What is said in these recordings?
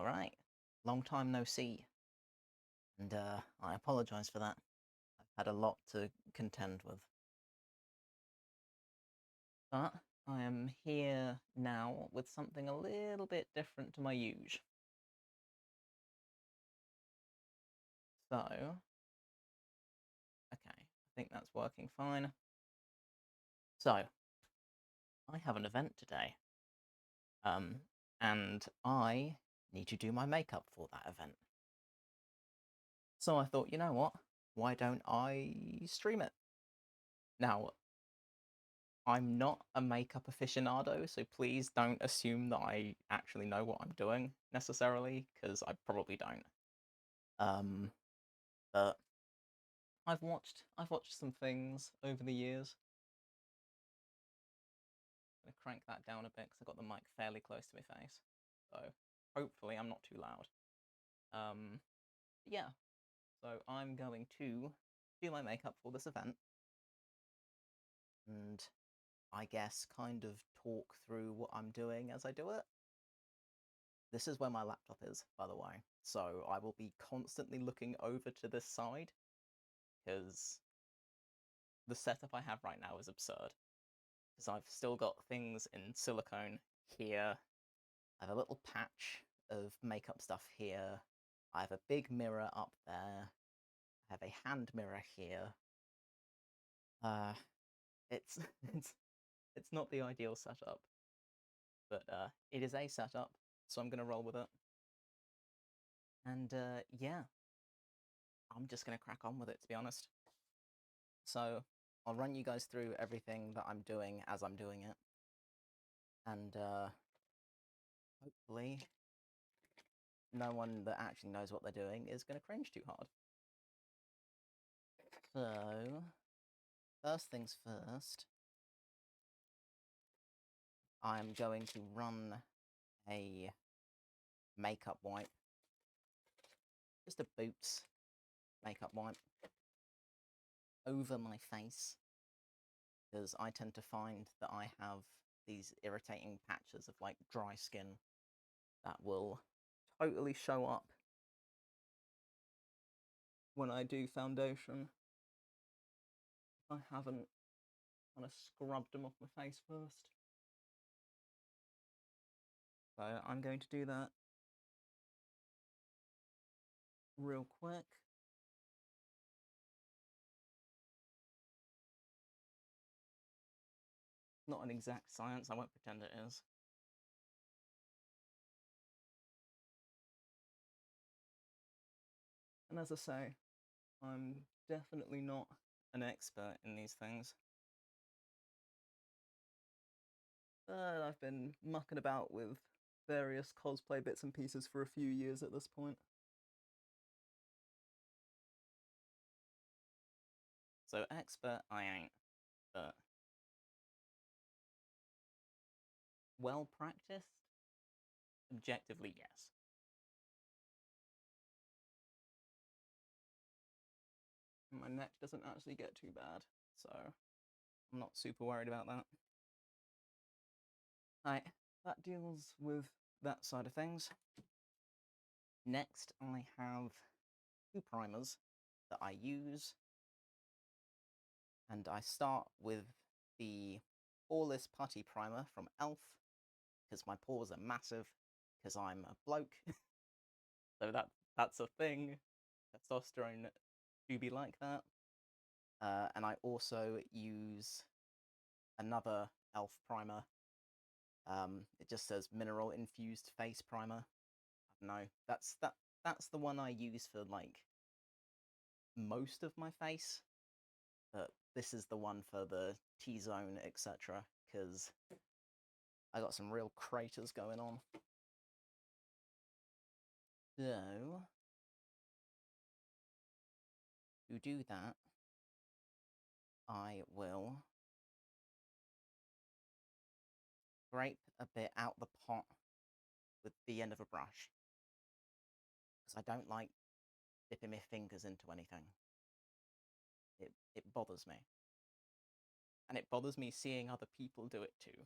Alright, long time no see, and I apologise for that. I've had a lot to contend with. But I am here now with something a little bit different to my usual. So, okay, I think that's working fine. So, I have an event today, um, and I need to do my makeup for that event. So I thought, you know what? Why don't I stream it? Now, I'm not a makeup aficionado, so please don't assume that I actually know what I'm doing necessarily, because I probably don't. Um, but I've watched some things over the years. I'm gonna crank that down a bit because I got the mic fairly close to my face, so hopefully I'm not too loud. Yeah, so I'm going to do my makeup for this event, and I guess kind of talk through what I'm doing as I do it. This is where my laptop is, by the way, so I will be constantly looking over to this side, because the setup I have right now is absurd. Because I've still got things in silicone here, I have a little patch of makeup stuff here, I have a big mirror up there, I have a hand mirror here. It's it's not the ideal setup, but it is a setup, so I'm gonna roll with it. And yeah, I'm just gonna crack on with it, to be honest. So I'll run you guys through everything that I'm doing as I'm doing it, and hopefully no one that actually knows what they're doing is going to cringe too hard. So, first things first, I'm going to run a makeup wipe, just a Boots makeup wipe, over my face, because I tend to find that I have these irritating patches of like dry skin that will totally show up when I do foundation. I haven't kind of scrubbed them off my face first. So I'm going to do that real quick. Not an exact science, I won't pretend it is. And as I say, I'm definitely not an expert in these things. But I've been mucking about with various cosplay bits and pieces for a few years at this point. So expert I ain't, but well practiced? Objectively, yes. My neck doesn't actually get too bad, so I'm not super worried about that. Right, that deals with that side of things. Next, I have two primers that I use, and I start with the Poreless Putty Primer from e.l.f. because my pores are massive, because I'm a bloke. So that's a thing. Testosterone do be like that. And I also use another e.l.f. primer. It just says Mineral Infused Face Primer. I don't know. That's the one I use for like most of my face. But this is the one for the T-zone, etc. Because I got some real craters going on. So, to do that, I will scrape a bit out the pot with the end of a brush. Because I don't like dipping my fingers into anything. It bothers me. And it bothers me seeing other people do it too.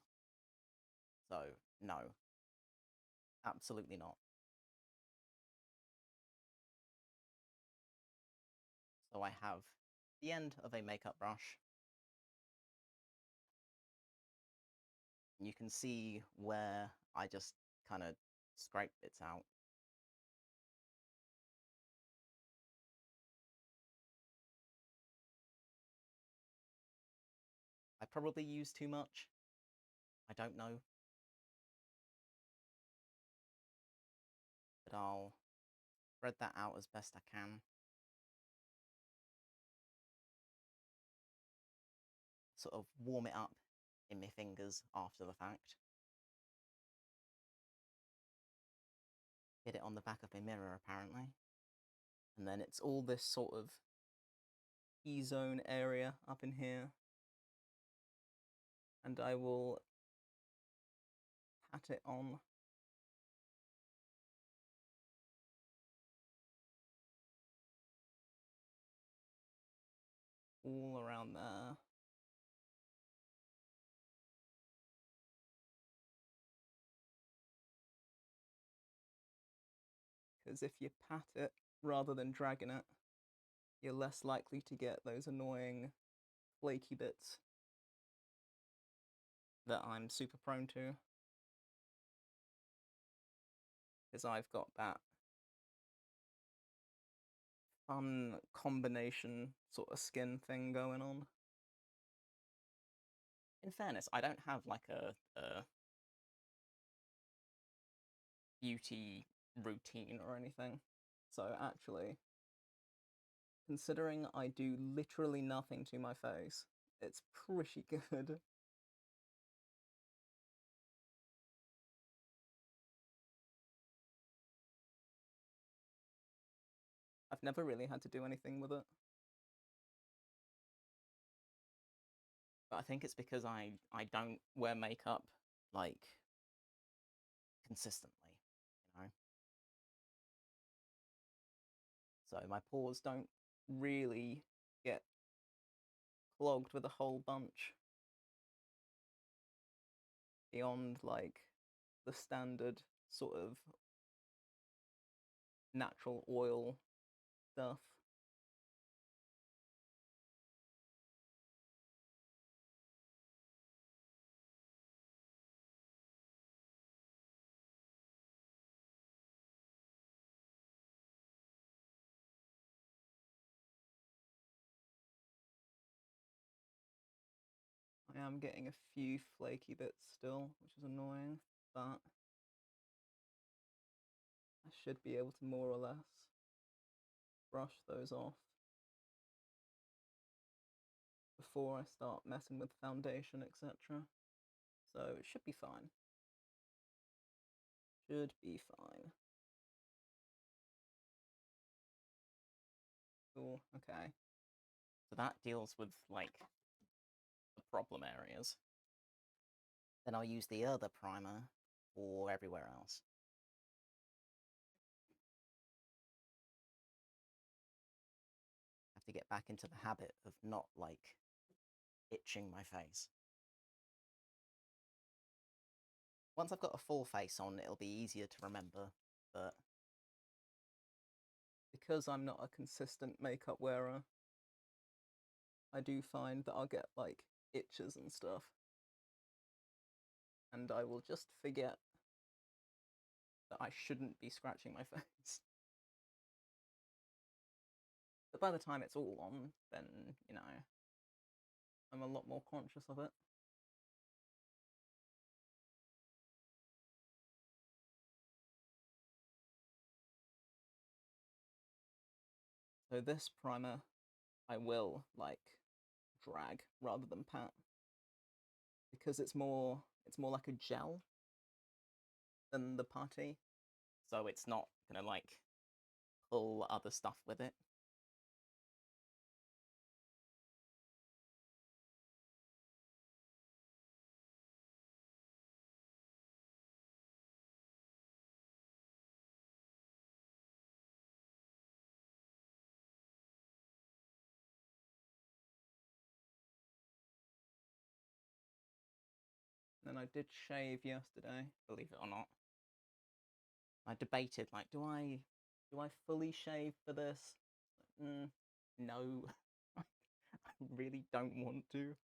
So, no. Absolutely not. So I have the end of a makeup brush. You can see where I just kind of scrape bits out. I probably use too much. I don't know. But I'll spread that out as best I can. Sort of warm it up in my fingers after the fact. Get it on the back of my mirror, apparently. And then it's all this sort of E-zone area up in here. And I will pat it on. All around there. Because if you pat it rather than dragging it, you're less likely to get those annoying flaky bits that I'm super prone to. Because I've got that fun combination sort of skin thing going on. In fairness, I don't have like a beauty routine or anything. So actually, considering I do literally nothing to my face, it's pretty good. I've never really had to do anything with it. But I think it's because I don't wear makeup, like, consistently, you know? So my pores don't really get clogged with a whole bunch beyond, like, the standard sort of natural oil stuff. I am getting a few flaky bits still, which is annoying, but I should be able to more or less brush those off before I start messing with foundation, etc. So it should be fine. Should be fine. Cool, okay. So that deals with, like, the problem areas. Then I'll use the other primer for everywhere else. I have to get back into the habit of not, like, itching my face. Once I've got a full face on, it'll be easier to remember, but because I'm not a consistent makeup wearer, I do find that I'll get, like, itches and stuff. And I will just forget that I shouldn't be scratching my face. But by the time it's all on, then, you know, I'm a lot more conscious of it. So this primer, I will, like, drag rather than pat. Because it's more like a gel than the putty. So it's not gonna, like, pull other stuff with it. And I did shave yesterday, believe it or not. I debated, like, do I fully shave for this? No, I really don't want to.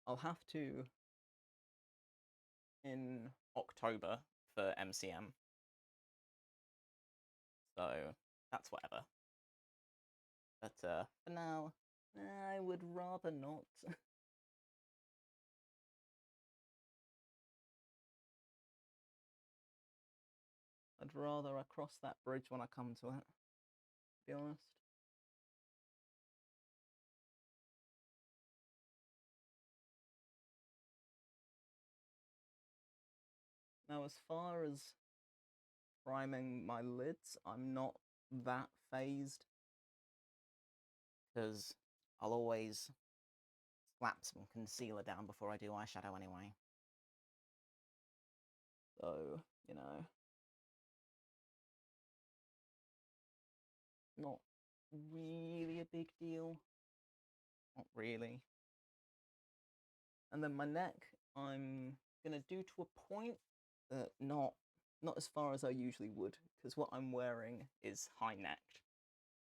I'll have to in October for MCM, so that's whatever. But for now, I would rather not. I'd rather I cross that bridge when I come to it, to be honest. Now, as far as priming my lids, I'm not that phased, because I'll always slap some concealer down before I do eyeshadow anyway. So, you know, not really a big deal. Not really. And then my neck, I'm gonna do to a point, but not as far as I usually would, because what I'm wearing is high necked,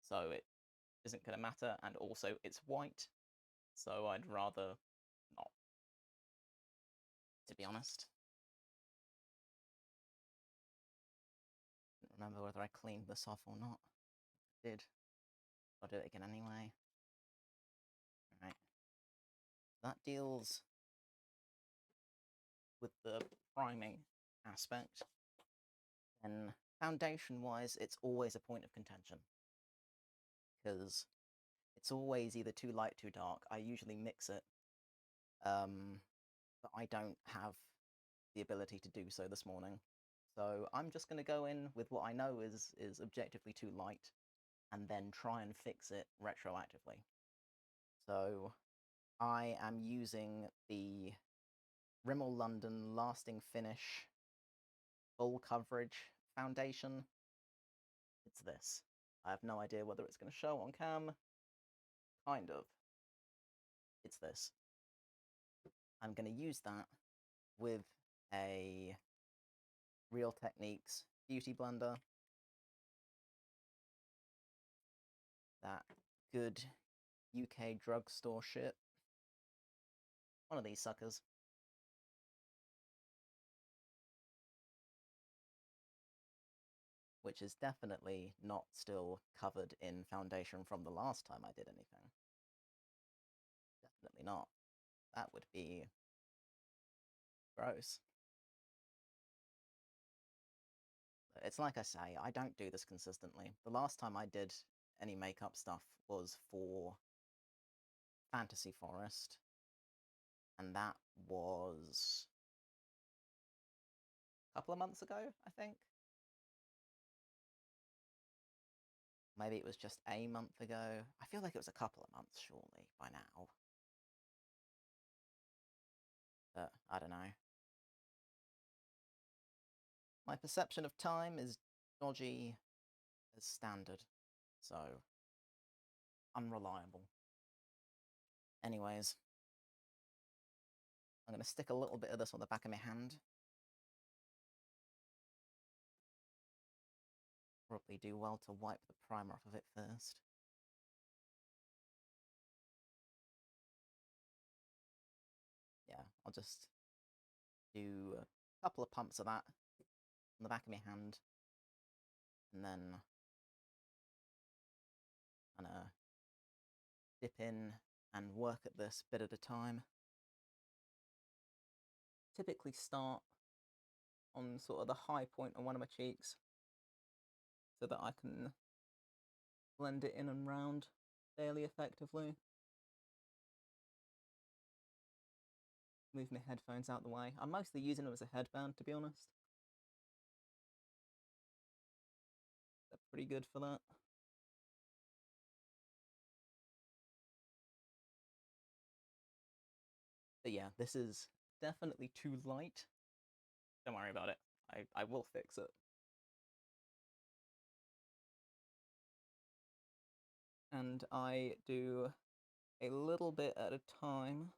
so it isn't gonna matter, and also it's white, so I'd rather not, to be honest. Don't remember whether I cleaned this off or not. I did. I'll do it again anyway. Alright. That deals with the priming aspect. And foundation-wise, it's always a point of contention, because it's always either too light, too dark. I usually mix it, but I don't have the ability to do so this morning. So I'm just going to go in with what I know is objectively too light, and then try and fix it retroactively. So I am using the Rimmel London Lasting Finish Full Coverage Foundation. It's this. I have no idea whether it's going to show on cam. Kind of. It's this. I'm going to use that with a Real Techniques Beauty Blender. That good UK drugstore shit. One of these suckers. Which is definitely not still covered in foundation from the last time I did anything. Definitely not. That would be gross. It's like I say, I don't do this consistently. The last time I did any makeup stuff was for Fantasy Forest, and that was a couple of months ago, I think. Maybe it was just a month ago. I feel like it was a couple of months, surely, by now. But I don't know. My perception of time is dodgy as standard, so unreliable. Anyways, I'm going to stick a little bit of this on the back of my hand. Probably do well to wipe the primer off of it first. Yeah, I'll just do a couple of pumps of that on the back of my hand, and then kind of dip in and work at this bit at a time. Typically start on sort of the high point on one of my cheeks, so that I can blend it in and round fairly effectively. Move my headphones out the way. I'm mostly using them as a headband, to be honest. They're pretty good for that. But yeah, this is definitely too light. Don't worry about it. I will fix it. And I do a little bit at a time,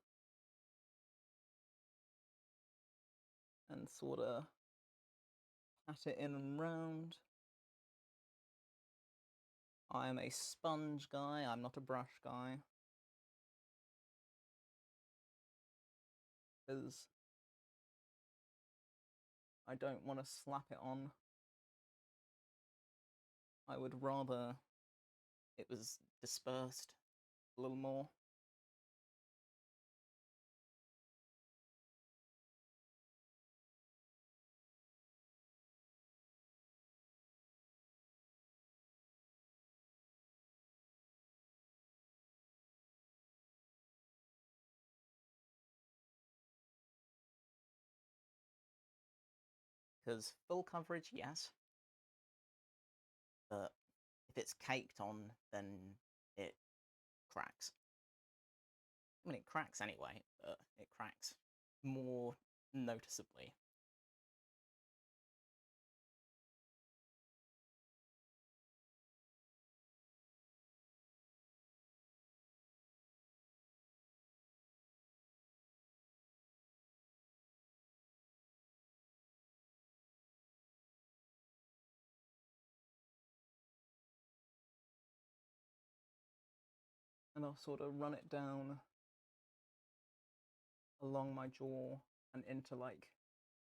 and sort of pat it in and round. I am a sponge guy, I'm not a brush guy. Because I don't want to slap it on. I would rather it was dispersed a little more. Because full coverage, yes, but if it's caked on, then it cracks. I mean, it cracks anyway, but it cracks more noticeably. And I'll sort of run it down along my jaw and into like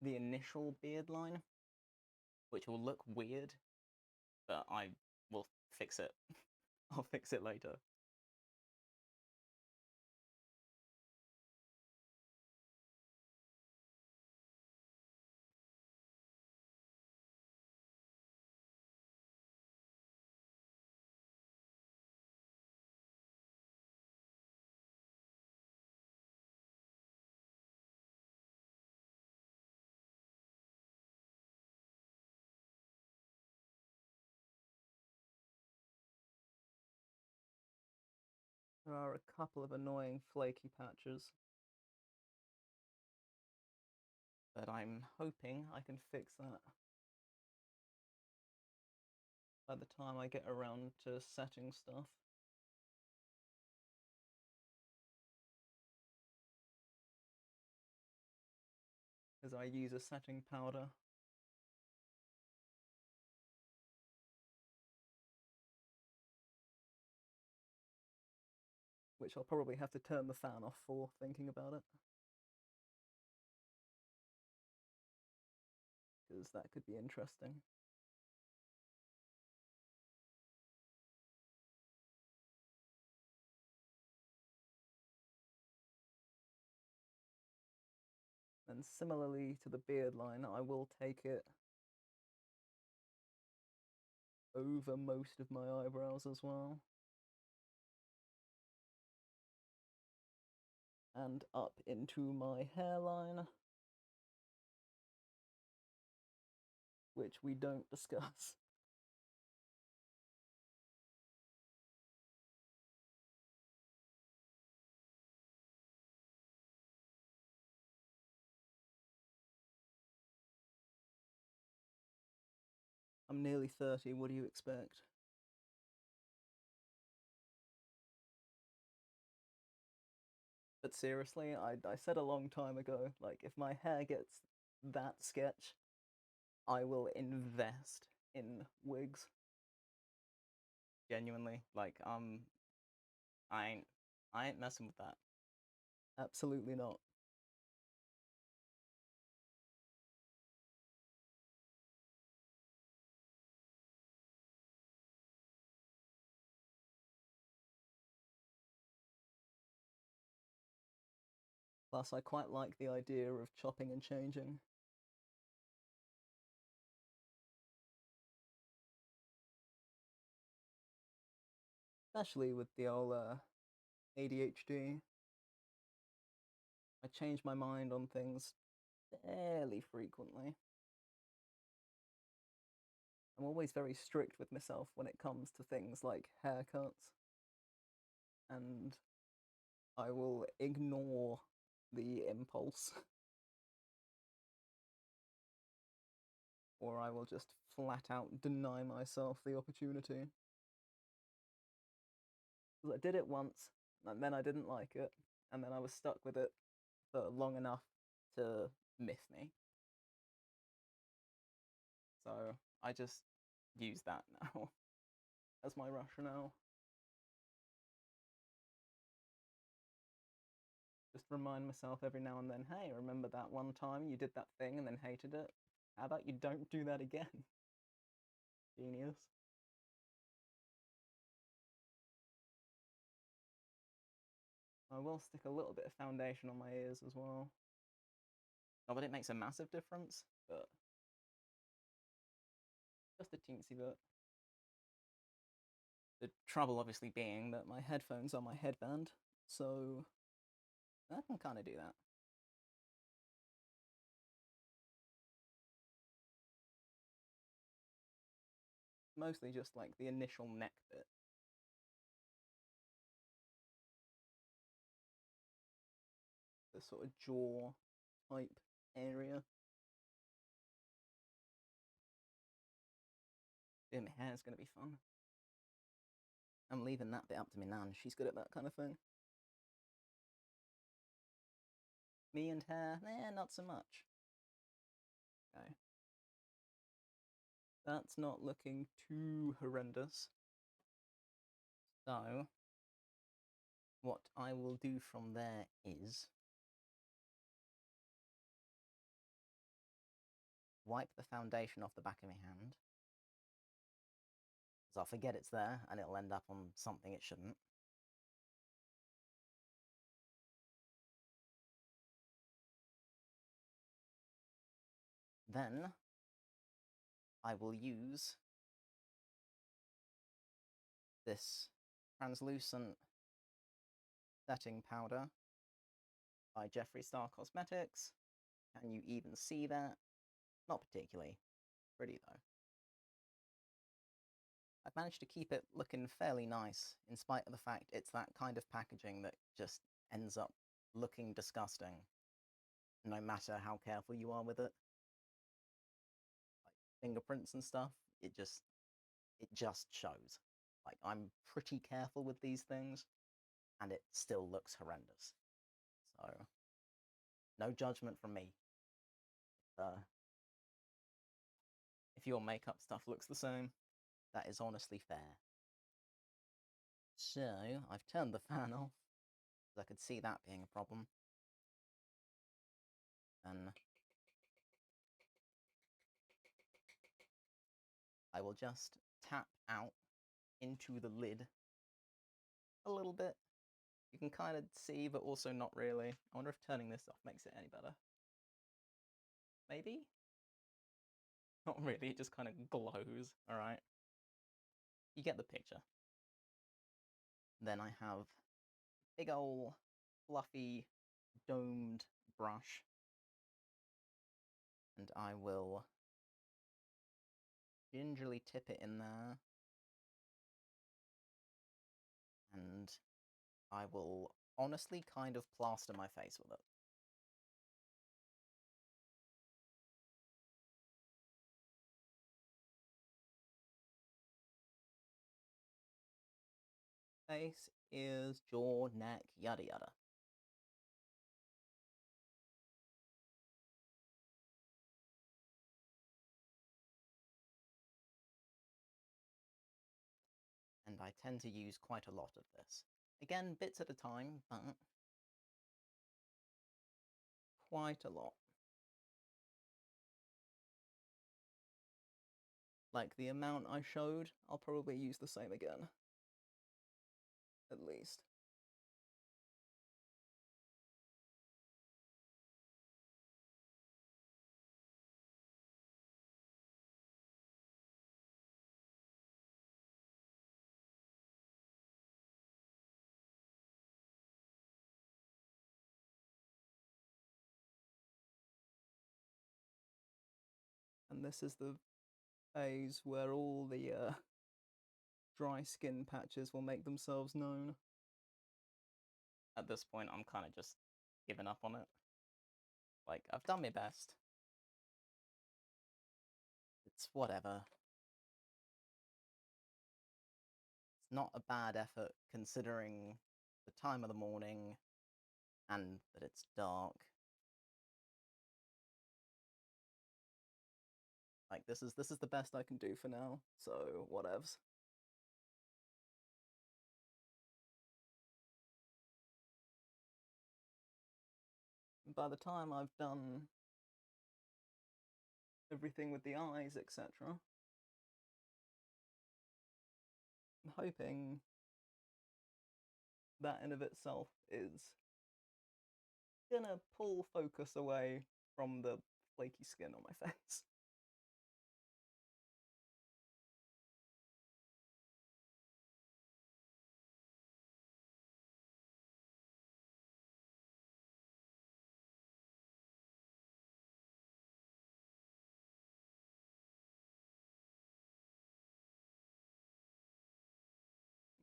the initial beard line, which will look weird, but I will fix it. I'll fix it later. There are a couple of annoying flaky patches, but I'm hoping I can fix that by the time I get around to setting stuff. Because I use a setting powder. Which I'll probably have to turn the fan off for, thinking about it. Because that could be interesting. And similarly to the beard line, I will take it over most of my eyebrows as well. And up into my hairline, which we don't discuss. I'm nearly 30, what do you expect? But seriously, I said a long time ago, like, if my hair gets that sketch, I will invest in wigs. Genuinely, like, I ain't messing with that. Absolutely not. Plus, I quite like the idea of chopping and changing. Especially with the old ADHD. I change my mind on things fairly frequently. I'm always very strict with myself when it comes to things like haircuts, and I will ignore the impulse, or I will just flat out deny myself the opportunity. I did it once, and then I didn't like it, and then I was stuck with it for long enough to miss me. So I just use that now. as my rationale. Just remind myself every now and then, hey, remember that one time you did that thing and then hated it? How about you don't do that again? Genius. I will stick a little bit of foundation on my ears as well. Not that it makes a massive difference, but just a teensy bit. The trouble obviously being that my headphones are my headband, so I can kind of do that. Mostly just like the initial neck bit. The sort of jaw type area. Yeah, my hair's gonna be fun. I'm leaving that bit up to my nan. She's good at that kind of thing. Me and hair, not so much. Okay. That's not looking too horrendous. So, what I will do from there is wipe the foundation off the back of my hand. Because I'll forget it's there and it'll end up on something it shouldn't. Then I will use this translucent setting powder by Jeffree Star Cosmetics. Can you even see that? Not particularly. Pretty though. I've managed to keep it looking fairly nice, in spite of the fact it's that kind of packaging that just ends up looking disgusting, no matter how careful you are with it. Like fingerprints and stuff, it just shows. Like, I'm pretty careful with these things, and it still looks horrendous. So, no judgment from me. If your makeup stuff looks the same, that is honestly fair. So, I've turned the fan off, because I could see that being a problem. And I will just tap out into the lid a little bit. You can kind of see, but also not really. I wonder if turning this off makes it any better. Maybe? Not really, it just kind of glows, alright? You get the picture. Then I have a big ol' fluffy domed brush, and I will gingerly tip it in there, and I will honestly kind of plaster my face with it. Face, ears, jaw, neck, yada yada. And I tend to use quite a lot of this. Again, bits at a time, but quite a lot. Like the amount I showed, I'll probably use the same again. At least. And this is the phase where all the dry skin patches will make themselves known. At this point, I'm kind of just giving up on it. Like, I've done my best. It's whatever. It's not a bad effort considering the time of the morning and that it's dark. Like, this is the best I can do for now, so whatevs. by the time I've done everything with the eyes, etc., I'm hoping that in of itself is gonna pull focus away from the flaky skin on my face.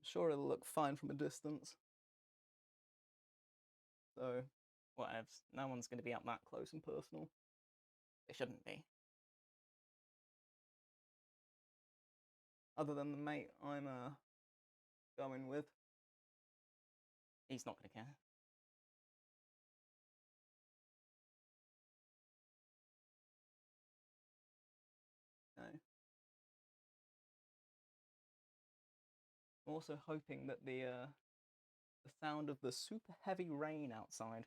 I'm sure it'll look fine from a distance. So, whatevs. No one's going to be up that close and personal. It shouldn't be. Other than the mate I'm going with. He's not going to care. No. I'm also hoping that the sound of the super heavy rain outside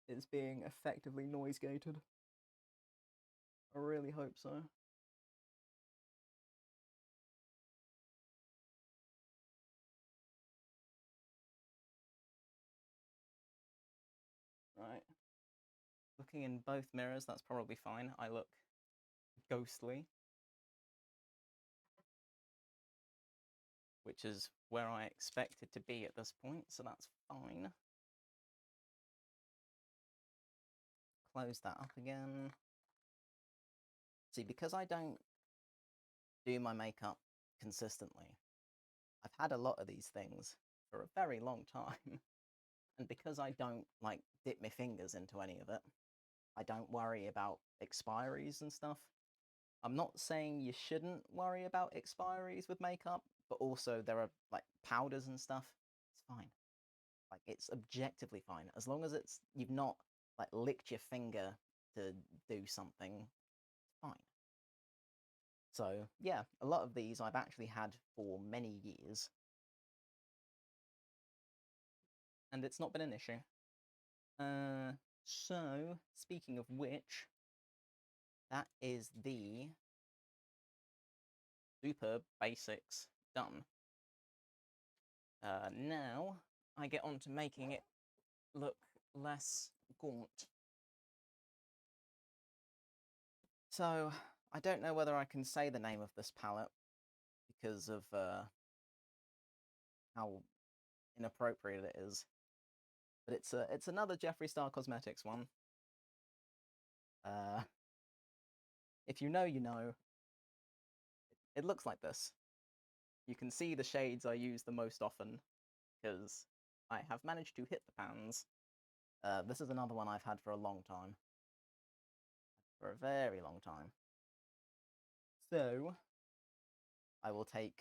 is being effectively noise gated. I really hope so. Right. Looking in both mirrors, that's probably fine. I look ghostly, which is where I expected to be at this point, so that's fine. Close that up again. See, because I don't do my makeup consistently, I've had a lot of these things for a very long time. And because I don't, like, dip my fingers into any of it, I don't worry about expiries and stuff. I'm not saying you shouldn't worry about expiries with makeup, but also there are, like, powders and stuff. It's fine. Like, it's objectively fine. As long as you've not, like, licked your finger to do something, it's fine. So, yeah, a lot of these I've actually had for many years. And it's not been an issue. So, speaking of which, that is the Superb Basics done. Now, I get on to making it look less gaunt. So, I don't know whether I can say the name of this palette because of how inappropriate it is. But it's another Jeffree Star Cosmetics one. If you know, you know. It looks like this. You can see the shades I use the most often, because I have managed to hit the pans. This is another one I've had for a long time. For a very long time. So, I will take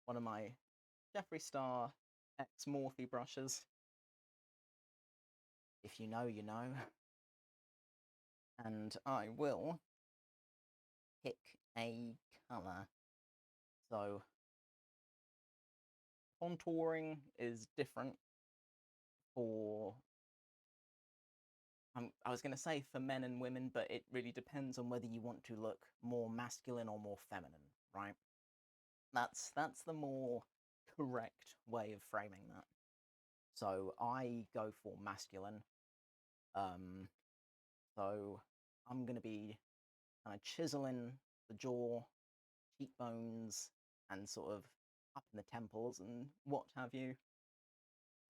one of my Jeffree Star X Morphe brushes. If you know, you know. And I will pick a colour. So, contouring is different for... I was going to say for men and women, but it really depends on whether you want to look more masculine or more feminine, right? That's the more correct way of framing that. So I go for masculine. So I'm going to be kind of chiseling the jaw, cheekbones, and sort of up in the temples and what have you.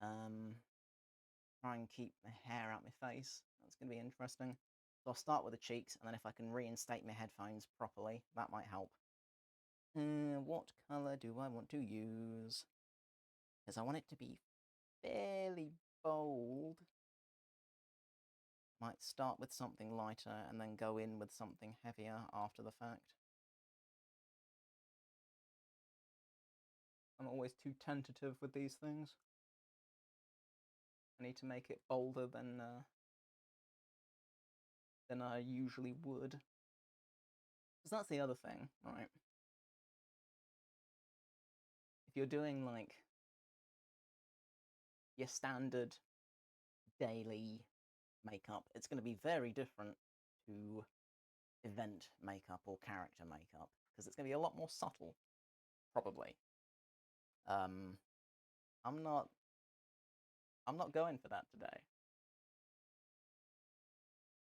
Try and keep the hair out my face. That's going to be interesting. So I'll start with the cheeks, and then if I can reinstate my headphones properly, that might help. What colour do I want to use? Because I want it to be fairly bold. Might start with something lighter and then go in with something heavier after the fact. I'm always too tentative with these things. I need to make it bolder than I usually would. Because that's the other thing, right? If you're doing, like, your standard daily makeup. It's going to be very different to event makeup or character makeup, because it's going to be a lot more subtle, probably. I'm not going for that today.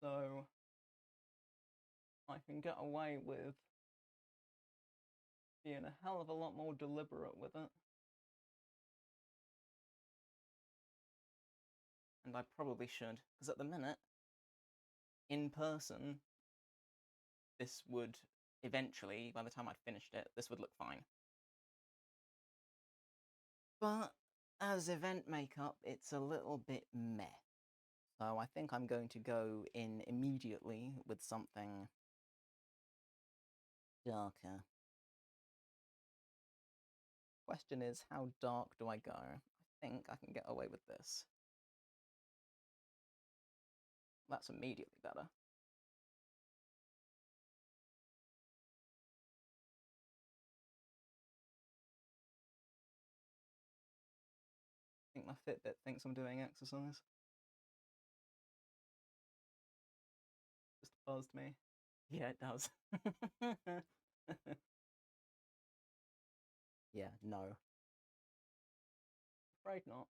So I can get away with being a hell of a lot more deliberate with it. And I probably should, because at the minute, in person, this would eventually, by the time I finished it, this would look fine. But as event makeup, it's a little bit meh. So I think I'm going to go in immediately with something darker. Question is, how dark do I go? I think I can get away with this. That's immediately better. I think my Fitbit thinks I'm doing exercise. Just buzzed me. Yeah, it does. Yeah, no. Afraid not.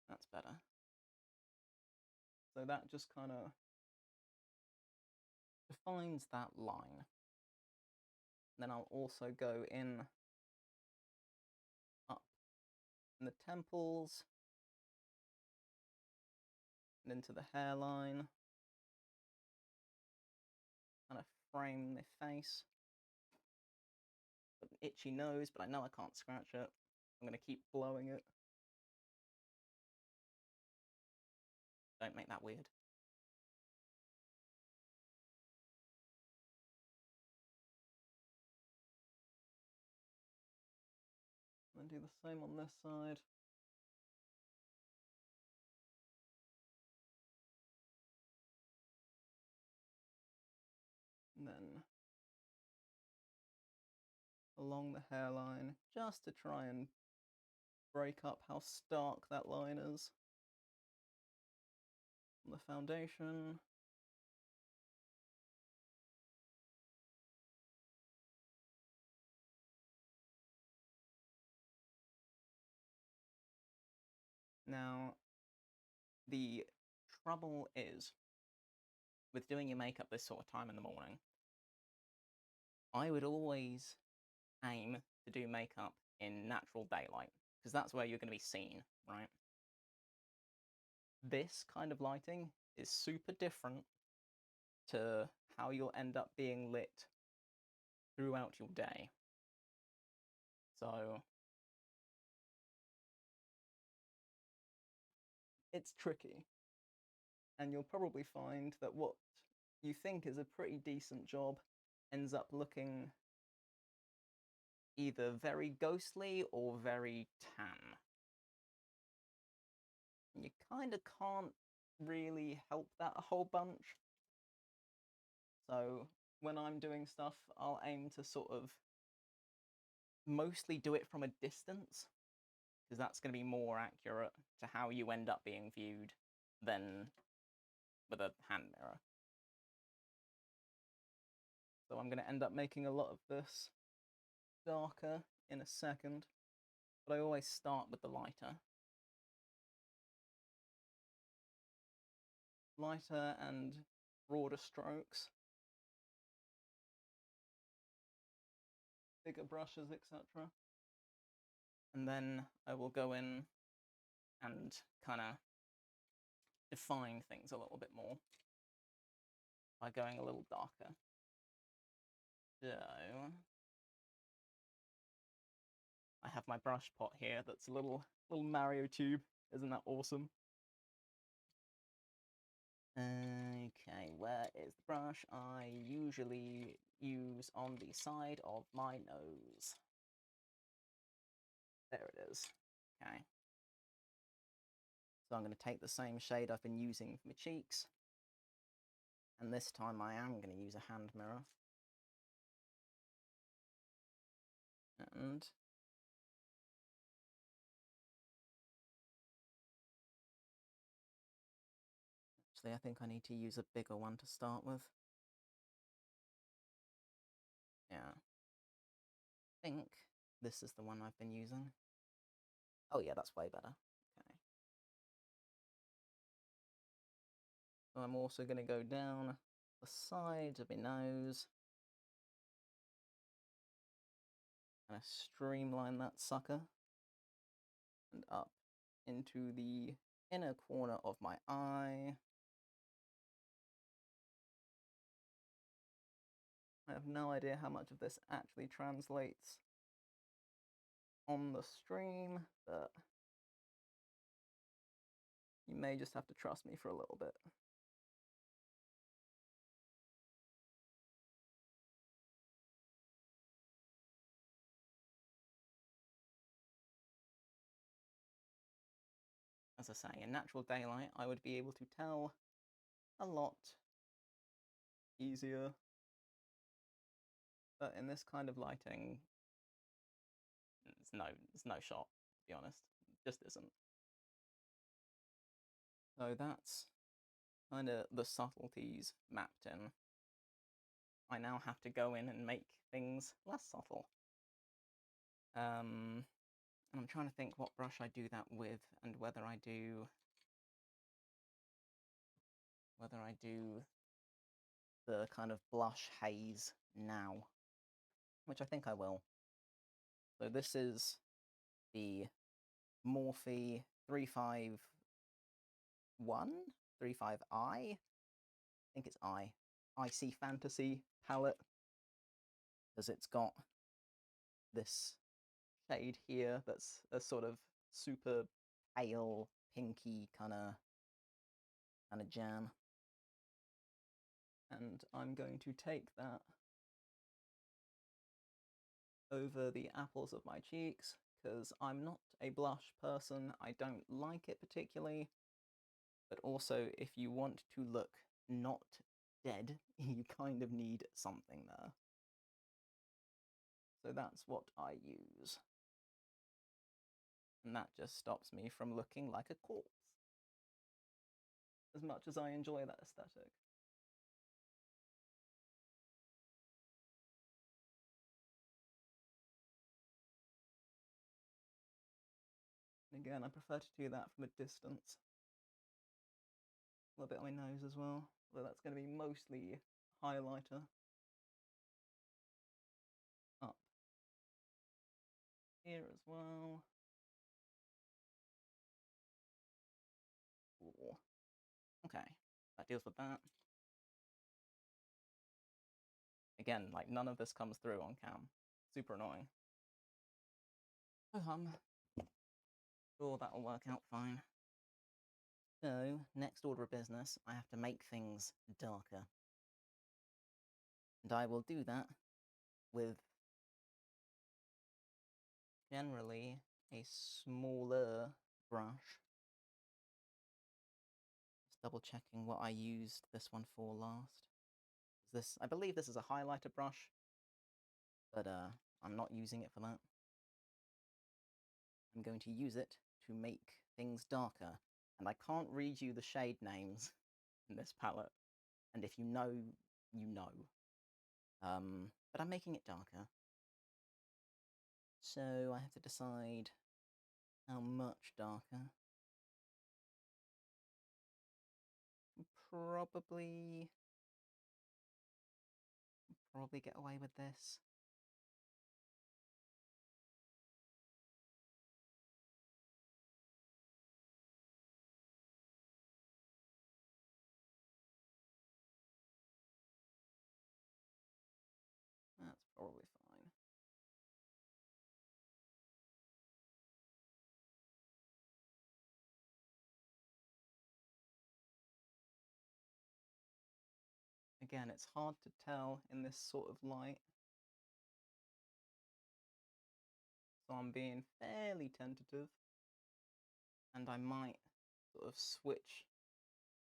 That's better. So that just kind of defines that line. Then I'll also go in up in the temples and into the hairline. Kind of frame the face. Got an itchy nose, but I know I can't scratch it. I'm going to keep blowing it. Don't make that weird. And do the same on this side. And then along the hairline, just to try and break up how stark that line is. On the foundation. Now, the trouble is, with doing your makeup this sort of time in the morning, I would always aim to do makeup in natural daylight, because that's where you're going to be seen, right? This kind of lighting is super different to how you'll end up being lit throughout your day. So it's tricky. And you'll probably find that what you think is a pretty decent job ends up looking either very ghostly or very tan. You kind of can't really help that a whole bunch. So when I'm doing stuff, I'll aim to sort of mostly do it from a distance, because that's going to be more accurate to how you end up being viewed than with a hand mirror. So I'm going to end up making a lot of this darker in a second, but I always start with the lighter. Lighter and broader strokes. Bigger brushes, etc. And then I will go in and kind of define things a little bit more by going a little darker. So I have my brush pot here that's a little Mario tube. Isn't that awesome? Okay, where is the brush? I usually use on the side of my nose. There it is. Okay. So I'm going to take the same shade I've been using for my cheeks And this time I am going to use a hand mirror. And actually, I think I need to use a bigger one to start with. Yeah. I think this is the one I've been using. Oh yeah, that's way better. Okay. So I'm also going to go down the sides of my nose. And streamline that sucker. And up into the inner corner of my eye. I have no idea how much of this actually translates on the stream, but you may just have to trust me for a little bit. As I say, in natural daylight, I would be able to tell a lot easier, but in this kind of lighting, it's no shot, to be honest. It just isn't. So that's kind of the subtleties mapped in. I now have to go in and make things less subtle. And I'm trying to think what brush I do that with, and whether I do the kind of blush haze now, which I think I will. So this is the Morphe 35I, think it's IC Fantasy palette, because it's got this shade here that's a sort of super pale, pinky kind of jam. And I'm going to take that over the apples of my cheeks, because I'm not a blush person. I don't like it particularly, but also if you want to look not dead, you kind of need something there. So that's what I use. And that just stops me from looking like a corpse, as much as I enjoy that aesthetic. And again, I prefer to do that from a distance. A little bit on my nose as well, although that's going to be mostly highlighter. Up here as well. Ooh. Okay, that deals with that. Again, like none of this comes through on cam. Super annoying. I'm sure that'll work out fine. So, next order of business, I have to make things darker. And I will do that with generally a smaller brush. Just double checking what I used this one for last. I believe this is a highlighter brush, but I'm not using it for that. I'm going to use it to make things darker, and I can't read you the shade names in this palette, and if you know, you know. But I'm making it darker. So I have to decide how much darker. Probably get away with this. That's probably fine. Again, it's hard to tell in this sort of light, so I'm being fairly tentative, and I might sort of switch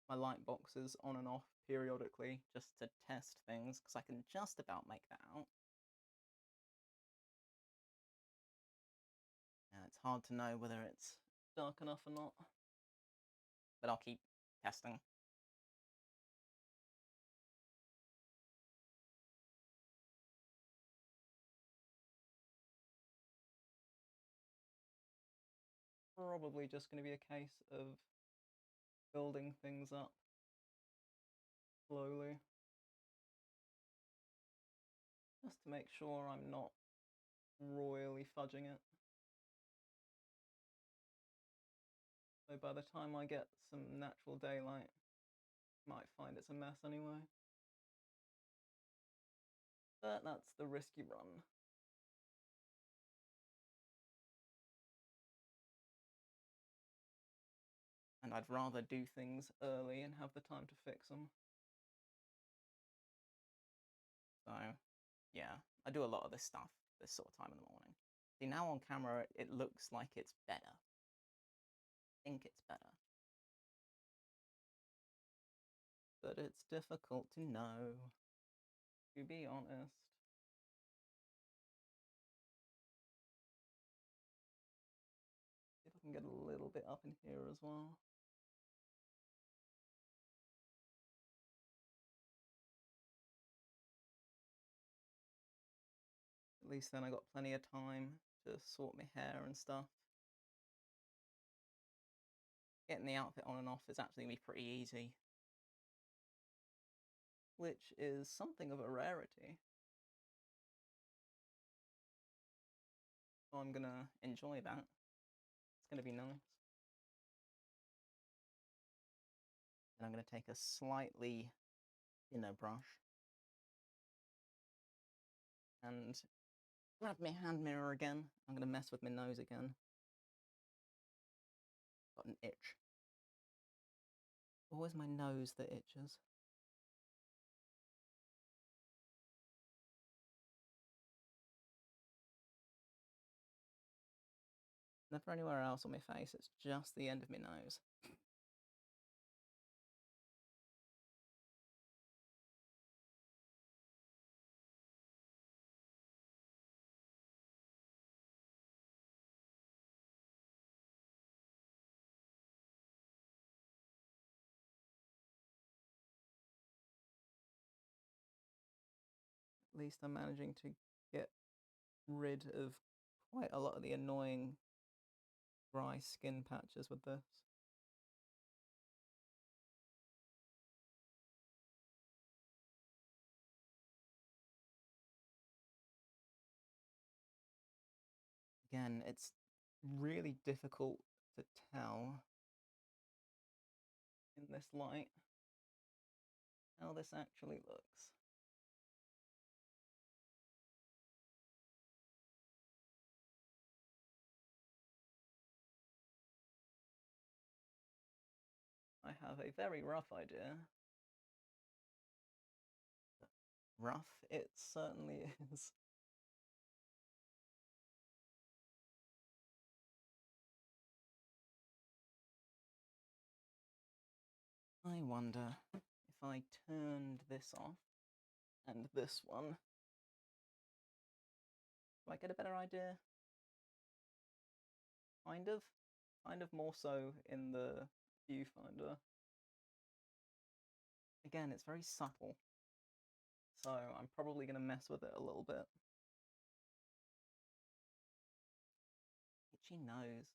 my light boxes on and off periodically just to test things, because I can just about make that out. It's hard to know whether it's dark enough or not, but I'll keep testing. Probably just going to be a case of building things up slowly, just to make sure I'm not royally fudging it. So by the time I get some natural daylight, I might find it's a mess anyway. But that's the risky run. And I'd rather do things early and have the time to fix them. So, yeah, I do a lot of this stuff this sort of time in the morning. See, now on camera, it looks like it's better. I think it's better. But it's difficult to know, to be honest. See if I can get a little bit up in here as well. At least then I got plenty of time to sort my hair and stuff. Getting the outfit on and off is actually going to be pretty easy, which is something of a rarity. So I'm going to enjoy that. It's going to be nice. And I'm going to take a slightly thinner brush and grab my hand mirror again. I'm going to mess with my nose again. Got an itch. Always my nose that itches. Never anywhere else on my face, it's just the end of my nose. At least I'm managing to get rid of quite a lot of the annoying dry skin patches with this. Again, it's really difficult to tell in this light how this actually looks. I have a very rough idea. Rough it certainly is. I wonder if I turned this off and this one, do I get a better idea? Kind of more so in the viewfinder. Again, it's very subtle, so I'm probably going to mess with it a little bit. Itchy nose.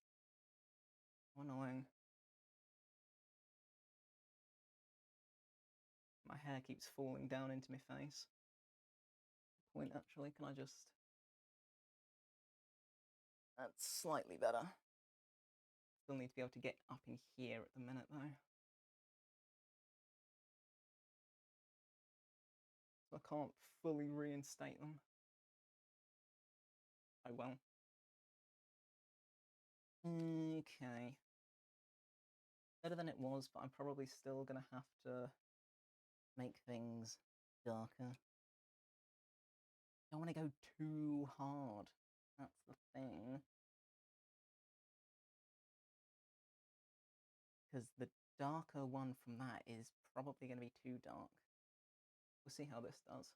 How annoying. My hair keeps falling down into my face. Point, actually, can I just... That's slightly better. Still need to be able to get up in here at the minute, though. So I can't fully reinstate them. Oh well. Okay. Better than it was, but I'm probably still gonna have to make things darker. Don't want to go too hard. That's the thing. Because the darker one from that is probably going to be too dark. We'll see how this does.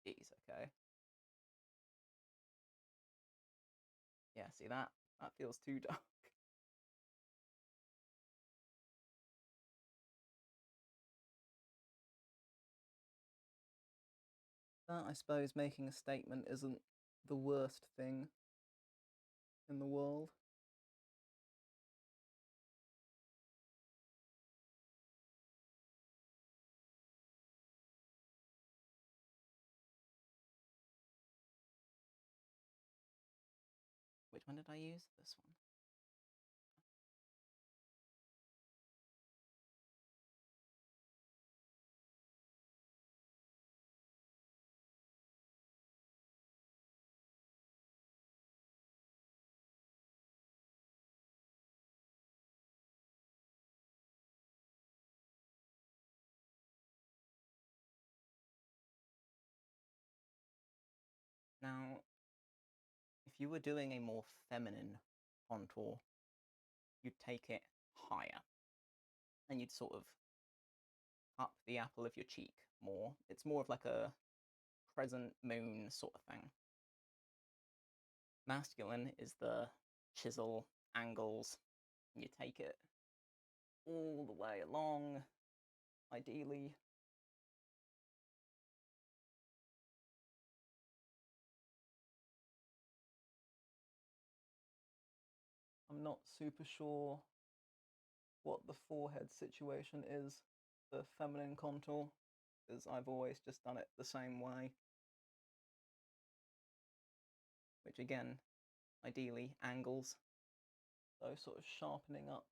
Jeez, okay. Yeah, see that? That feels too dark. That, I suppose, making a statement isn't the worst thing in the world. Which one did I use? This one. Now, if you were doing a more feminine contour, you'd take it higher. And you'd sort of up the apple of your cheek more. It's more of like a crescent moon sort of thing. Masculine is the chisel angles. You take it all the way along, ideally. I'm not super sure what the forehead situation is for feminine contour, because I've always just done it the same way. Which again, ideally angles, so sort of sharpening up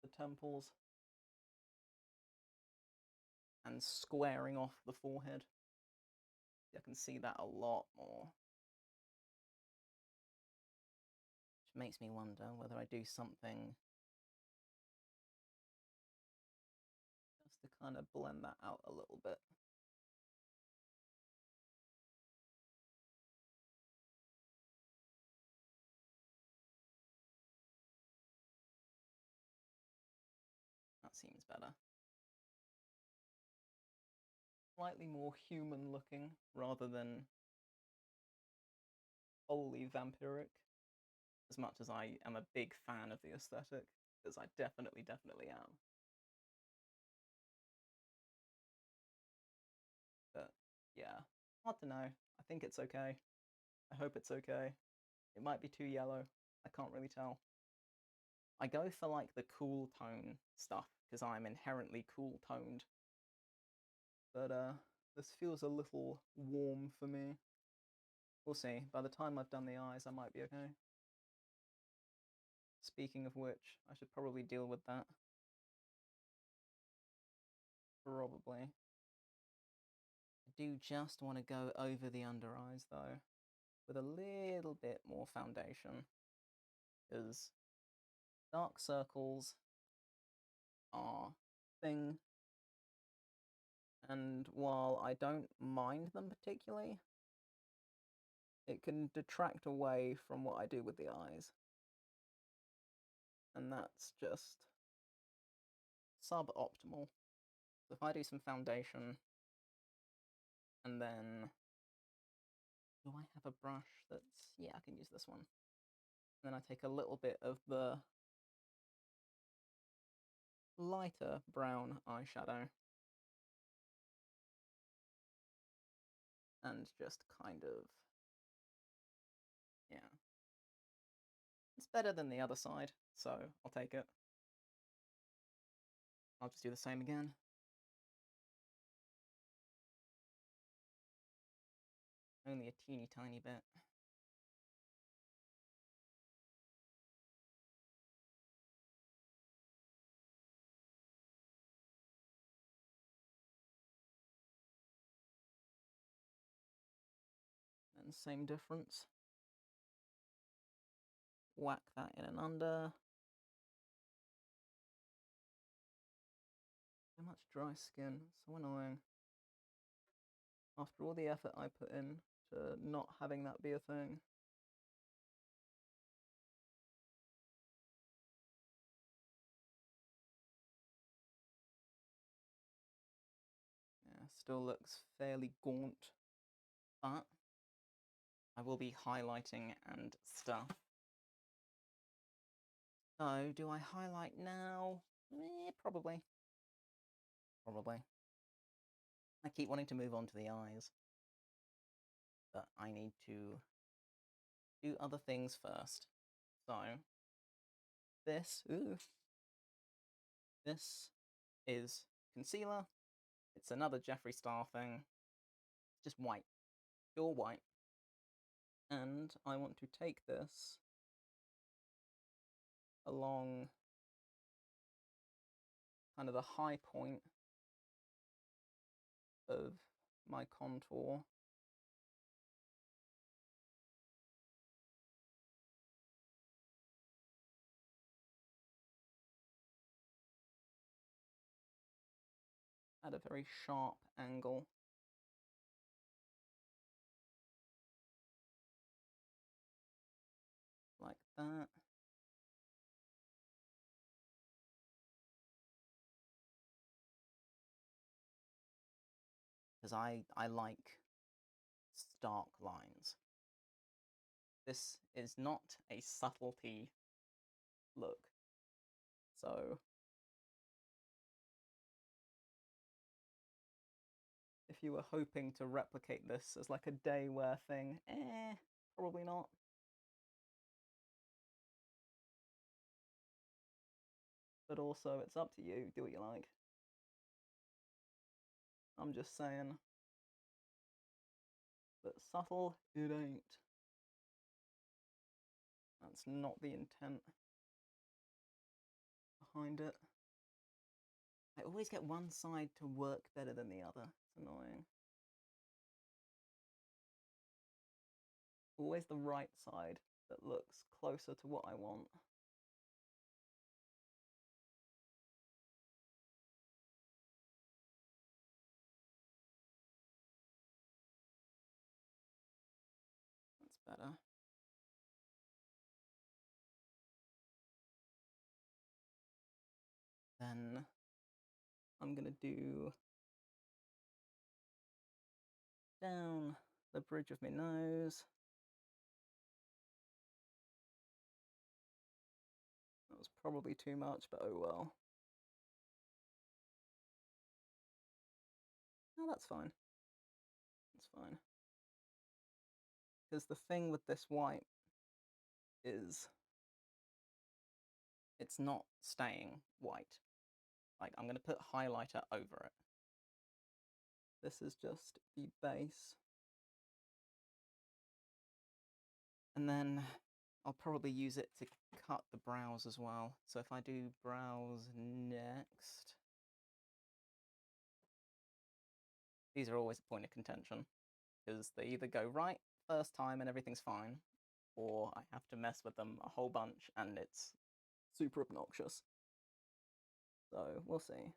the temples and squaring off the forehead. I can see that a lot more. Which makes me wonder whether I do something just to kind of blend that out a little bit. That seems better. Slightly more human looking rather than wholly vampiric. As much as I am a big fan of the aesthetic, because I definitely am. But yeah, hard to know. I think it's okay. I hope it's okay. It might be too yellow. I can't really tell. I go for like the cool tone stuff because I'm inherently cool toned. But this feels a little warm for me. We'll see. By the time I've done the eyes, I might be okay. Speaking of which, I should probably deal with that. Probably. I do just want to go over the under eyes though, with a little bit more foundation, because dark circles are a thing, and while I don't mind them particularly, it can detract away from what I do with the eyes. And that's just suboptimal. So if I do some foundation, and then, do I have a brush that's, yeah, I can use this one. And then I take a little bit of the lighter brown eyeshadow and just kind of, yeah. It's better than the other side, so I'll take it. I'll just do the same again. Only a teeny tiny bit. And same difference. Whack that in and under. So much dry skin, so annoying. After all the effort I put in to not having that be a thing. still looks fairly gaunt, but I will be highlighting and stuff. So, do I highlight now? Probably. Probably. I keep wanting to move on to the eyes, but I need to do other things first. So, this is concealer. It's another Jeffree Star thing. It's just white, pure white. And I want to take this along kind of the high point of my contour. At a very sharp angle. Like that. Because I like stark lines. This is not a subtlety look. So if you were hoping to replicate this as like a day wear thing, probably not. But also, it's up to you, do what you like. I'm just saying that subtle, it ain't. That's not the intent behind it. I always get one side to work better than the other. It's annoying. Always the right side that looks closer to what I want. That's better. Then I'm gonna do down the bridge of my nose. That was probably too much, but oh well. No, that's fine. That's fine. Because the thing with this white is it's not staying white. Like, I'm going to put highlighter over it. This is just the base. And then I'll probably use it to cut the brows as well. So if I do brows next... These are always a point of contention, because they either go right first time and everything's fine, or I have to mess with them a whole bunch and it's super obnoxious. So we'll see.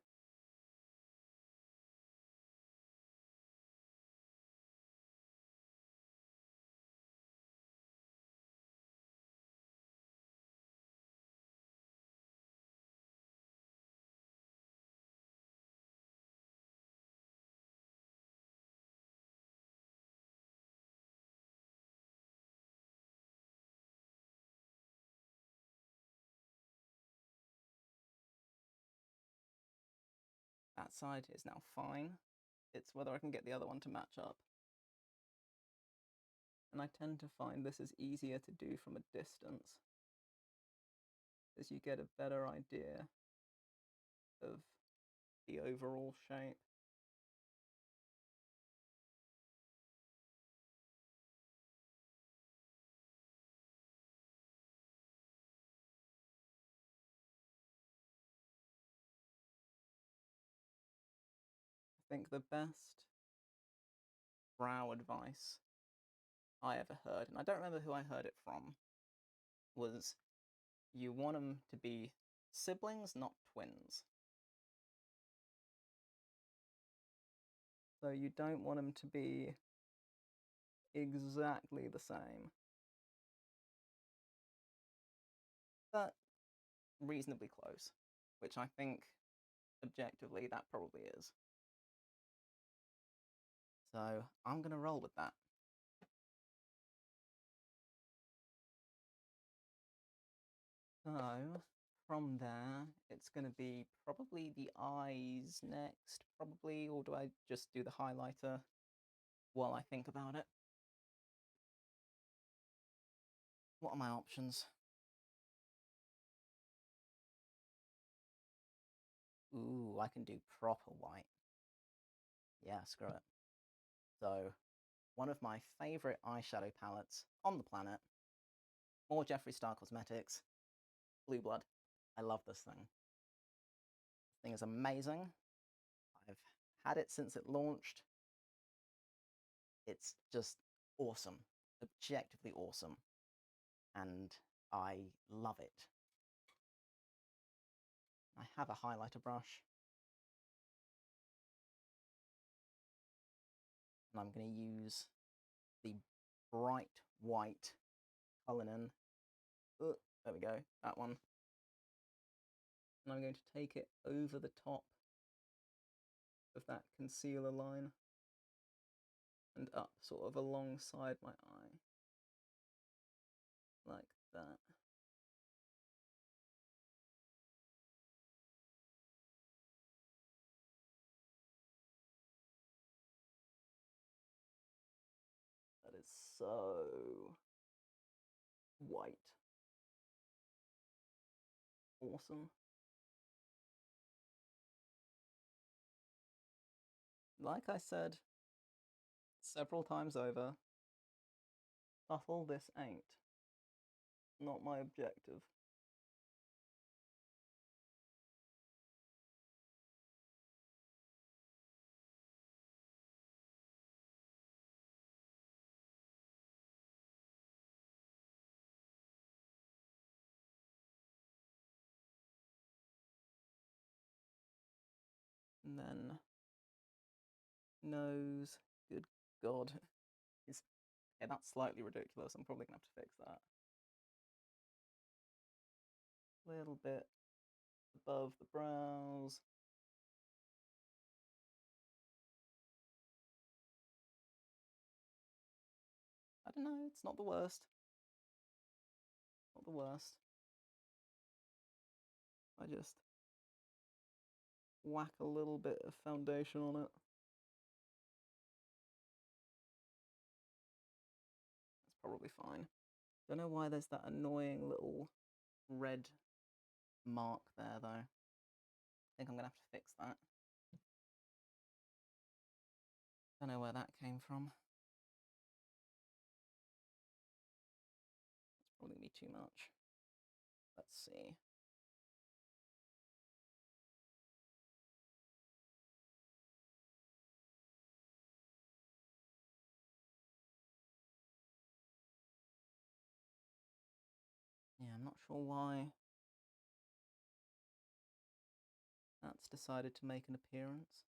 That side is now fine. It's whether I can get the other one to match up. And I tend to find this is easier to do from a distance, as you get a better idea of the overall shape. I think the best brow advice I ever heard, and I don't remember who I heard it from, was you want them to be siblings, not twins. So you don't want them to be exactly the same, but reasonably close, which I think objectively that probably is. So I'm going to roll with that. So from there, it's going to be probably the eyes next, probably, or do I just do the highlighter while I think about it? What are my options? Ooh, I can do proper white. Yeah, screw it. So, one of my favourite eyeshadow palettes on the planet, more Jeffree Star Cosmetics, Blue Blood. I love this thing. This thing is amazing. I've had it since it launched. It's just awesome, objectively awesome, and I love it. I have a highlighter brush, and I'm going to use the bright white Cullinan. There we go, that one. And I'm going to take it over the top of that concealer line and up sort of alongside my eye, like that. That is so white. Awesome. Like I said several times over, subtle this ain't. Not my objective. And then nose. Good God. Okay, that's slightly ridiculous. I'm probably gonna have to fix that. A little bit above the brows. I don't know, it's not the worst. Not the worst. I just whack a little bit of foundation on it. That's probably fine. Don't know why there's that annoying little red mark there though. I think I'm gonna have to fix that. Don't know where that came from. That's probably gonna be too much. Let's see. Yeah, I'm not sure why that's decided to make an appearance.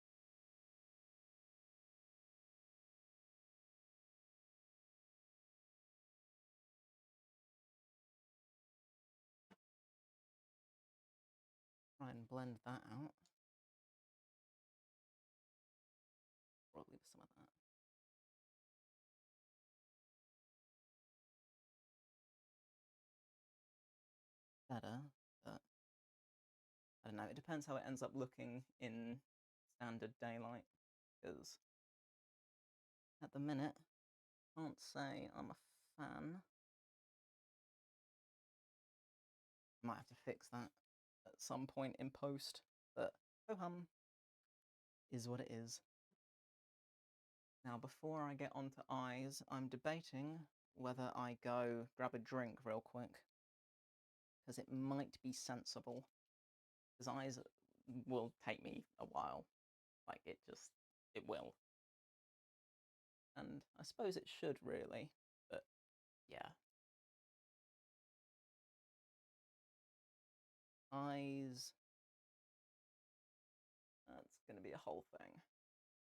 Try and blend that out. Probably with some of that. Better, but I don't know. It depends how it ends up looking in standard daylight, because at the minute, I can't say I'm a fan. Might have to fix that at some point in post, but ho-hum is what it is. Now, before I get onto eyes, I'm debating whether I go grab a drink real quick, because it might be sensible. Because eyes will take me a while. Like, it will. And I suppose it should really, but yeah. Eyes. That's going to be a whole thing.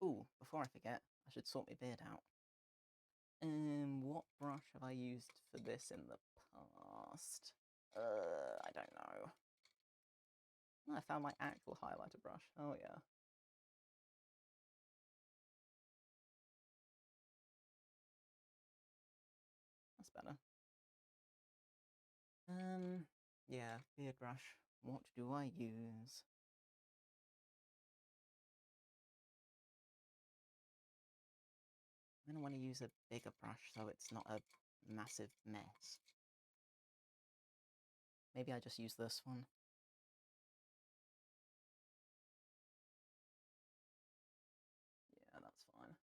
Ooh, before I forget, I should sort my beard out. What brush have I used for this in the past? I don't know. I found my actual highlighter brush. Oh yeah. Yeah, beard brush. What do I use? I'm gonna want to use a bigger brush so it's not a massive mess. Maybe I just use this one. Yeah, that's fine.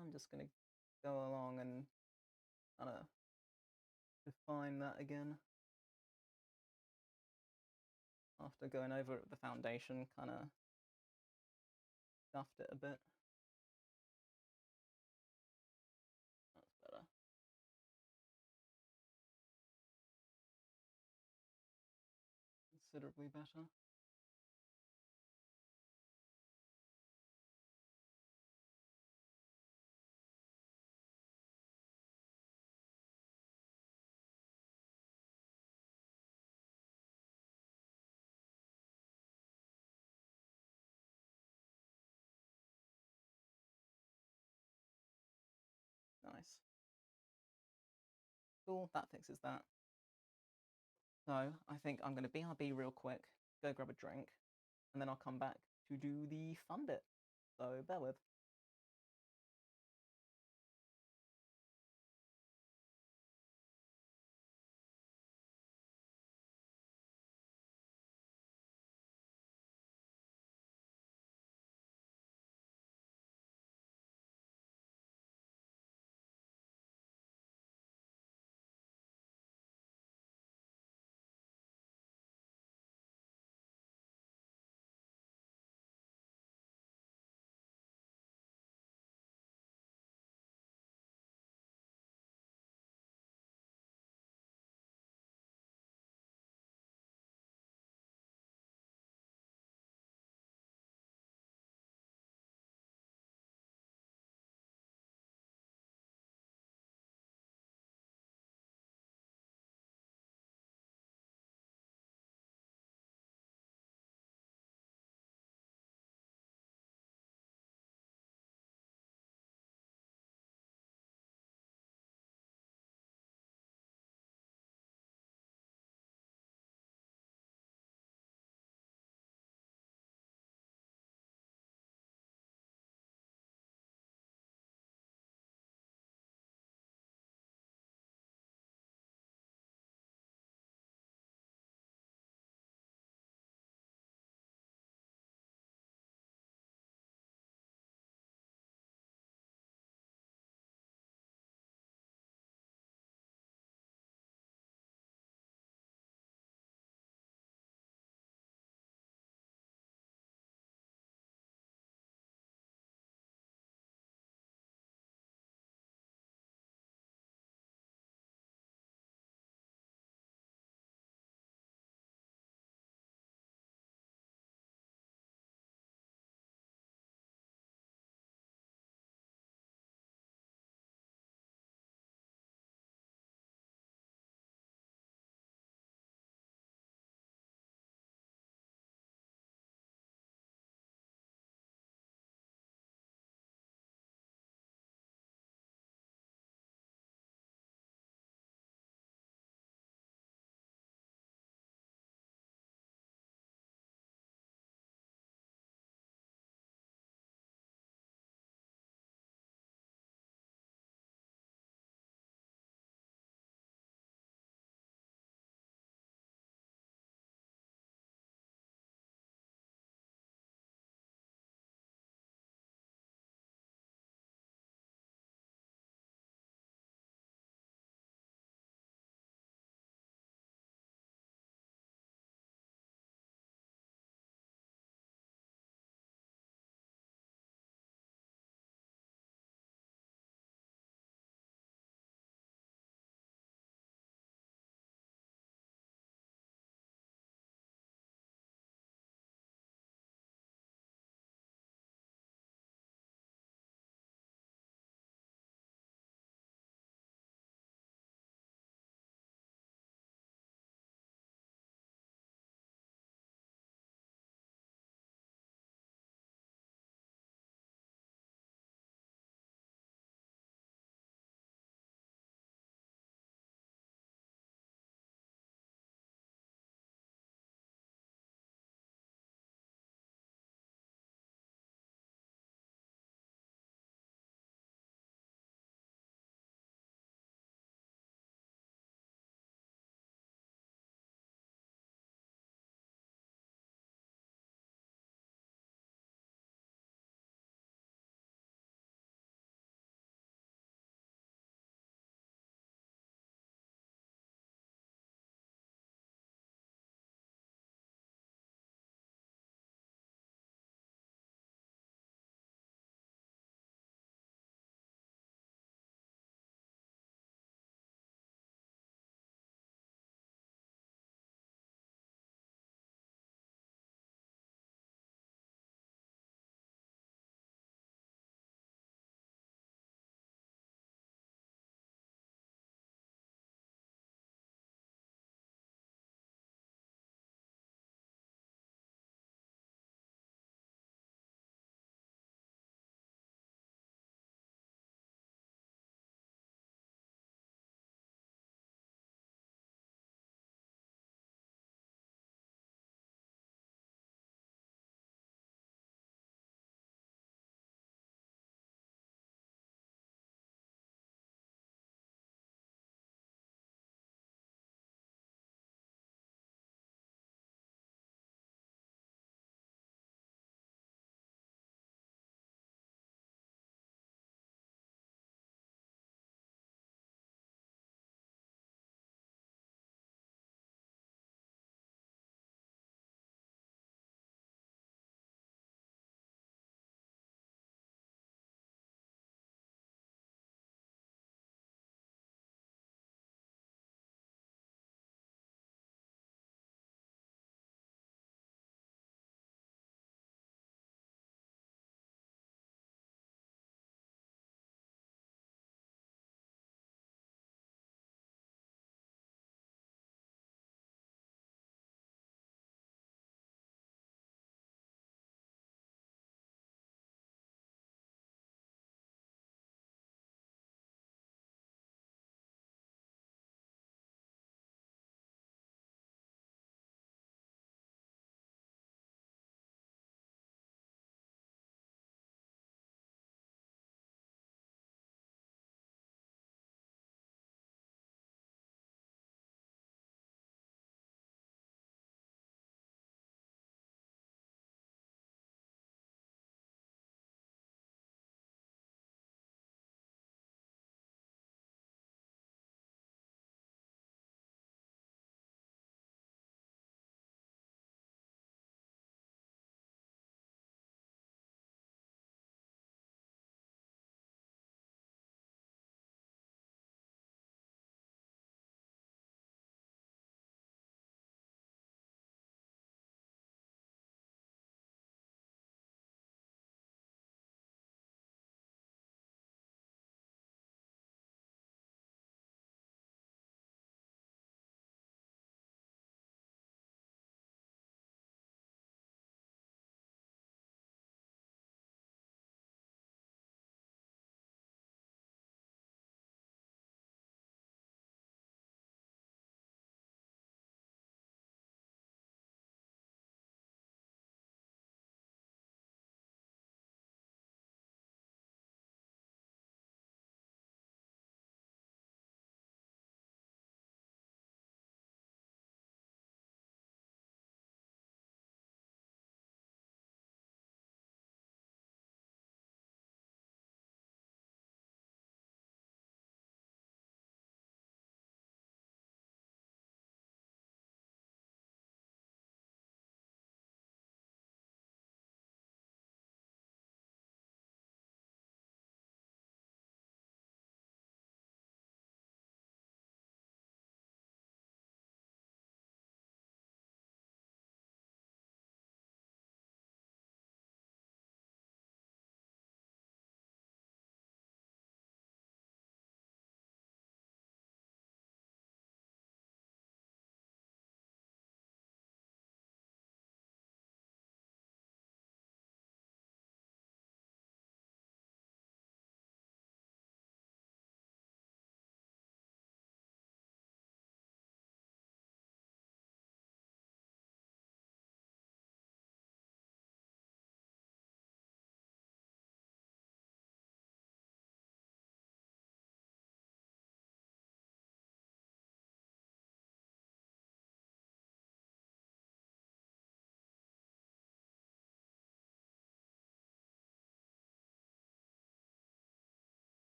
I'm just gonna go along and kind of define that again. After going over it with the foundation, kind of scuffed it a bit. That's better. Considerably better. Nice. Cool, that fixes that. So I think I'm going to BRB real quick, go grab a drink, and then I'll come back to do the fun bit. So bear with.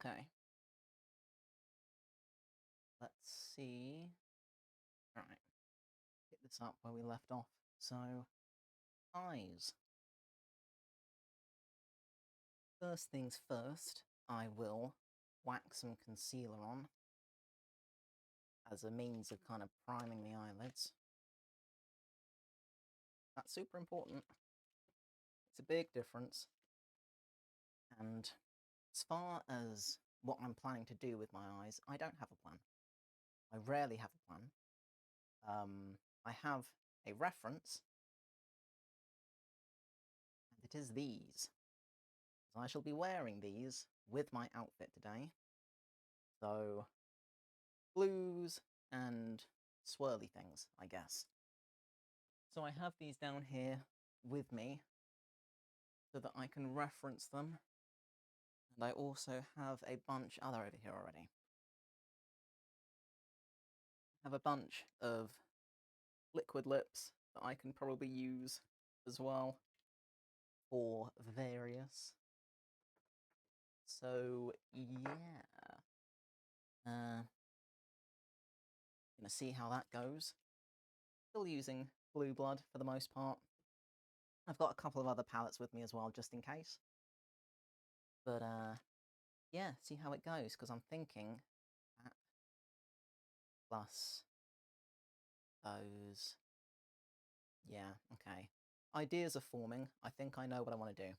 Okay. Let's see. All right. Pick this up where we left off. So, eyes. First things first, I will whack some concealer on as a means of kind of priming the eyelids. That's super important. It's a big difference. And as far as what I'm planning to do with my eyes, I don't have a plan. I rarely have a plan. I have a reference, and it is these. So I shall be wearing these with my outfit today. So, blues and swirly things, I guess. So I have these down here with me so that I can reference them. And I also have a bunch, oh, they're over here already. I have a bunch of liquid lips that I can probably use as well for various. So, yeah. Gonna see how that goes. Still using Blue Blood for the most part. I've got a couple of other palettes with me as well, just in case. But, yeah, see how it goes, because I'm thinking that plus those. Yeah, okay. Ideas are forming. I think I know what I want to do.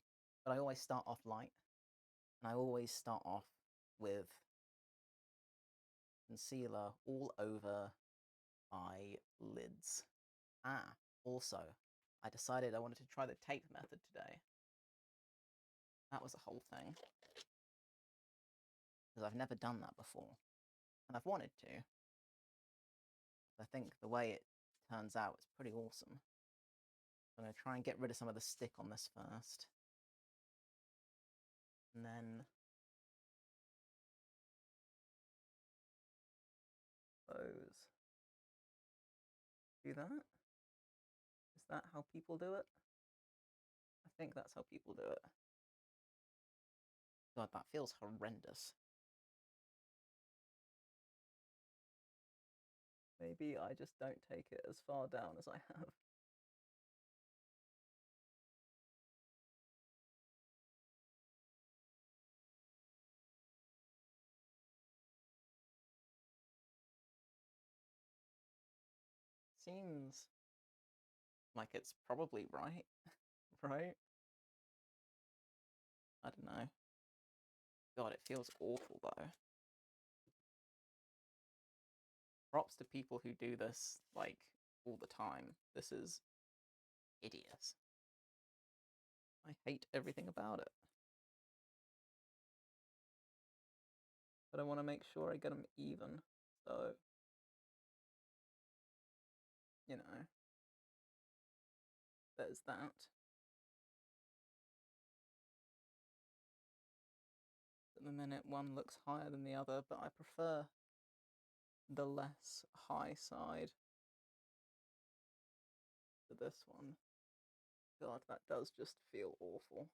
But I always start off light, and I always start off with concealer all over my lids. Ah, also, I decided I wanted to try the tape method today. That was a whole thing. Because I've never done that before. And I've wanted to. I think the way it turns out is pretty awesome. I'm going to try and get rid of some of the stick on this first. And then those. Do that? Is that how people do it? I think that's how people do it. God, that feels horrendous. Maybe I just don't take it as far down as I have. Seems like it's probably right, right? I don't know. God, it feels awful though. Props to people who do this, like, all the time. This is hideous. I hate everything about it. But I want to make sure I get them even, so, you know, there's that. At the minute, one looks higher than the other, but I prefer the less high side to this one. God, that does just feel awful.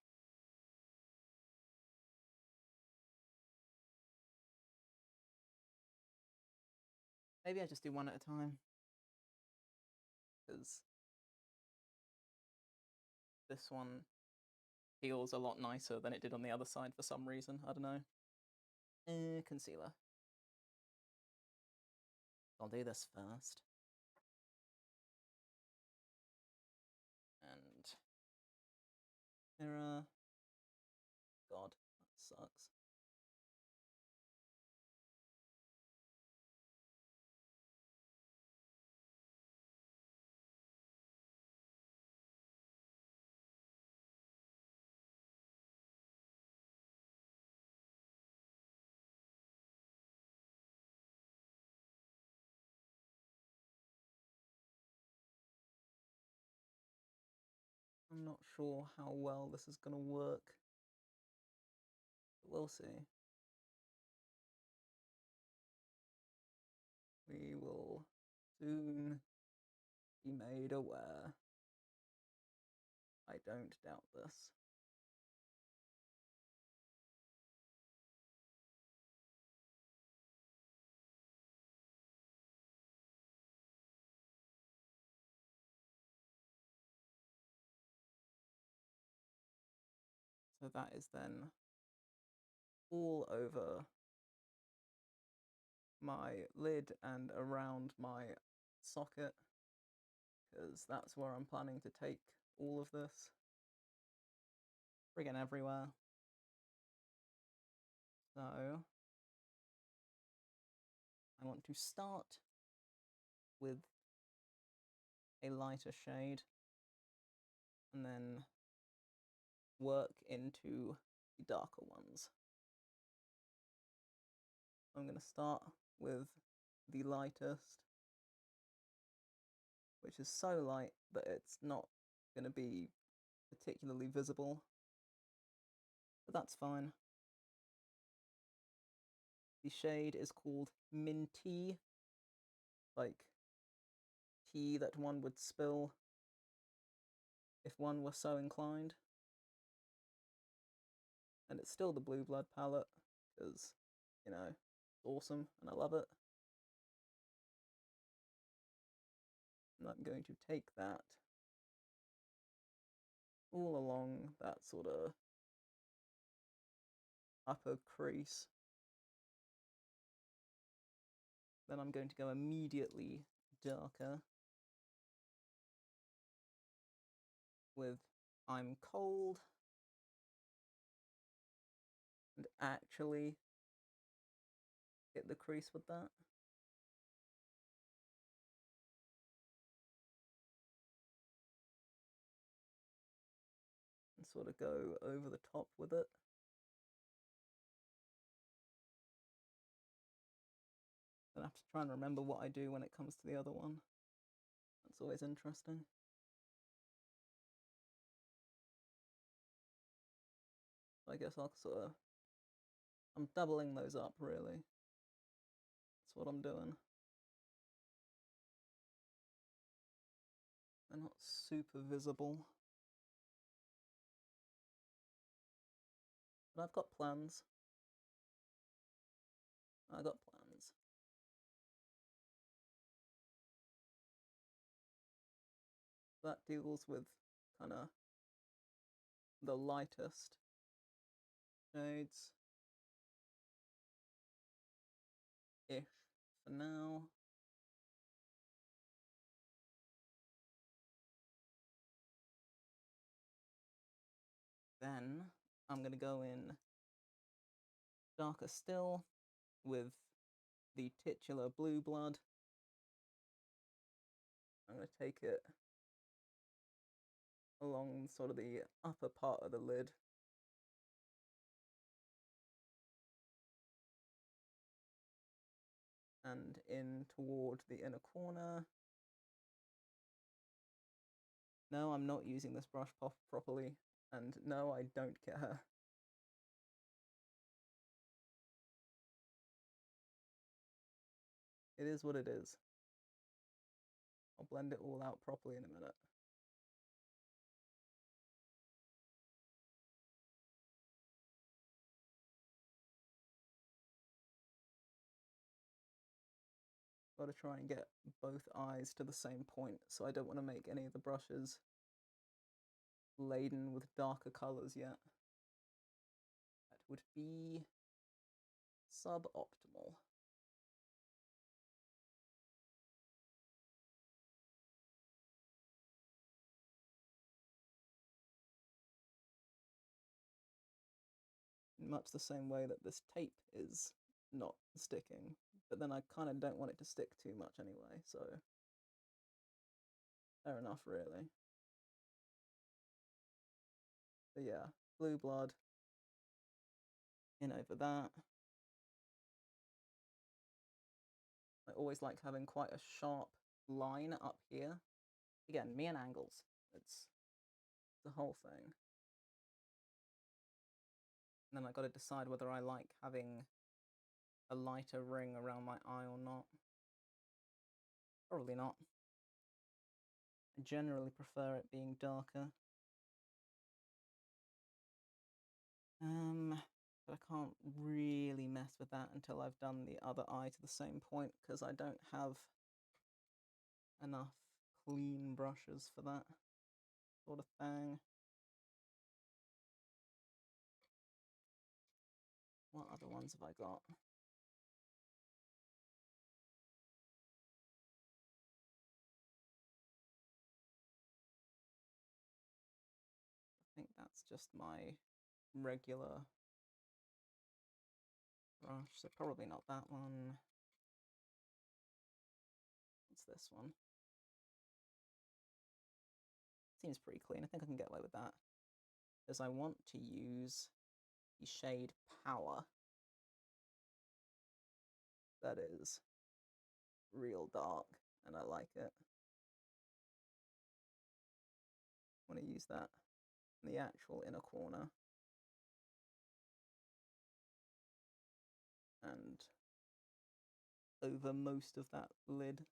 Maybe I just do one at a time, because this one feels a lot nicer than it did on the other side for some reason. I don't know. Concealer. I'll do this first. And mirror. God, that sucks. I'm not sure how well this is going to work, but we'll see. We will soon be made aware. I don't doubt this. So that is then all over my lid and around my socket, because that's where I'm planning to take all of this. Friggin' everywhere. So I want to start with a lighter shade and then work into the darker ones. I'm going to start with the lightest, which is so light that it's not going to be particularly visible, but that's fine. The shade is called Minty, like tea that one would spill if one were so inclined. And it's still the Blue Blood palette, because, you know, it's awesome and I love it. And I'm going to take that all along that sort of upper crease. Then I'm going to go immediately darker with I'm Cold, and actually hit the crease with that. And sort of go over the top with it. Then I have to try and remember what I do when it comes to the other one. That's always interesting. I guess I'll sort of, I'm doubling those up really. That's what I'm doing. They're not super visible, but I've got plans. I got plans. That deals with kind of the lightest shades ish for now. Then I'm going to go in darker still with the titular Blue Blood. I'm going to take it along sort of the upper part of the lid. And in toward the inner corner. No, I'm not using this brush properly, and no, I don't care. It is what it is. I'll blend it all out properly in a minute. Got to try and get both eyes to the same point, so I don't want to make any of the brushes laden with darker colours yet. That would be suboptimal. In much the same way that this tape is not sticking, but then I kind of don't want it to stick too much anyway, so fair enough really. But yeah, Blue Blood in over that. I always like having quite a sharp line up here. Again, me and angles. It's the whole thing. And then I got to decide whether I like having a lighter ring around my eye or not. Probably not. I generally prefer it being darker. But I can't really mess with that until I've done the other eye to the same point, because I don't have enough clean brushes for that sort of thing. other ones have I got? I think that's just my regular brush, so probably not that one. What's this one? Seems pretty clean. I think I can get away with that. Because I want to use the shade Power. That is real dark, and I like it. I want to use that in the actual inner corner. And over most of that lid.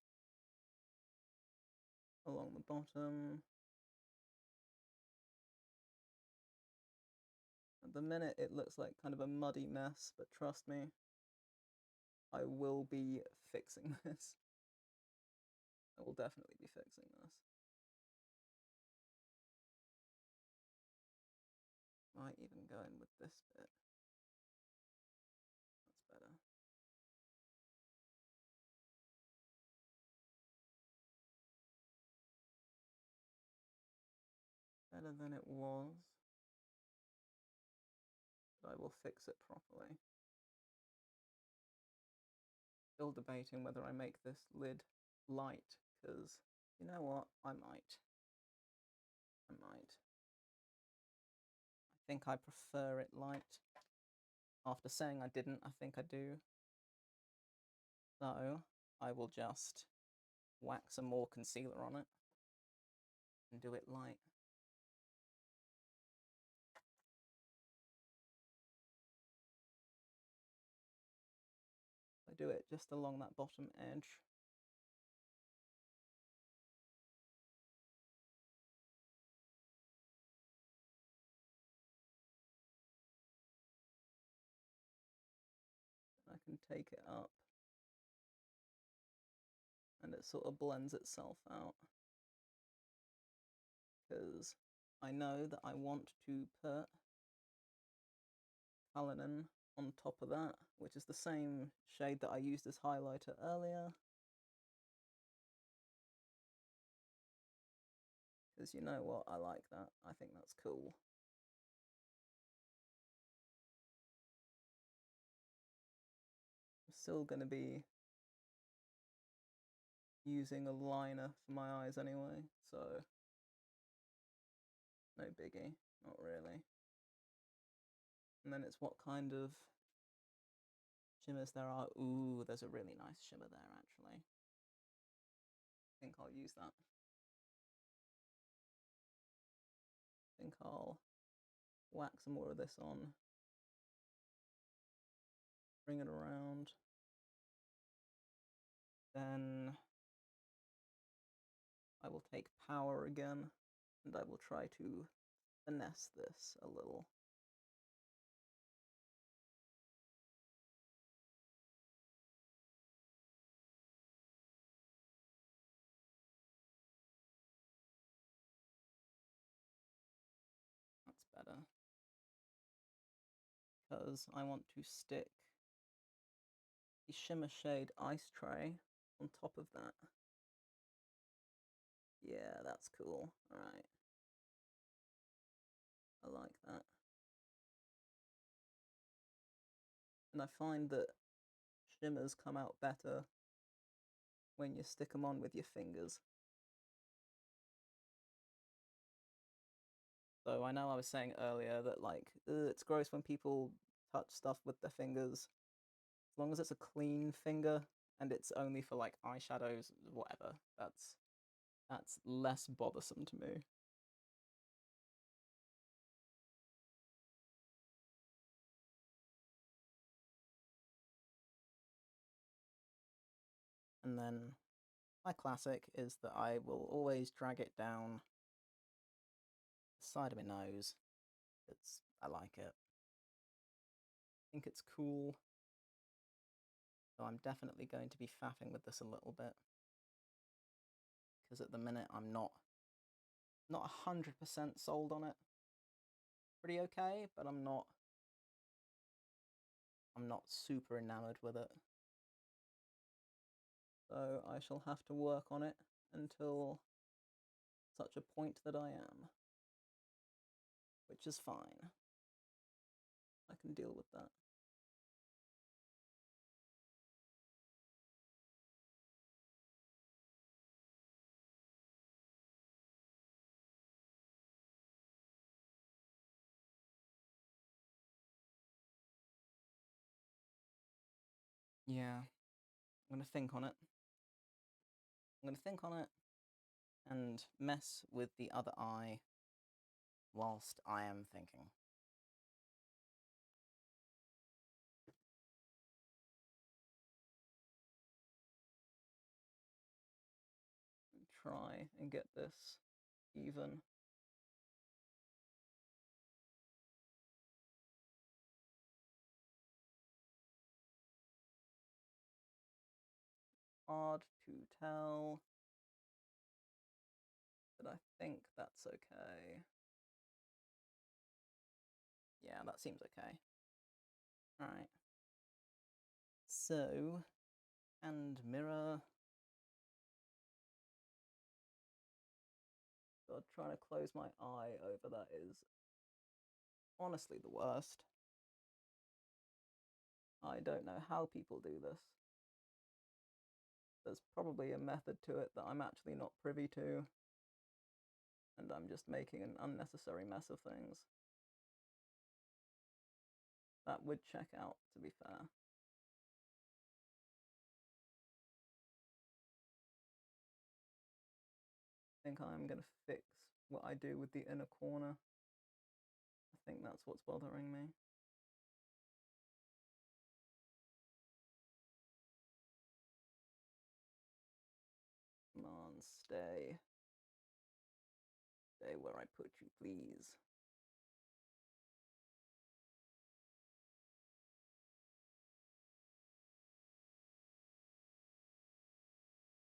Along the bottom. At the minute it looks like kind of a muddy mess, but trust me, I will be fixing this. I will definitely be fixing this. Might even go in with this bit. That's better. Better than it was. But I will fix it properly. Still debating whether I make this lid light, because you know what? I might. I think I prefer it light. After saying I didn't, I think I do. So I will just whack some more concealer on it and do it light. I do it just along that bottom edge. I can take it up and it sort of blends itself out. Because I know that I want to put Cullinan on top of that, which is the same shade that I used as highlighter earlier. Because you know what, I like that. I think that's cool. I'm still going to be using a liner for my eyes anyway, so no biggie, not really. And then it's what kind of shimmers there are. Ooh, there's a really nice shimmer there, actually. I think I'll use that. I think I'll whack some more of this on. Bring it around. Then I will take Power again, and I will try to finesse this a little. That's better. Because I want to stick the Shimmer Shade Ice Tray on top of that. Yeah, that's cool. Alright. I like that. And I find that shimmers come out better when you stick them on with your fingers. So I know I was saying earlier that, like, it's gross when people touch stuff with their fingers. As long as it's a clean finger and it's only for, like, eyeshadows, whatever, that's less bothersome to me. And then my classic is that I will always drag it down the side of my nose. I like it. I think it's cool. So I'm definitely going to be faffing with this a little bit. Because at the minute I'm not 100% sold on it. Pretty okay, but I'm not not super enamored with it. So I shall have to work on it until such a point that I am. Which is fine. I can deal with that. Yeah, I'm gonna think on it. I'm gonna think on it and mess with the other eye whilst I am thinking. And try and get this even. Hard to tell, but I think that's okay. Yeah, that seems okay. Alright. So, hand mirror. God, trying to close my eye over that is honestly the worst. I don't know how people do this. There's probably a method to it that I'm actually not privy to, and I'm just making an unnecessary mess of things. That would check out, to be fair. I think I'm going to fix what I do with the inner corner. I think that's what's bothering me. Come on, stay. Stay where I put you, please.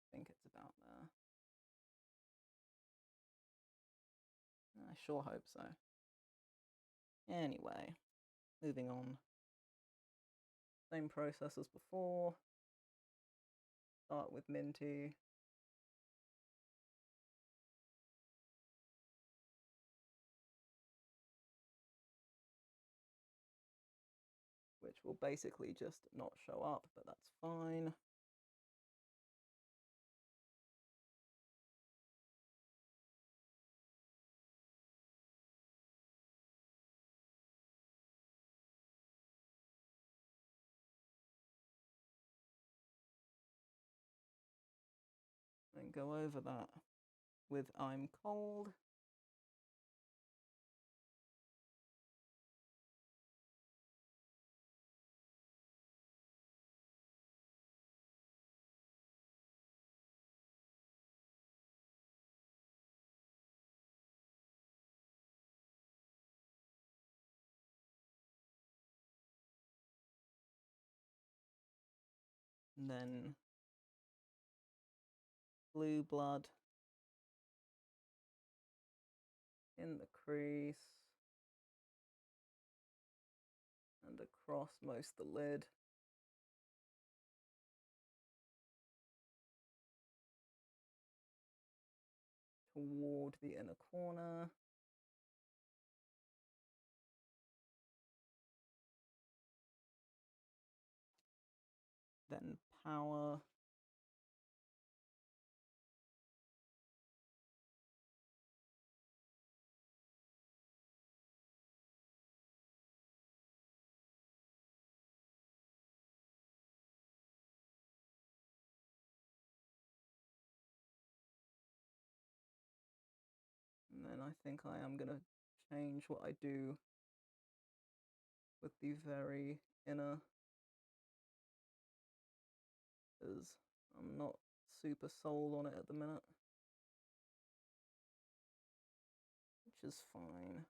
I think it's about there. I sure hope so. Anyway, moving on. Same process as before. Start with Minty. Which will basically just not show up, but that's fine. And go over that with I'm cold. And then blue blood in the crease and across most of the lid. Toward the inner corner. Then power. And then I think I am going to change what I do with the very inner, because I'm not super sold on it at the minute, which is fine.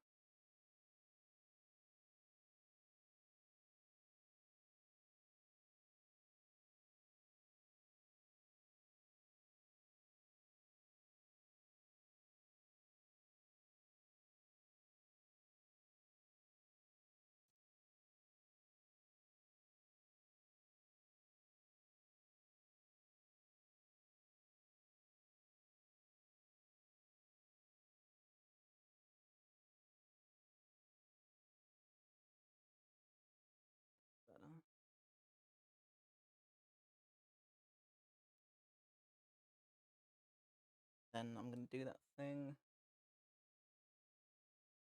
Then I'm going to do that thing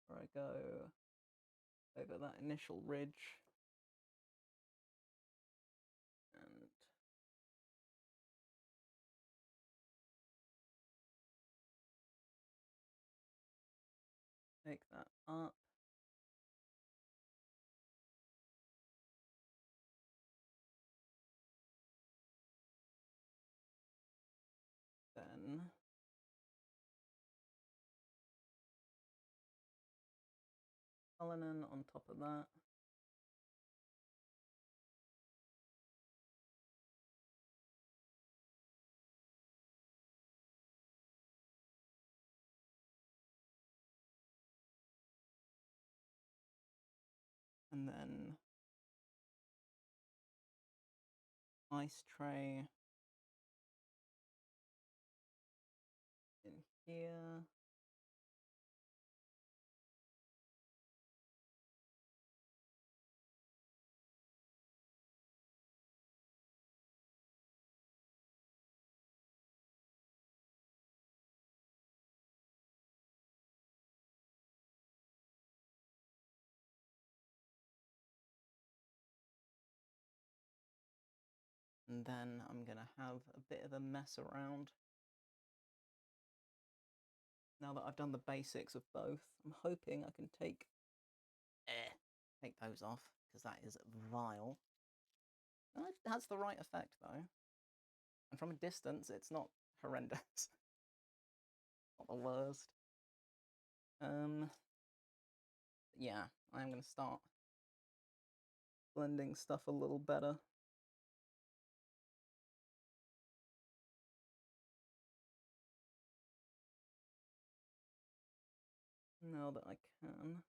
where I go over that initial ridge and take that up. Then Cullinan on top of that. And then ice tray in here. And then I'm going to have a bit of a mess around. Now that I've done the basics of both, I'm hoping I can take those off, because that is vile. It has the right effect, though. And from a distance, it's not horrendous. Not the worst. Yeah, I'm going to start blending stuff a little better. Now that I can.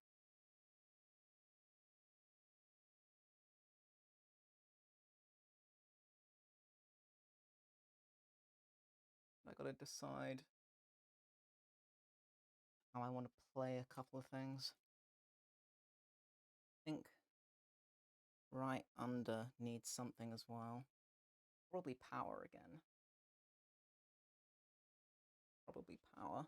I gotta decide how I want to play a couple of things. I think right under needs something as well. Probably power again. Probably power.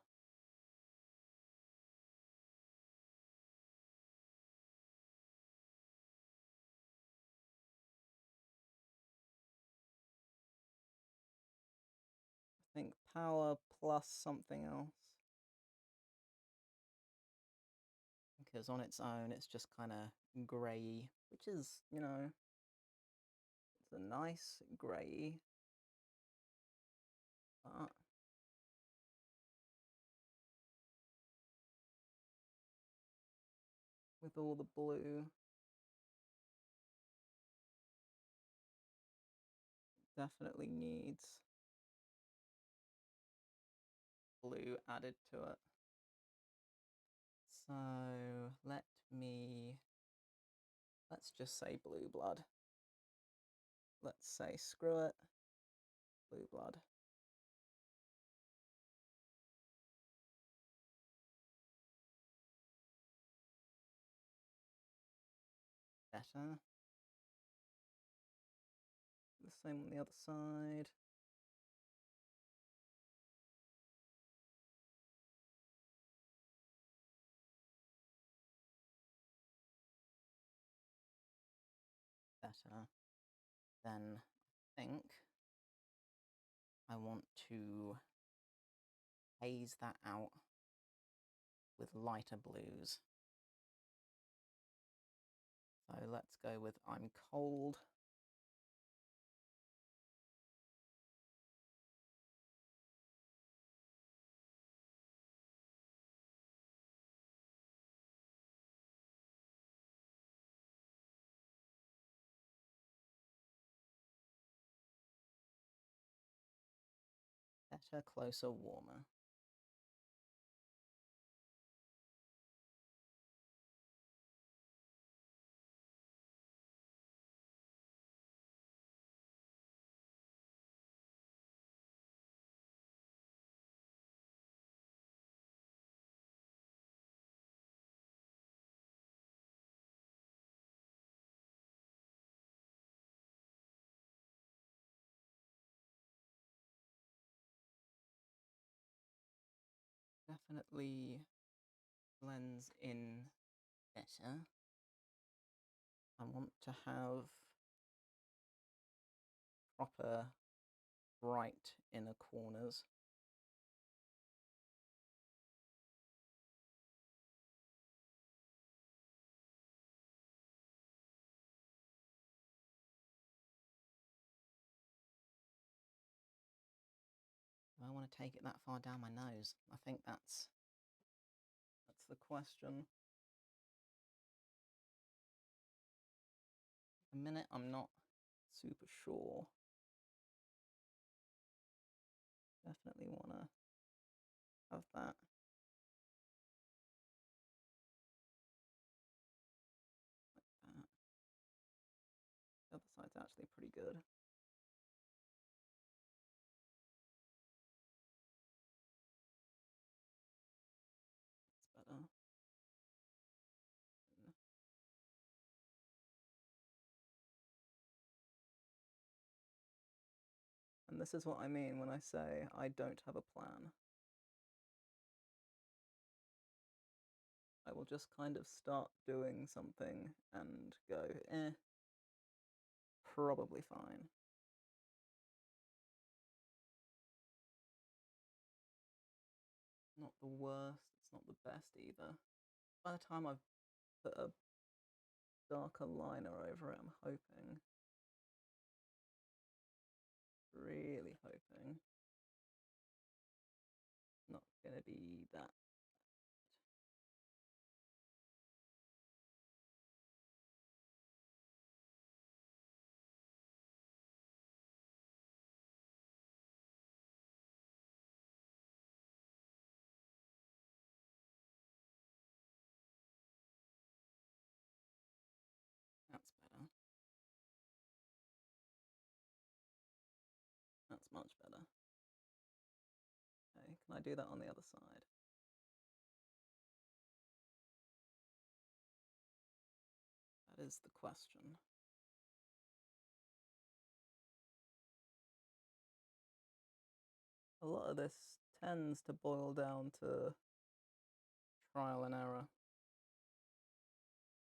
I think power plus something else. Because on its own, it's just kind of grey, which is, you know, it's a nice grey. But with all the blue, definitely needs blue added to it. So let's just say blue blood. Let's say screw it, blue blood. Better. The same on the other side. Better. Then I think I want to haze that out with lighter blues. So let's go with I'm cold. Better, closer, warmer. definitely blends in better. I want to have proper bright inner corners. Do I want to take it that far down my nose? I think that's the question. At the minute, I'm not super sure. Definitely want to have that. Like that. The other side's actually pretty good. It's better. And this is what I mean when I say I don't have a plan. I will just kind of start doing something and go, probably fine. Not the worst, it's not the best either. By the time I've put a darker liner over it, I'm hoping, really hoping, not gonna be that. That's better. That's much better. Okay, can I do that on the other side? That is the question. A lot of this tends to boil down to trial and error.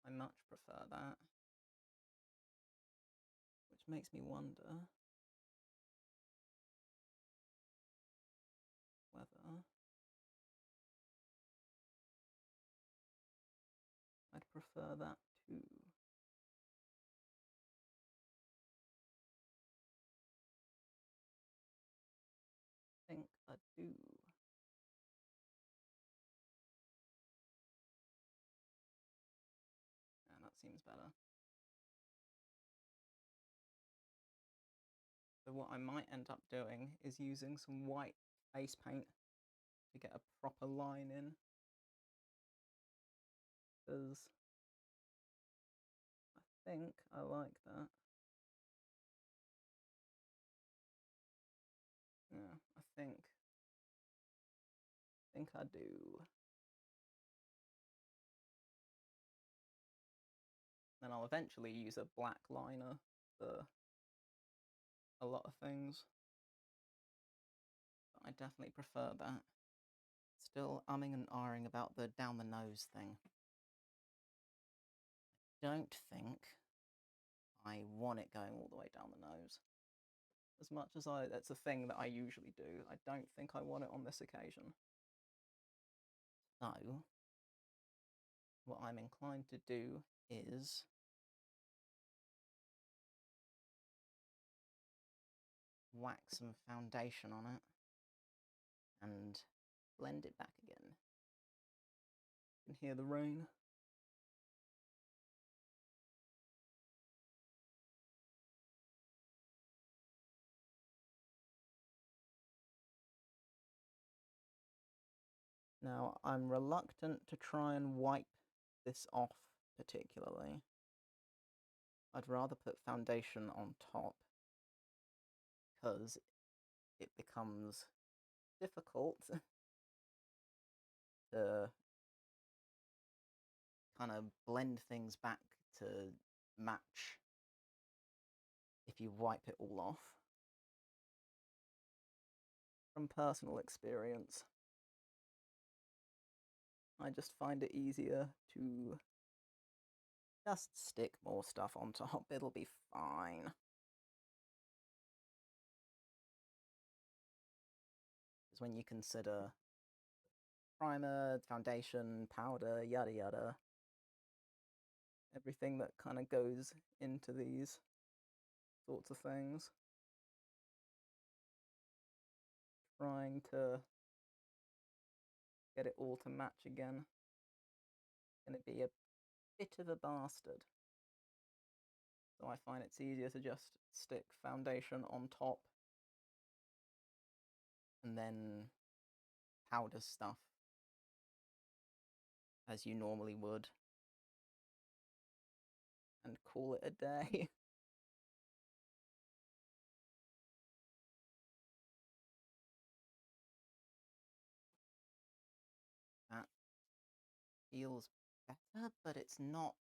I much prefer that. Which makes me wonder whether I'd prefer that too. I think I do. And that seems better. So what I might end up doing is using some white face paint to get a proper line in. Because I think I like that. Yeah, I think I do. Then I'll eventually use a black liner for a lot of things. But I definitely prefer that. Still umming and ahhing about the down the nose thing. I don't think I want it going all the way down the nose. As much as that's a thing that I usually do, I don't think I want it on this occasion. So, what I'm inclined to do is whack some foundation on it and blend it back again. You can hear the rain. Now, I'm reluctant to try and wipe this off particularly. I'd rather put foundation on top because it becomes difficult to kind of blend things back to match if you wipe it all off. From personal experience, I just find it easier to just stick more stuff on top. It'll be fine. Because when you consider primer, foundation, powder, yada yada, everything that kind of goes into these sorts of things, trying to get it all to match again, going to be a bit of a bastard. So I find it's easier to just stick foundation on top and then powder stuff as you normally would and call it a day. That feels better, but it's not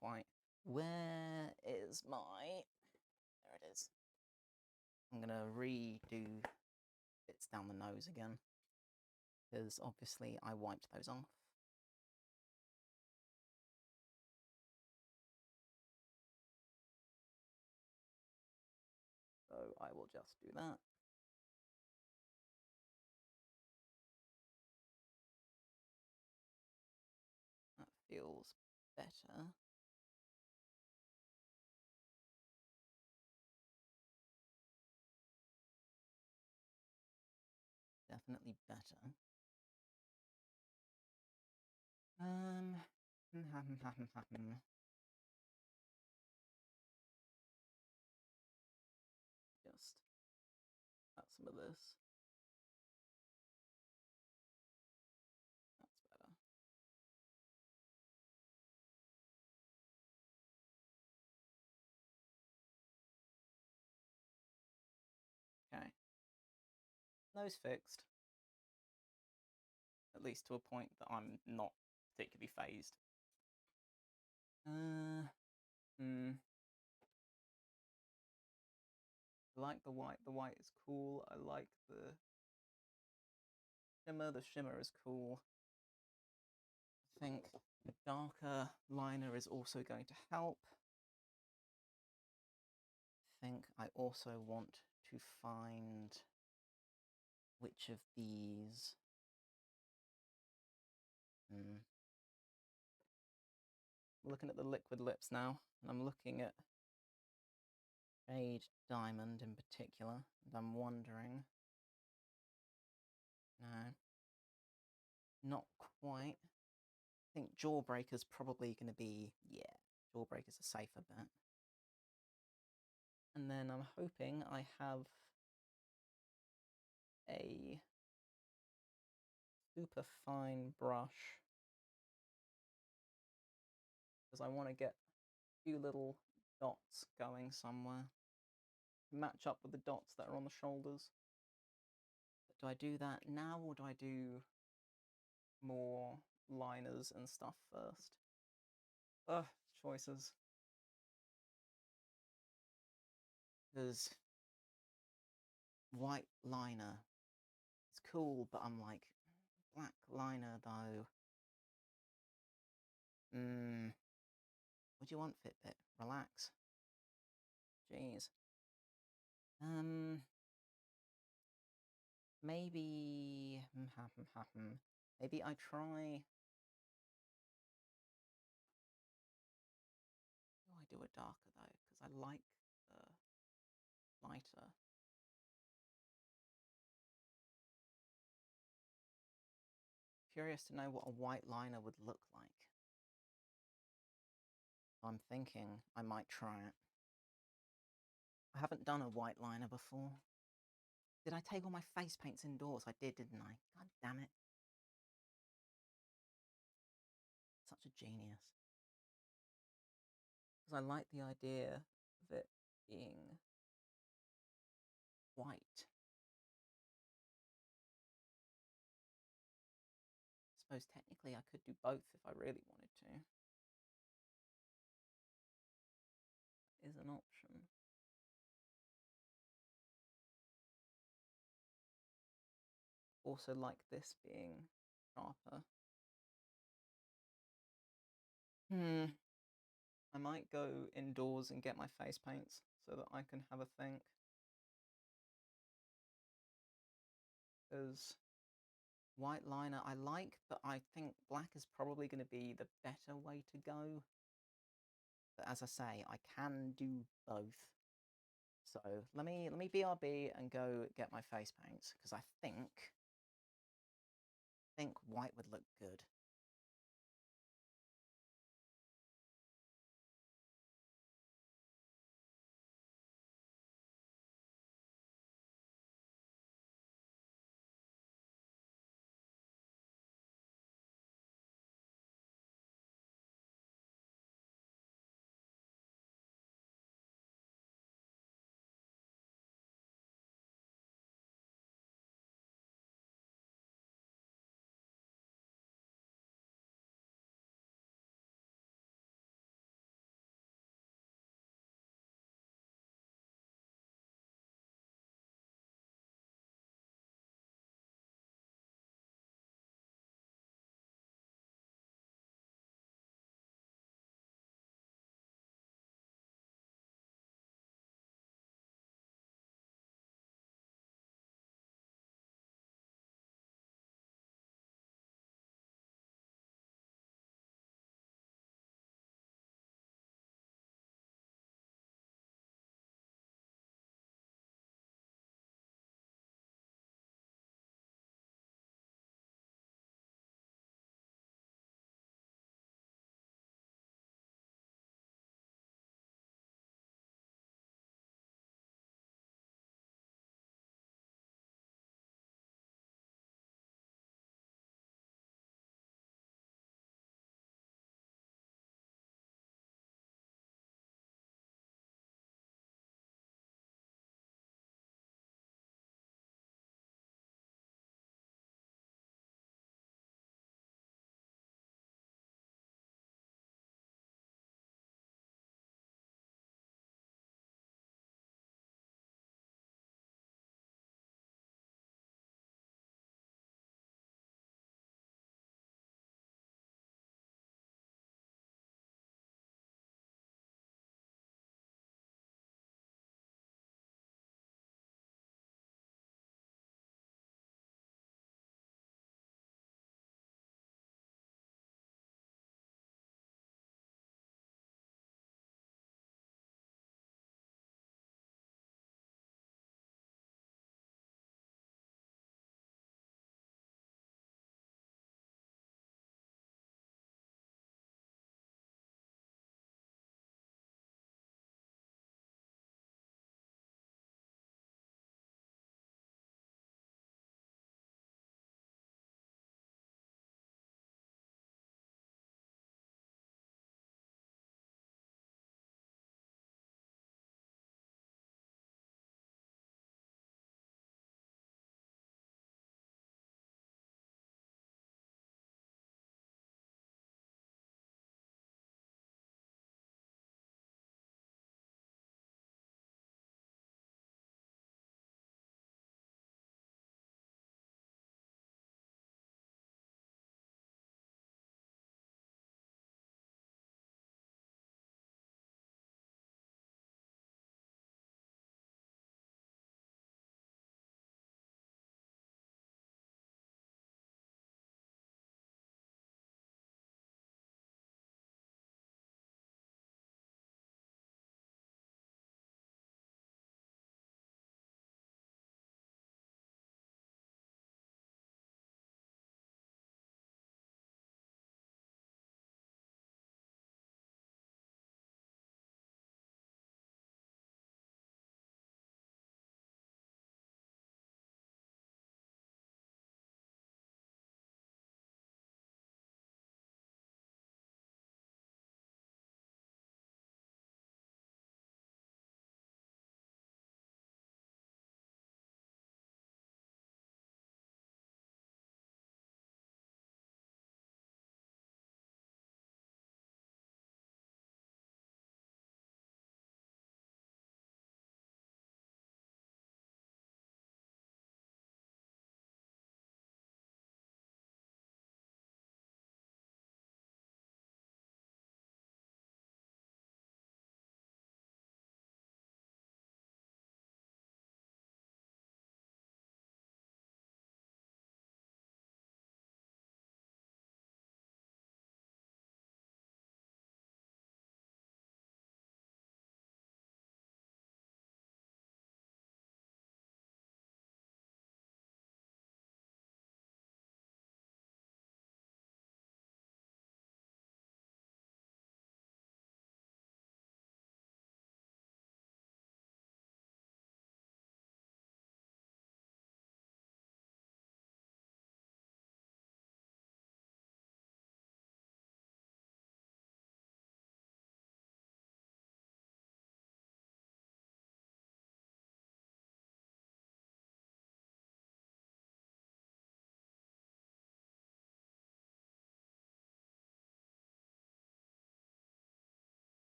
quite. Where is my... There it is. I'm gonna redo bits down the nose again, because obviously I wiped those off. So I will just do that. That feels better. Definitely better. Just add some of this. That's better. Okay. Nose fixed. At least to a point that I'm not particularly phased. I like the white. The white is cool. I like the shimmer. The shimmer is cool. I think a darker liner is also going to help. I think I also want to find which of these... I'm looking at the liquid lips now, and I'm looking at Jade Diamond in particular, and I'm wondering... No, not quite. I think Jawbreaker's probably going to be... Yeah, Jawbreaker's a safer bet. And then I'm hoping I have a super fine brush, because I want to get a few little dots going somewhere. Match up with the dots that are on the shoulders. But do I do that now, or do I do more liners and stuff first? Ugh, choices. Because white liner is cool, but I'm like, black liner though. What do you want, Fitbit? Relax. Jeez. Maybe... Maybe I try... Oh, I do a darker though, because I like the lighter. Curious to know what a white liner would look like. I'm thinking I might try it. I haven't done a white liner before. Did I take all my face paints indoors? I did, didn't I? God damn it. Such a genius. Because I like the idea of it being white. I suppose technically I could do both if I really wanted to. That is an option. Also like this being sharper. Hmm. I might go indoors and get my face paints so that I can have a think. Because white liner I like, but I think black is probably going to be the better way to go. But as I say, I can do both. So let me BRB and go get my face paints because I think white would look good.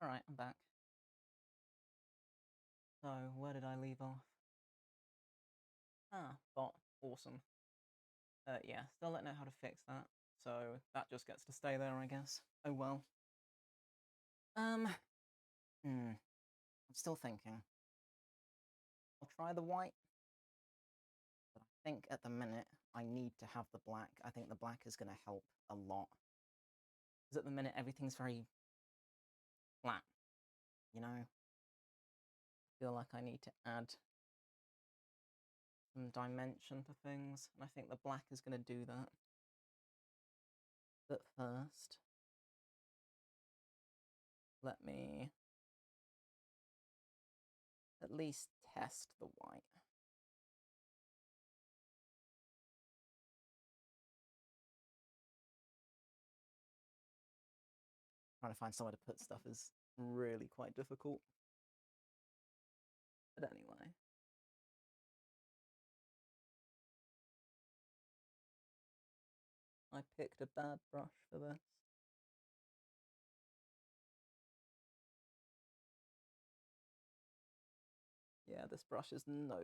Alright, I'm back. So, where did I leave off? Ah, bot. Awesome. Yeah, still don't know how to fix that. So, that just gets to stay there, I guess. Oh well. I'm still thinking. I'll try the white. But I think at the minute, I need to have the black. I think the black is going to help a lot. Because at the minute, everything's very flat, you know? I feel like I need to add some dimension to things, and I think the black is going to do that. But first, let me at least test the white. Trying to find somewhere to put stuff is really quite difficult. But anyway. I picked a bad brush for this. Yeah, this brush is no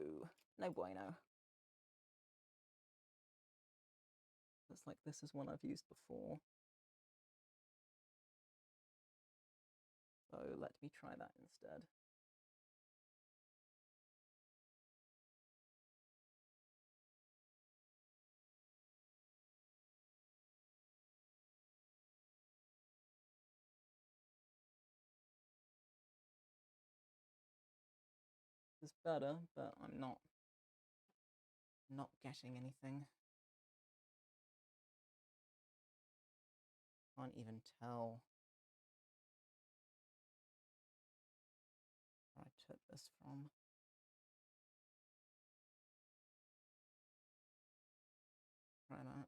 bueno. Looks like this is one I've used before. So let me try that instead. It's better, but I'm not getting anything. Can't even tell where I took this from. Try that.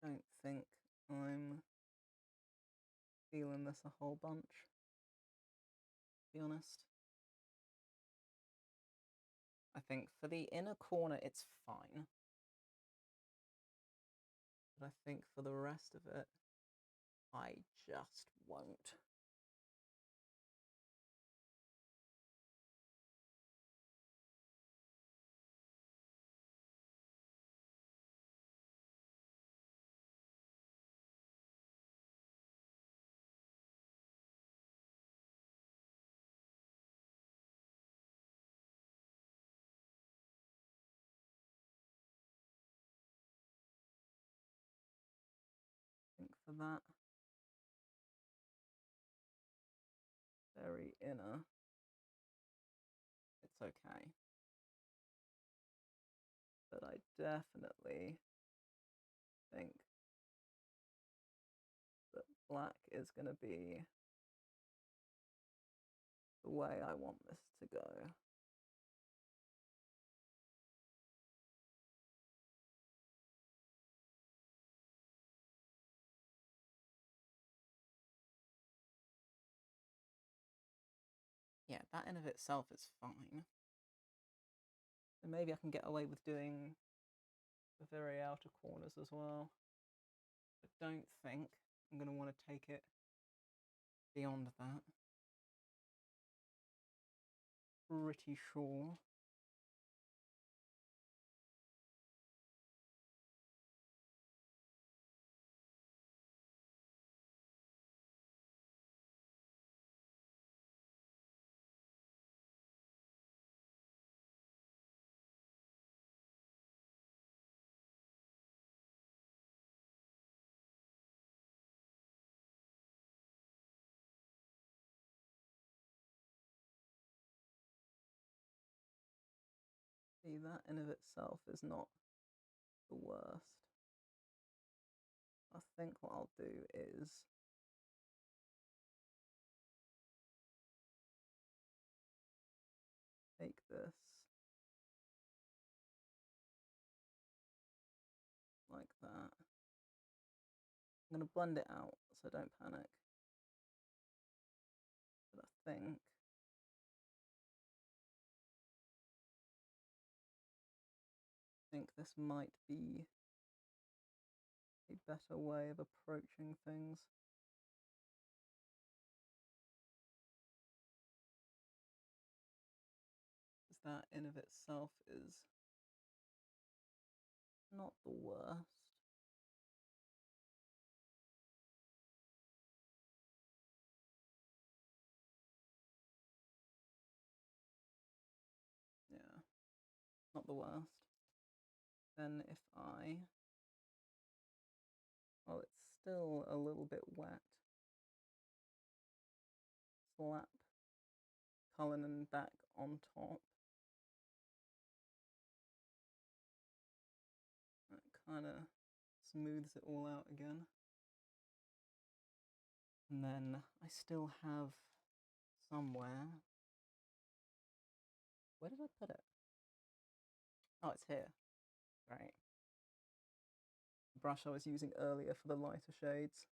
Don't think I'm feeling this a whole bunch, to be honest. I think for the inner corner it's fine. But I think for the rest of it, I just won't. I think for that very inner, it's okay. But I definitely think that black is going to be the way I want this to go. Yeah, that in of itself is fine. And maybe I can get away with doing the very outer corners as well. I don't think I'm going to want to take it beyond that. Pretty sure. See, that in of itself is not the worst. I think what I'll do is take this like that. I'm going to blend it out, so don't panic. think this might be a better way of approaching things. Because that in of itself is not the worst. Yeah, not the worst. Then if well, it's still a little bit wet. Slap Cullinan back on top. That kind of smooths it all out again. And then I still have somewhere. Where did I put it? Oh, it's here. Right. The brush I was using earlier for the lighter shades.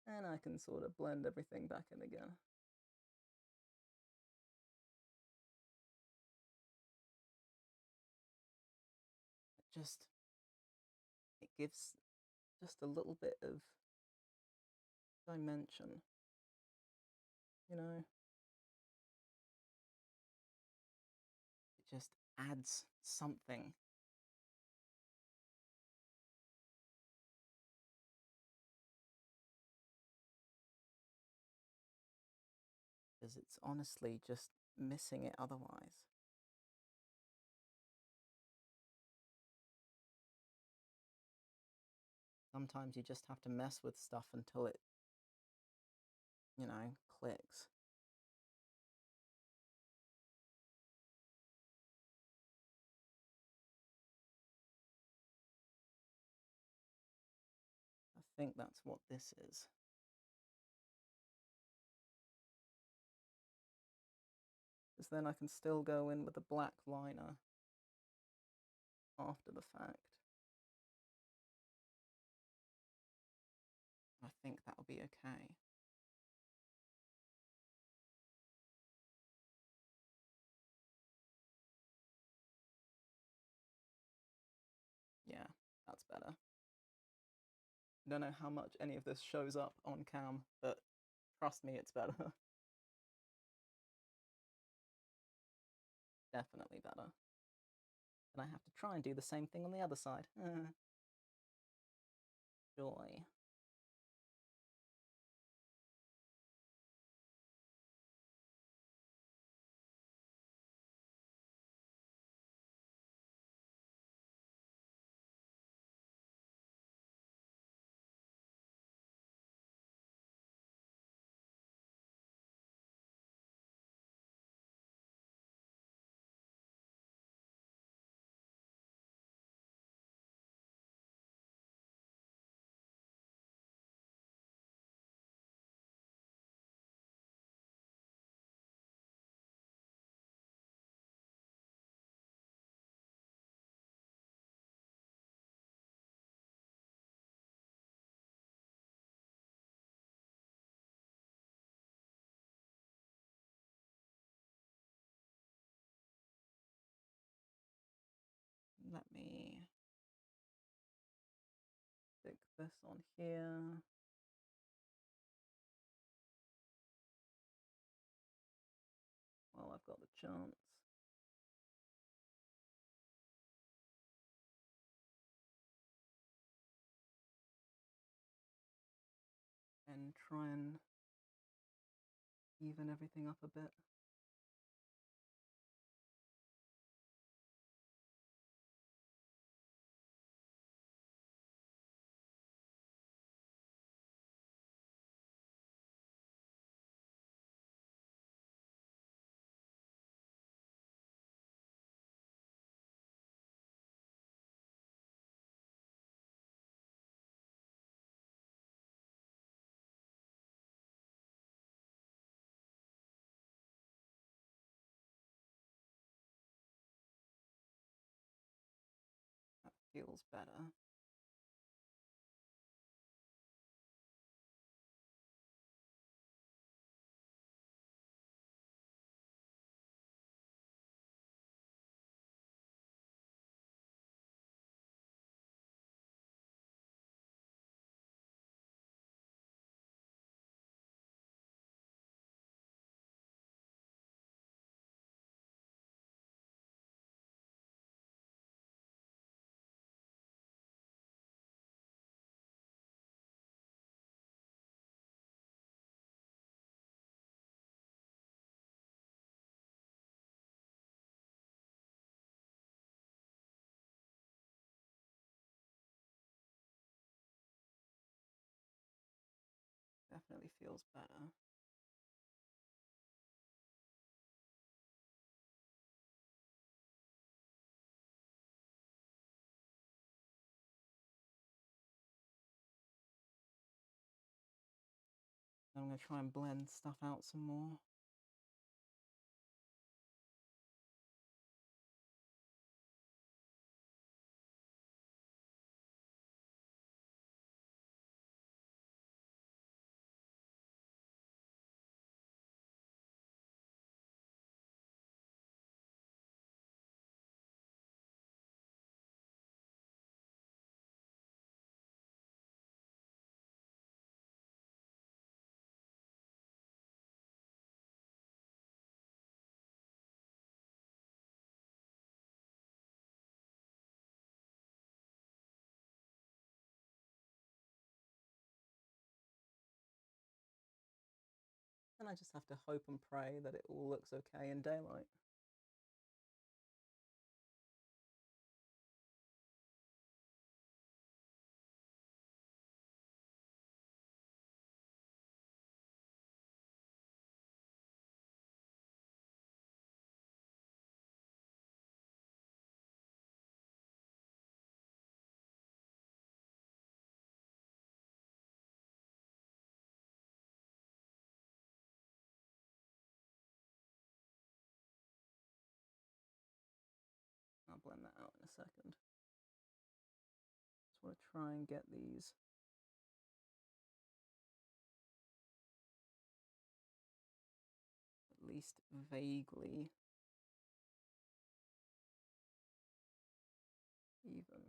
And I can sort of blend everything back in again. It gives just a little bit of dimension, you know? It just adds something. Because it's honestly just missing it otherwise. Sometimes you just have to mess with stuff until it, clicks. I think that's what this is. Because then I can still go in with a black liner after the fact. I think that'll be okay. Yeah, that's better. I don't know how much any of this shows up on cam, but trust me, it's better. Definitely better. And I have to try and do the same thing on the other side. Joy. Let me stick this on here. While I've got the chance. And try and even everything up a bit. That feels better. definitely feels better. I'm going to try and blend stuff out some more. And I just have to hope and pray that it all looks okay in daylight. I'll blend that out in a second. Just want to try and get these at least vaguely even.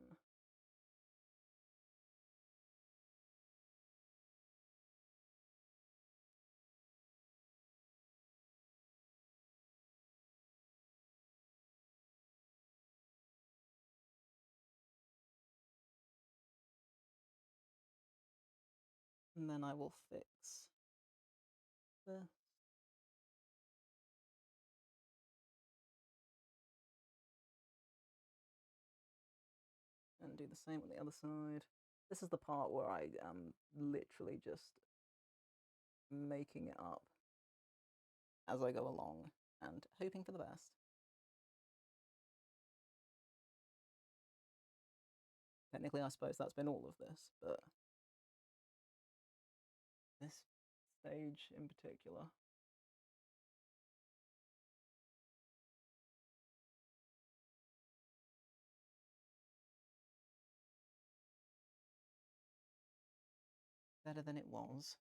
And then I will fix this. And do the same on the other side. This is the part where I am literally just making it up as I go along and hoping for the best. Technically, I suppose that's been all of this, but this stage in particular. Better than it was.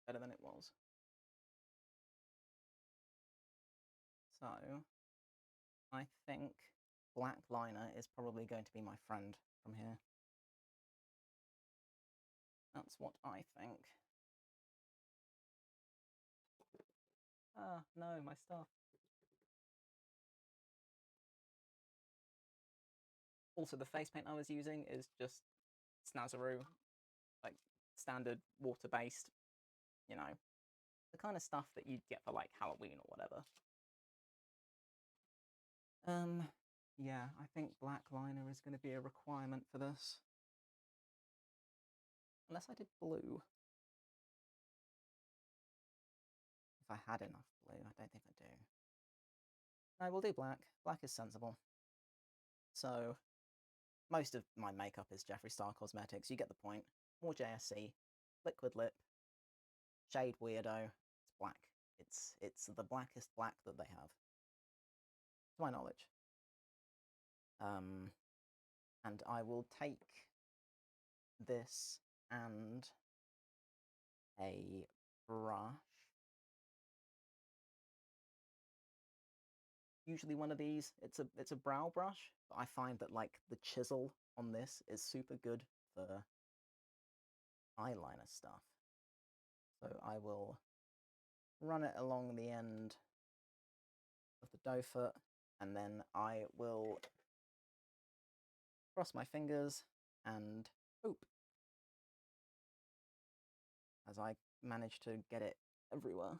Better than it was. So, I think black liner is probably going to be my friend from here. That's what I think. Ah, no, my stuff. Also, the face paint I was using is just Snazzaroo, like standard water-based, you know, the kind of stuff that you'd get for like Halloween or whatever. Yeah, I think black liner is going to be a requirement for this. Unless I did blue. If I had enough blue, I don't think I do. No, we'll do black. Black is sensible. So, most of my makeup is Jeffree Star Cosmetics, you get the point. More JSC, liquid lip, shade weirdo, it's black. It's the blackest black that they have, to my knowledge. And I will take this and a brush. Usually one of these, it's a brow brush, but I find that like the chisel on this is super good for eyeliner stuff. So I will run it along the end of the doe foot, and then I will cross my fingers and hope as I manage to get it everywhere.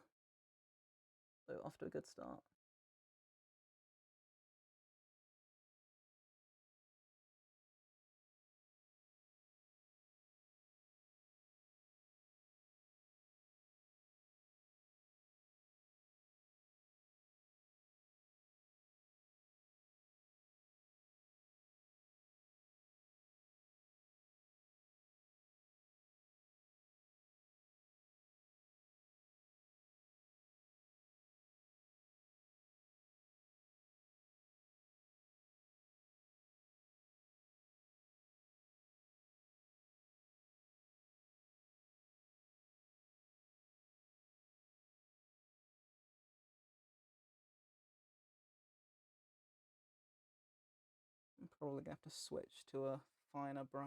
So off to a good start. Probably gonna have to switch to a finer brush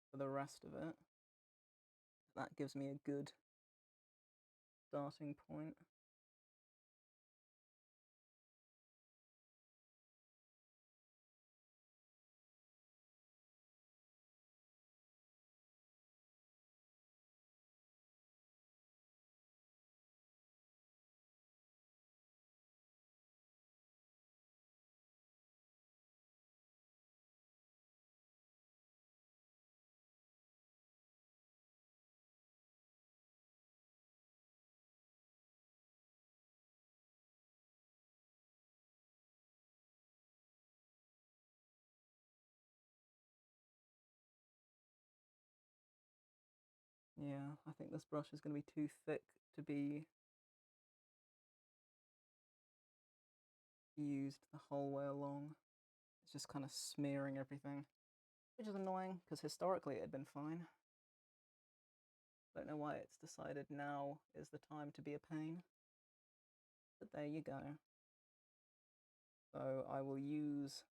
for the rest of it. That gives me a good starting point. Yeah, I think this brush is going to be too thick to be used the whole way along. It's just kind of smearing everything, which is annoying because historically it had been fine. Don't know why it's decided now is the time to be a pain, but there you go. So I will use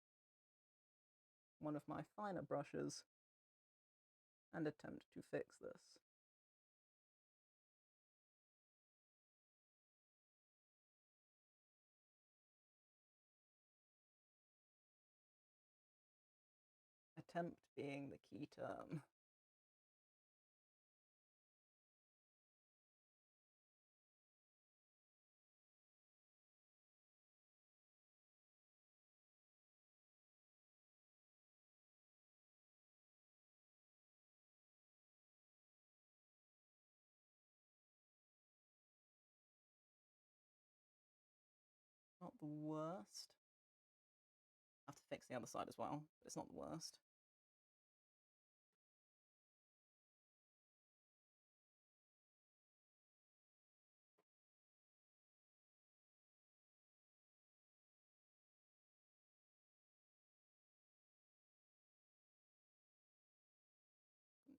one of my finer brushes and attempt to fix this. Attempt being the key term. Not the worst. I have to fix the other side as well, but it's not the worst.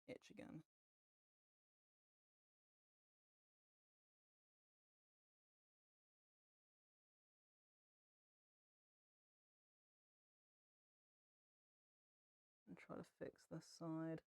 Itch again. And try to fix this side.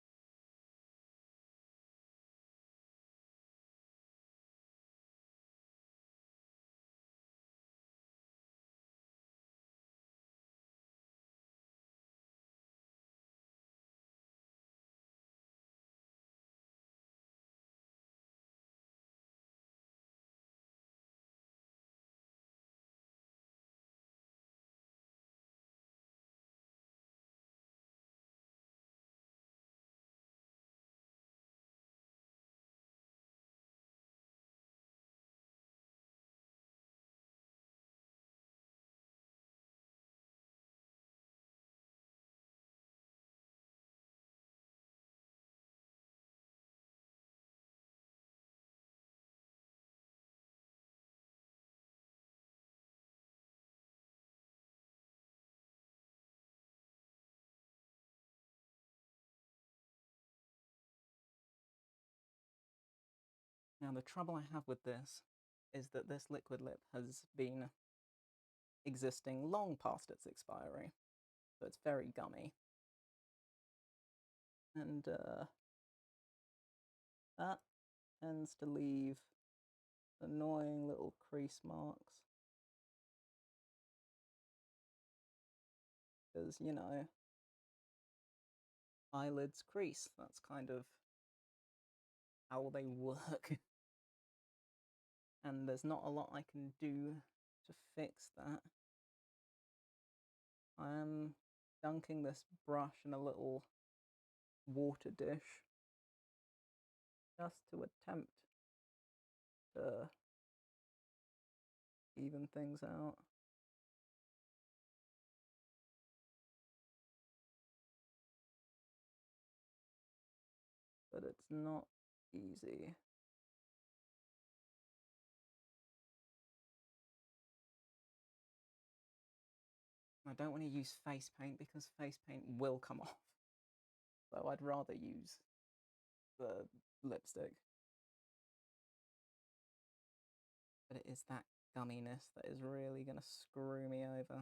Now the trouble I have with this is that this liquid lip has been existing long past its expiry, so it's very gummy. And that tends to leave annoying little crease marks. Because, you know, eyelids crease. That's kind of how they work. And there's not a lot I can do to fix that. I am dunking this brush in a little water dish just to attempt to even things out. But it's not easy. I don't want to use face paint because face paint will come off. So I'd rather use the lipstick. But it is that gumminess that is really going to screw me over.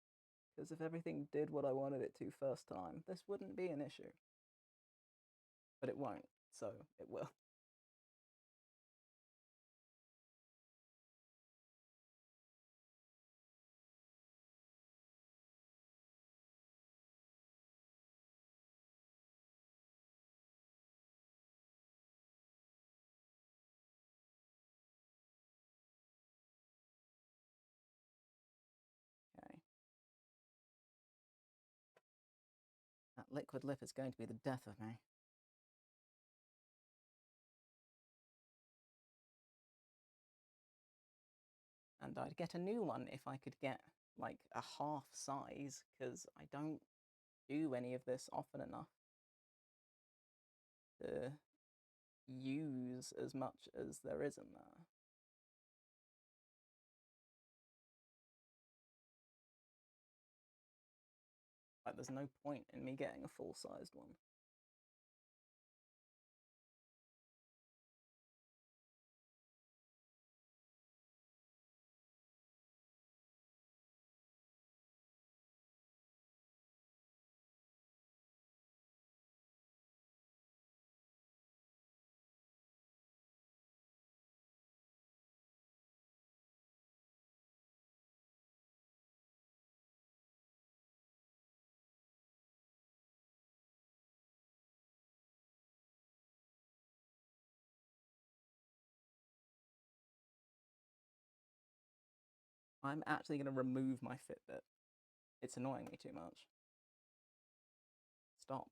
because if everything did what I wanted it to first time, this wouldn't be an issue. But it won't, so it will. Okay. That liquid lip is going to be the death of me. And I'd get a new one if I could get, like, a half size, because I don't do any of this often enough to use as much as there is in there. Like, there's no point in me getting a full-sized one. I'm actually going to remove my Fitbit. It's annoying me too much. Stop.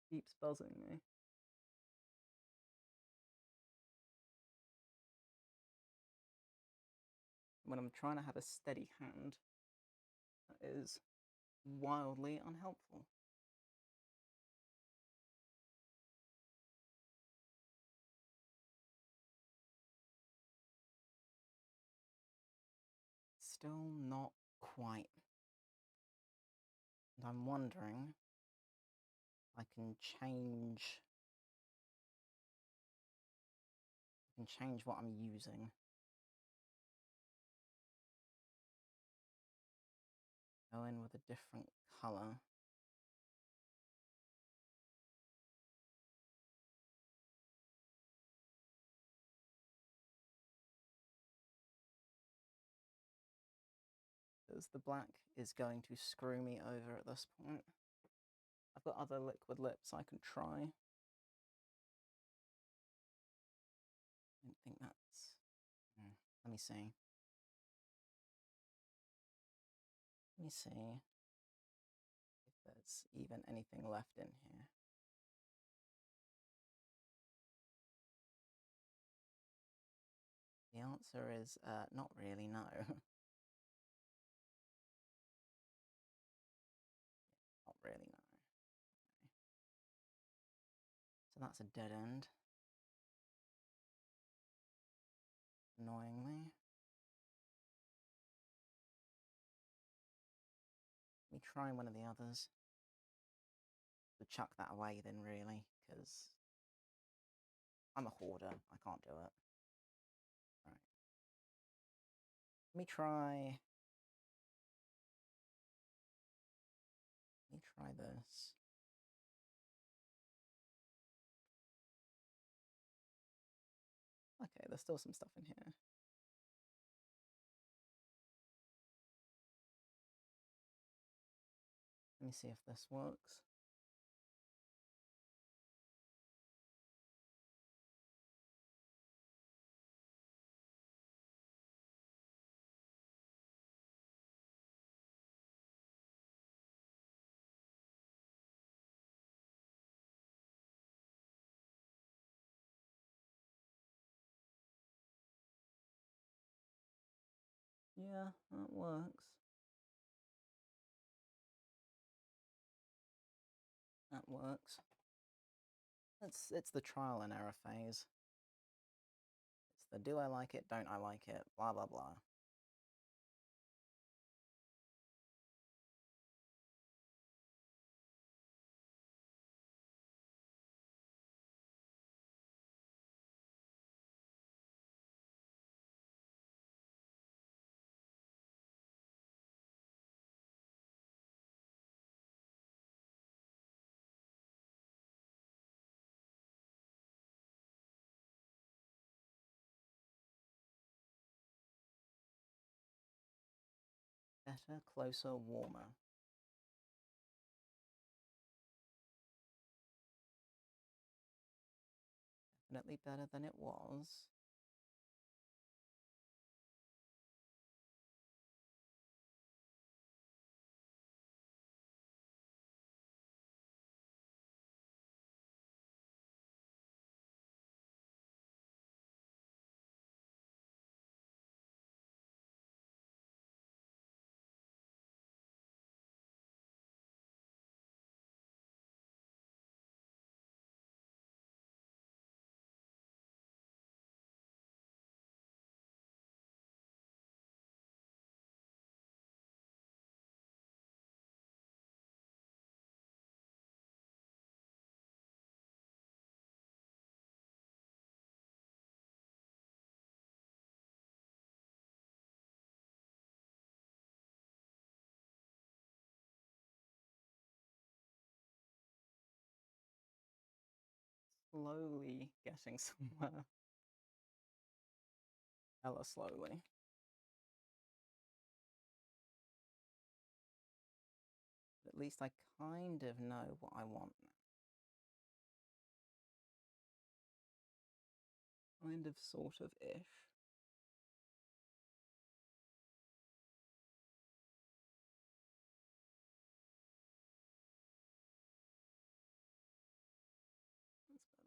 Keeps buzzing me. When I'm trying to have a steady hand, that is wildly unhelpful. Still not quite. And I'm wondering if I can change what I'm using. Go in with a different colour. Because the black is going to screw me over at this point. I've got other liquid lips I can try. I don't think that's... Let me see. Let me see if there's even anything left in here. The answer is not really, no. Not really, no. Okay. So that's a dead end. Annoyingly. Let me try one of the others. We'll chuck that away then, really, because I'm a hoarder. I can't do it. Right. Let me try this. Okay, there's still some stuff in here. Let me see if this works. Yeah, that works. That works. It's the trial and error phase. It's the do I like it, don't I like it, blah blah blah. Better, closer, warmer. Definitely better than it was. Slowly getting somewhere. Hella slowly. But at least I kind of know what I want now. Kind of, sort of, ish. That's better.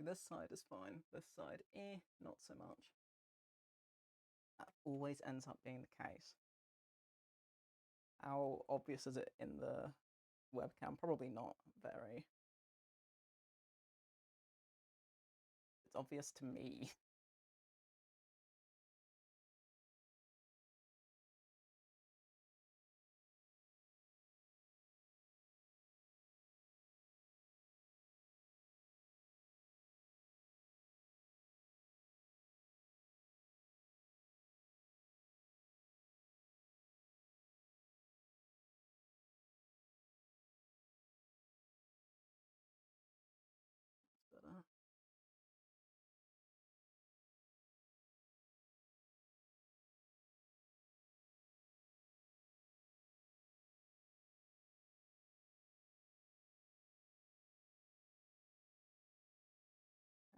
This side is fine. This side, not so much. That always ends up being the case. How obvious is it in the webcam? Probably not very. It's obvious to me. But,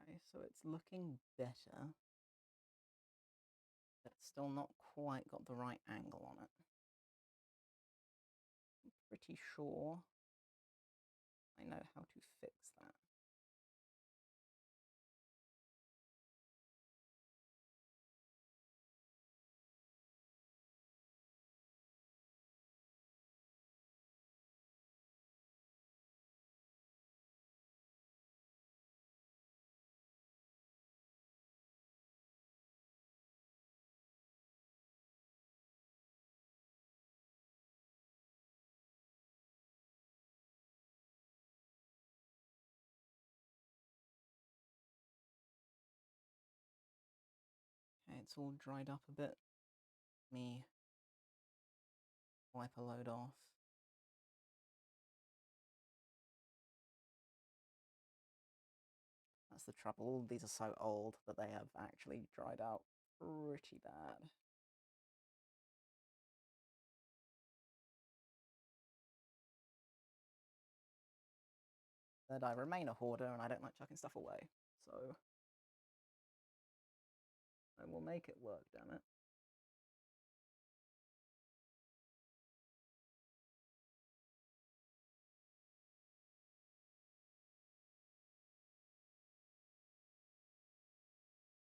okay, so it's looking better. But it's still not quite got the right angle on it. I'm pretty sure I know how to fix that. Okay, it's all dried up a bit. Me wipe a load off. That's the trouble. These are so old that they have actually dried out pretty bad. But I remain a hoarder and I don't like chucking stuff away. So I will make it work, damn it.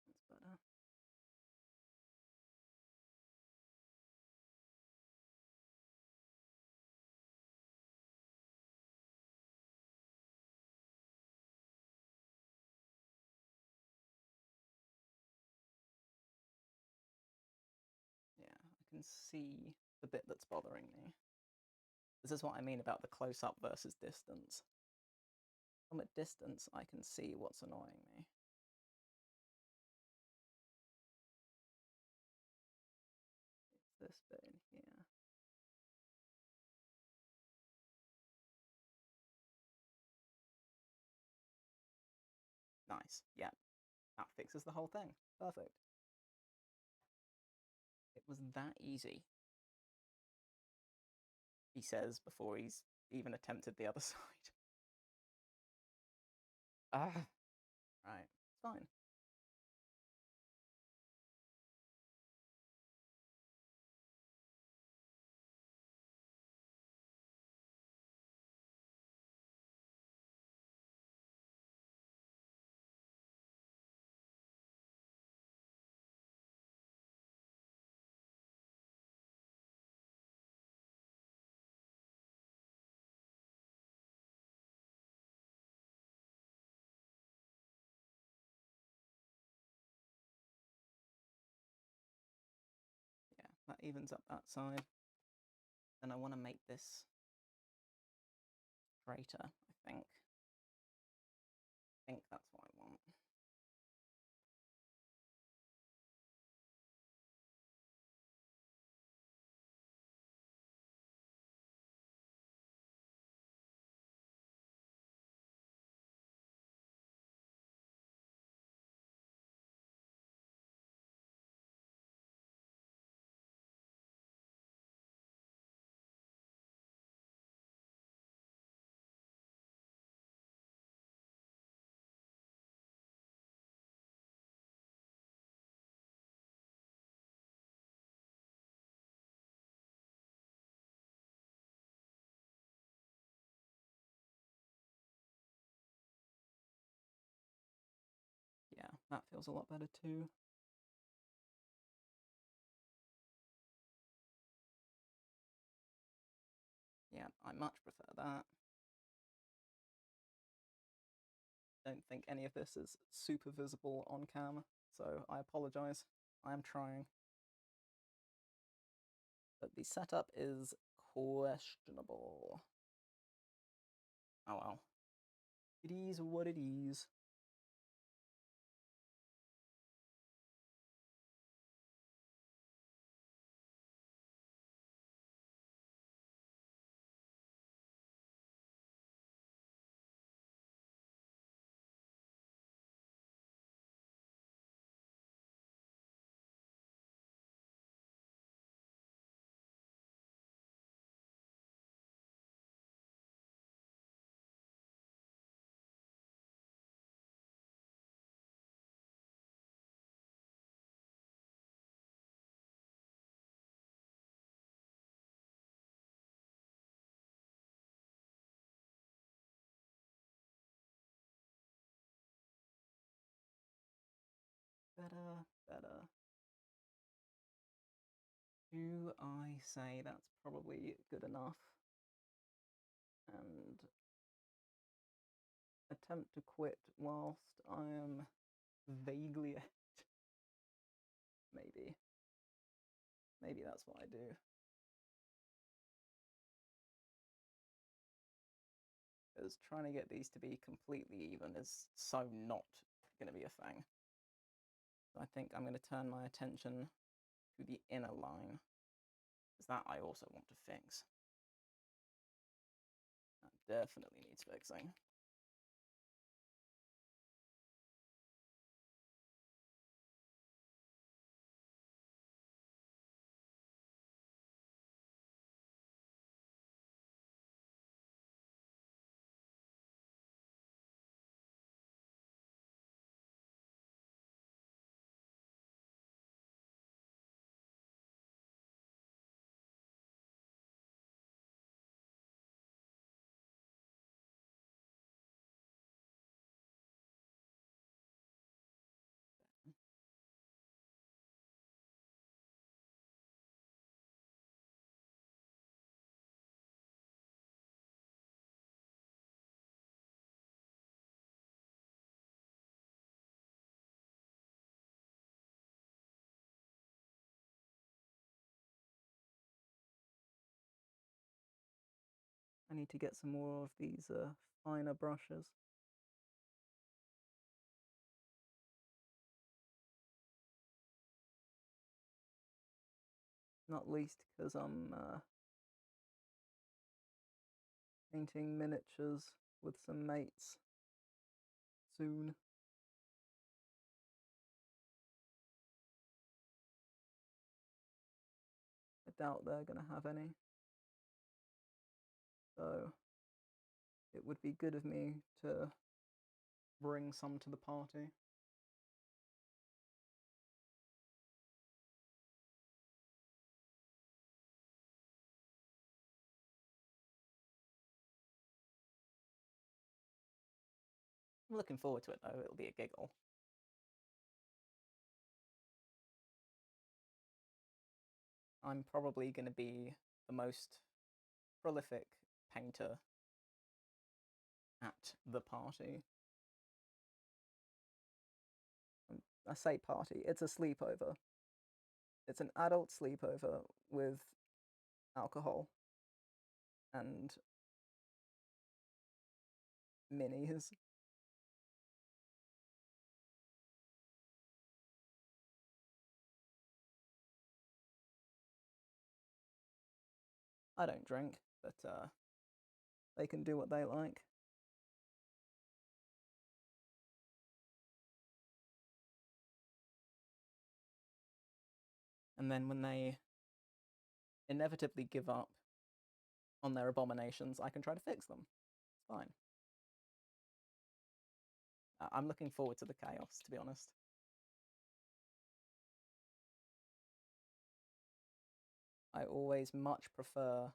That's better. Yeah, I can see the bit that's bothering me. This is what I mean about the close-up versus distance. From a distance, I can see what's annoying me. It's this bit in here. Nice, yeah. That fixes the whole thing. Perfect. It was that easy, he says before he's even attempted the other side. Ah, right, it's fine. Yeah, that evens up that side. And I want to make this straighter, I think. I think that's what I want. Yeah, that feels a lot better too. Yeah, I much prefer that. Don't think any of this is super visible on cam, so I apologize. I am trying. But the setup is questionable. Oh well. It is what it is. Better, better. Do I say that's probably good enough? And attempt to quit whilst I am vaguely ahead. Maybe. Maybe that's what I do. Because trying to get these to be completely even is so not going to be a thing. So I think I'm going to turn my attention to the inner line, because that I also want to fix. That definitely needs fixing. I need to get some more of these finer brushes. Not least because I'm painting miniatures with some mates soon. I doubt they're going to have any. So it would be good of me to bring some to the party. I'm looking forward to it though, it'll be a giggle. I'm probably going to be the most prolific painter at the party. I say party, it's a sleepover. It's an adult sleepover with alcohol and minis. I don't drink, but they can do what they like. And then when they inevitably give up on their abominations, I can try to fix them. It's fine. I'm looking forward to the chaos, to be honest. I always much prefer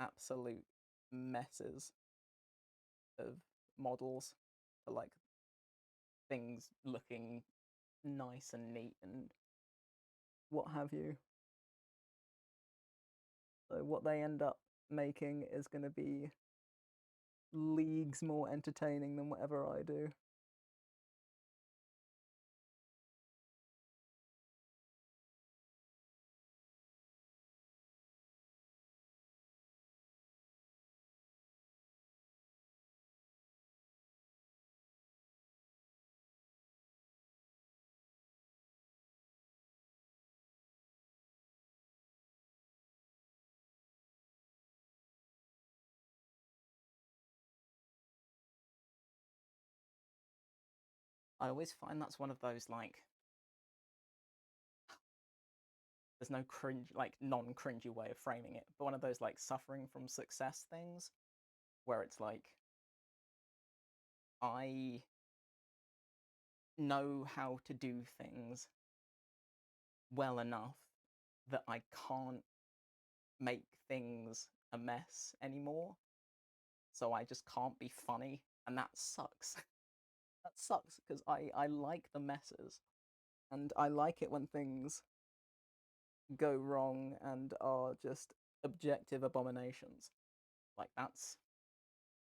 absolute messes of models for like things looking nice and neat and what have you. So what they end up making is going to be leagues more entertaining than whatever I do. I always find that's one of those like there's no cringe like non-cringy way of framing it, but one of those like suffering from success things where it's like I know how to do things well enough that I can't make things a mess anymore. So I just can't be funny, and that sucks. That sucks because I like the messes, and I like it when things go wrong and are just objective abominations. Like that's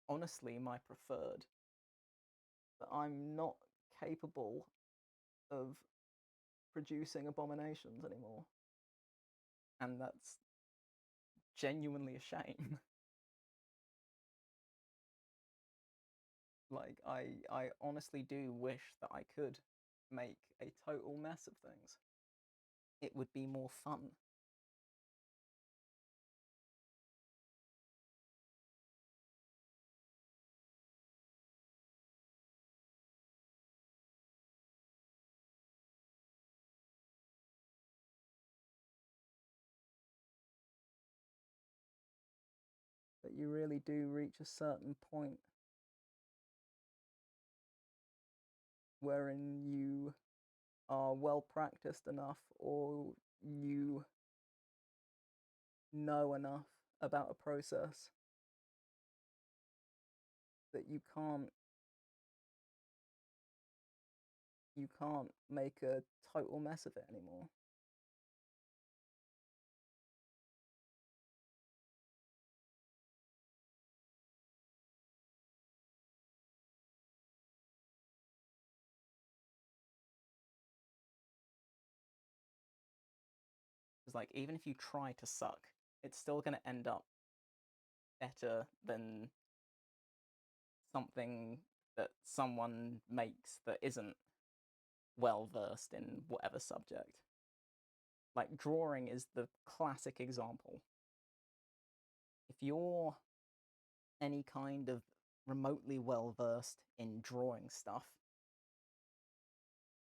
honestly my preferred. But I'm not capable of producing abominations anymore. And that's genuinely a shame. Like I honestly do wish that I could make a total mess of things. It would be more fun. But you really do reach a certain point wherein you are well practiced enough or you know enough about a process that you can't make a total mess of it anymore. It's like even if you try to suck, it's still going to end up better than something that someone makes that isn't well versed in whatever subject. Like, drawing is the classic example. If you're any kind of remotely well versed in drawing stuff,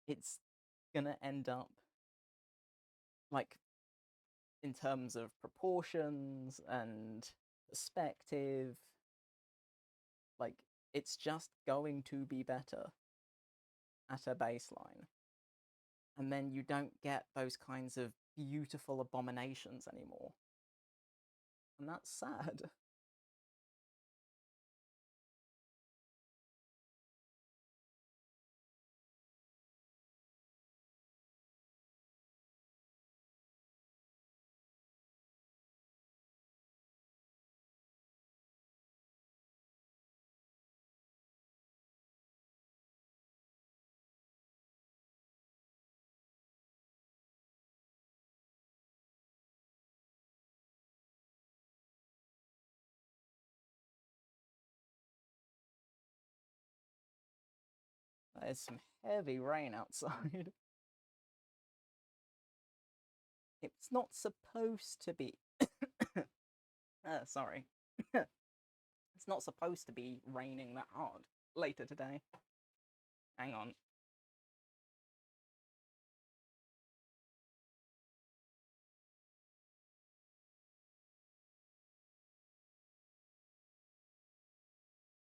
it's gonna end up, like, in terms of proportions and perspective, like, it's just going to be better at a baseline. And then you don't get those kinds of beautiful abominations anymore. And that's sad. There's some heavy rain outside. It's not supposed to be. Sorry. It's not supposed to be raining that hard later today. Hang on.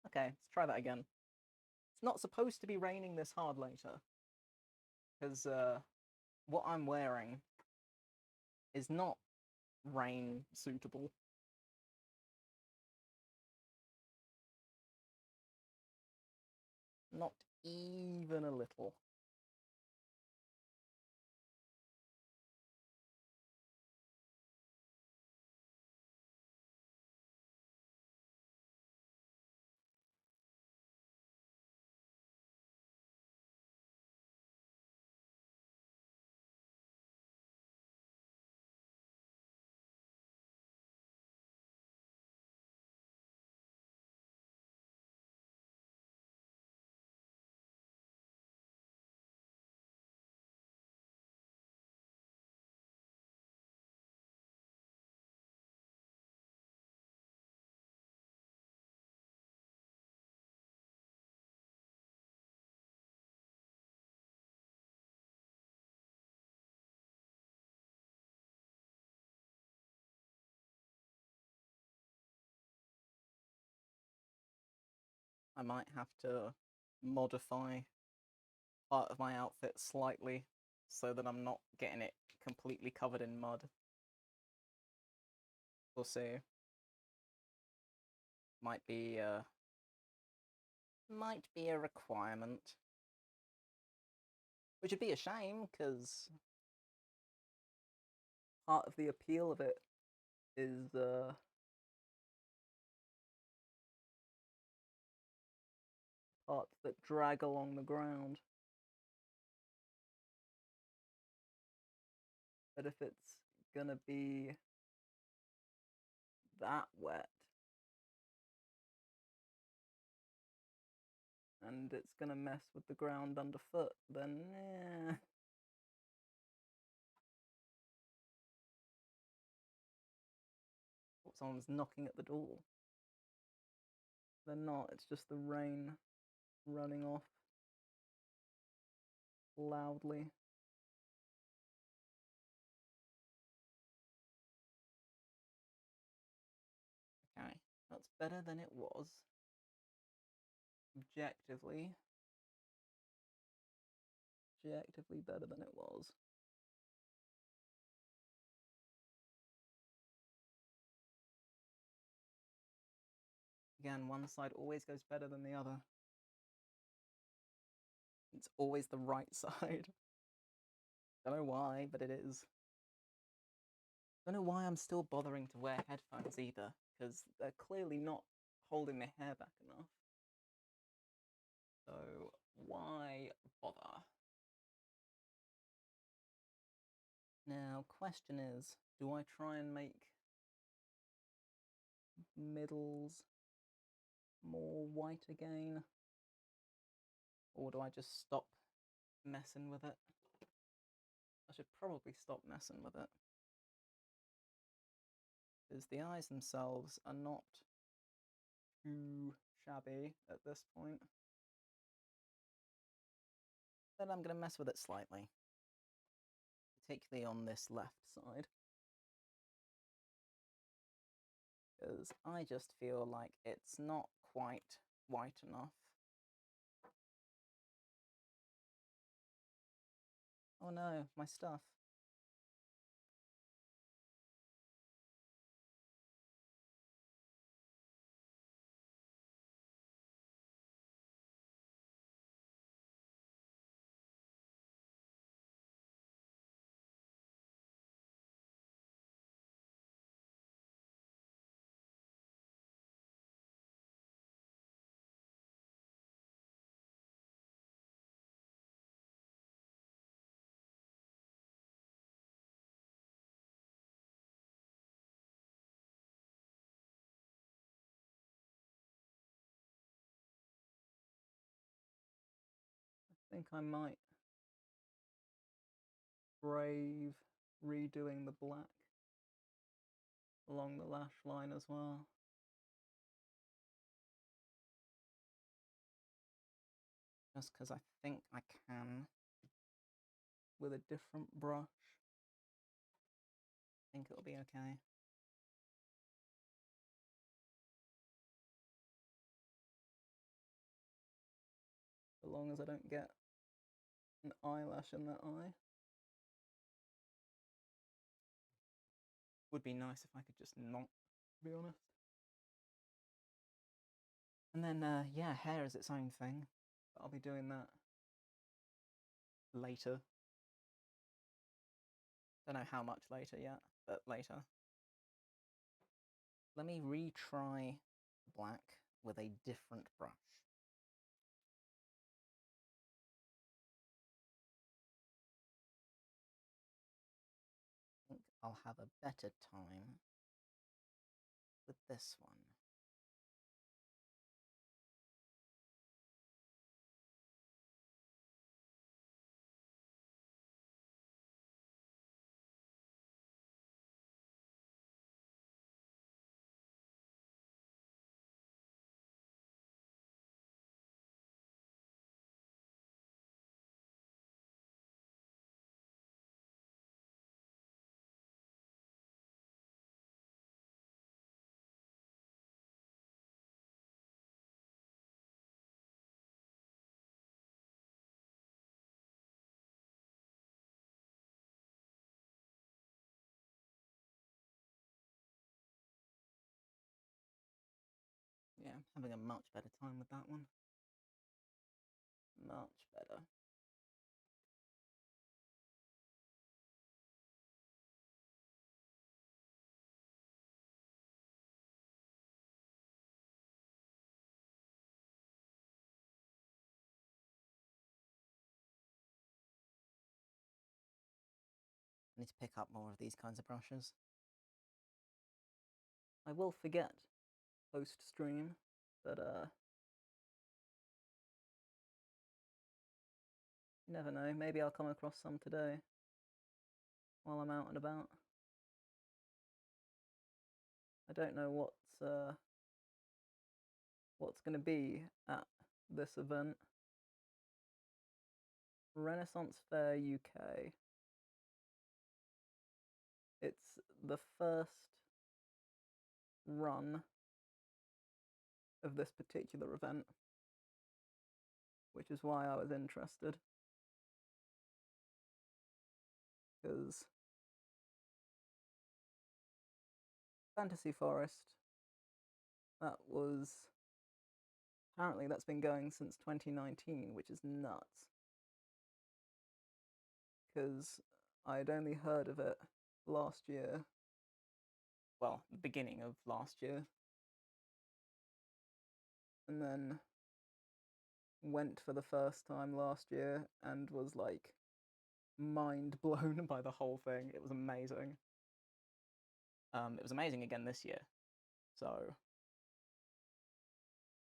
Okay, let's try that again. It's not supposed to be raining this hard later. Because what I'm wearing is not rain suitable. Not even a little. I might have to modify part of my outfit slightly so that I'm not getting it completely covered in mud. We'll see. Might be a requirement. Which would be a shame, because part of the appeal of it is parts that drag along the ground. But if it's gonna be that wet, and it's gonna mess with the ground underfoot, then Oh, someone's knocking at the door. They're not, it's just the rain running off loudly. Okay, that's better than it was. Objectively better than it was. Again, one side always goes better than the other. It's always the right side. Don't know why, but it is. Don't know why I'm still bothering to wear headphones either, because they're clearly not holding my hair back enough. So why bother? Now, question is, do I try and make middles more white again? Or do I just stop messing with it? I should probably stop messing with it, because the eyes themselves are not too shabby at this point. Then I'm going to mess with it slightly, particularly on this left side, because I just feel like it's not quite white enough. Oh no, my stuff. I think I might brave redoing the black along the lash line as well. Just because I think I can with a different brush. I think it'll be okay. So long as I don't get an eyelash in that eye. Would be nice if I could just not, to be honest. And then, yeah, hair is its own thing. But I'll be doing that later. Don't know how much later yet, but later. Let me retry black with a different brush. I think I'll have a better time with this one. Yeah, I'm having a much better time with that one. Much better. I need to pick up more of these kinds of brushes. I will forget post-stream, but you never know, maybe I'll come across some today while I'm out and about. I don't know what's going to be at this event. Renaissance Fair UK. It's the first run of this particular event, which is why I was interested. Because Fantasy Forest, apparently that's been going since 2019, which is nuts. Because I had only heard of it last year. Well, the beginning of last year. And then went for the first time last year and was like mind blown by the whole thing. It was amazing. It was amazing again this year. So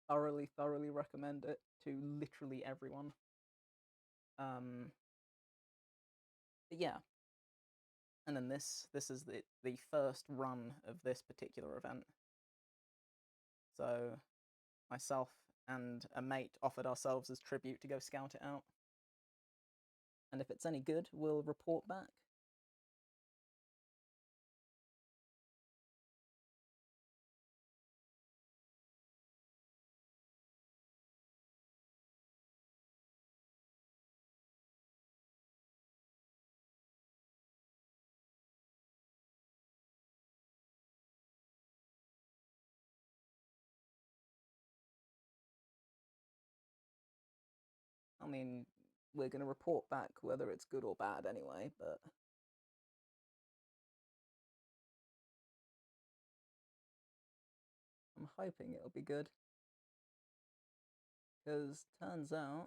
thoroughly recommend it to literally everyone. But yeah, and then this is the first run of this particular event. So myself and a mate offered ourselves as tribute to go scout it out. And if it's any good, we'll report back. I mean, we're going to report back whether it's good or bad anyway, but I'm hoping it'll be good. Because turns out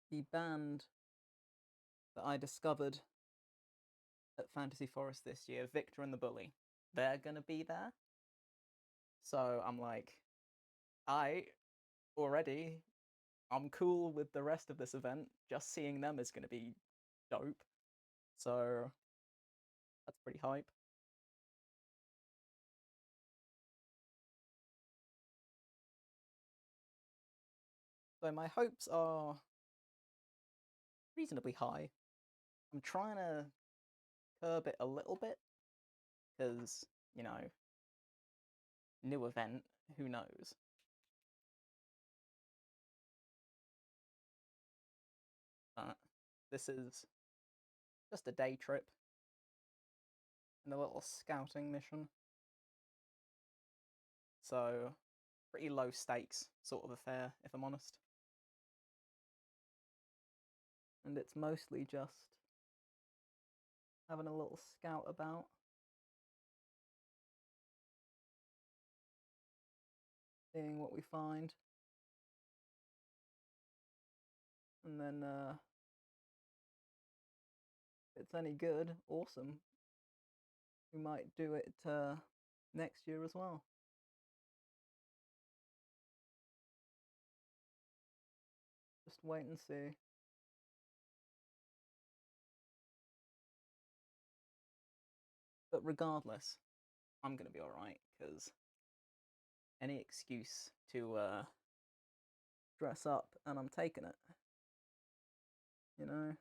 the band that I discovered at Fantasy Forest this year, Victor and the Bully, they're going to be there. So I'm like, I'm cool with the rest of this event. Just seeing them is going to be dope. So that's pretty hype. So my hopes are reasonably high. I'm trying to curb it a little bit because, you know, new event, who knows? But this is just a day trip and a little scouting mission. So pretty low stakes sort of affair, if I'm honest. And it's mostly just having a little scout about. Seeing what we find. And then if it's any good, awesome. We might do it next year as well. Just wait and see. But regardless, I'm going to be alright, because any excuse to dress up, and I'm taking it. You know?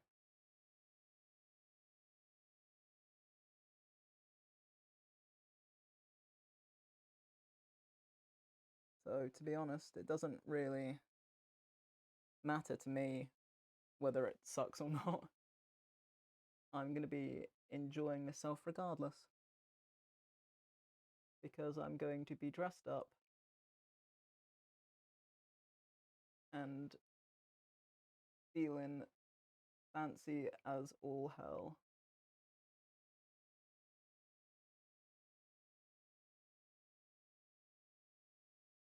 So, to be honest, it doesn't really matter to me whether it sucks or not. I'm going to be enjoying myself regardless. Because I'm going to be dressed up and feeling fancy as all hell.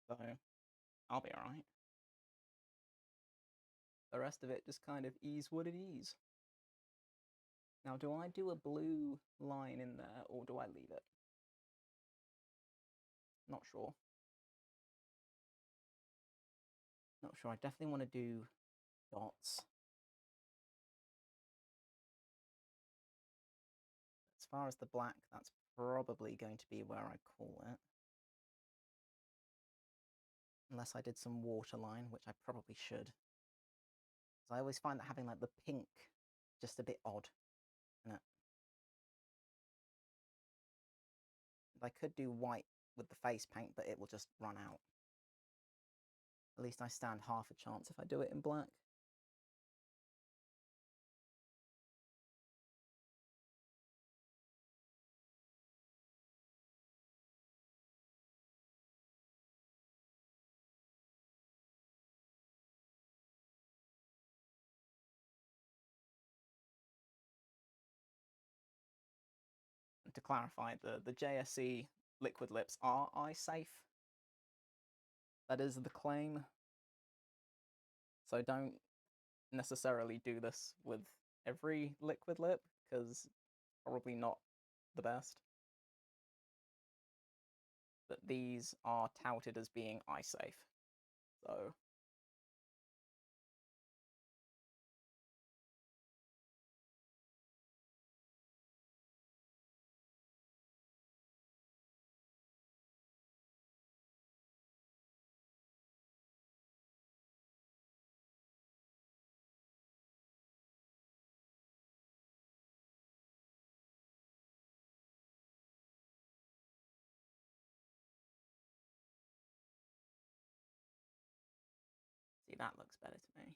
So, I'll be alright. The rest of it just kind of ease what it is. Now, do I do a blue line in there, or do I leave it? Not sure. Not sure. I definitely want to do dots. As far as the black, that's probably going to be where I call it. Unless I did some waterline, which I probably should. Because I always find that having like the pink just a bit odd. Isn't it? I could do white with the face paint, but it will just run out. At least I stand half a chance if I do it in black. And to clarify, the JSE liquid lips are eye safe. That is the claim. So don't necessarily do this with every liquid lip, because probably not the best. but these are touted as being eye safe. So see, that looks better to me.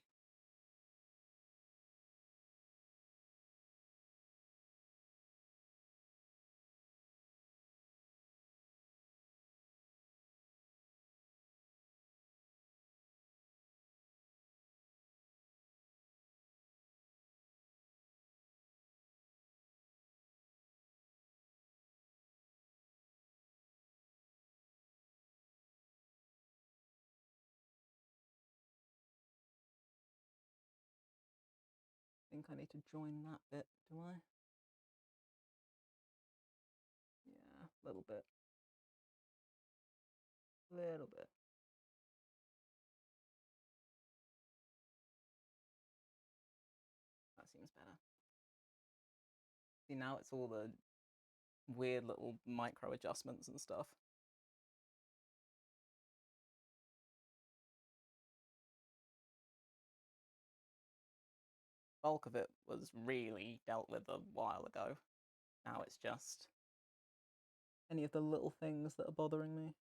I think I need to join that bit, do I? Yeah, a little bit. Little bit. That seems better. See, now it's all the weird little micro adjustments and stuff. Bulk of it was really dealt with a while ago. Now it's just any of the little things that are bothering me.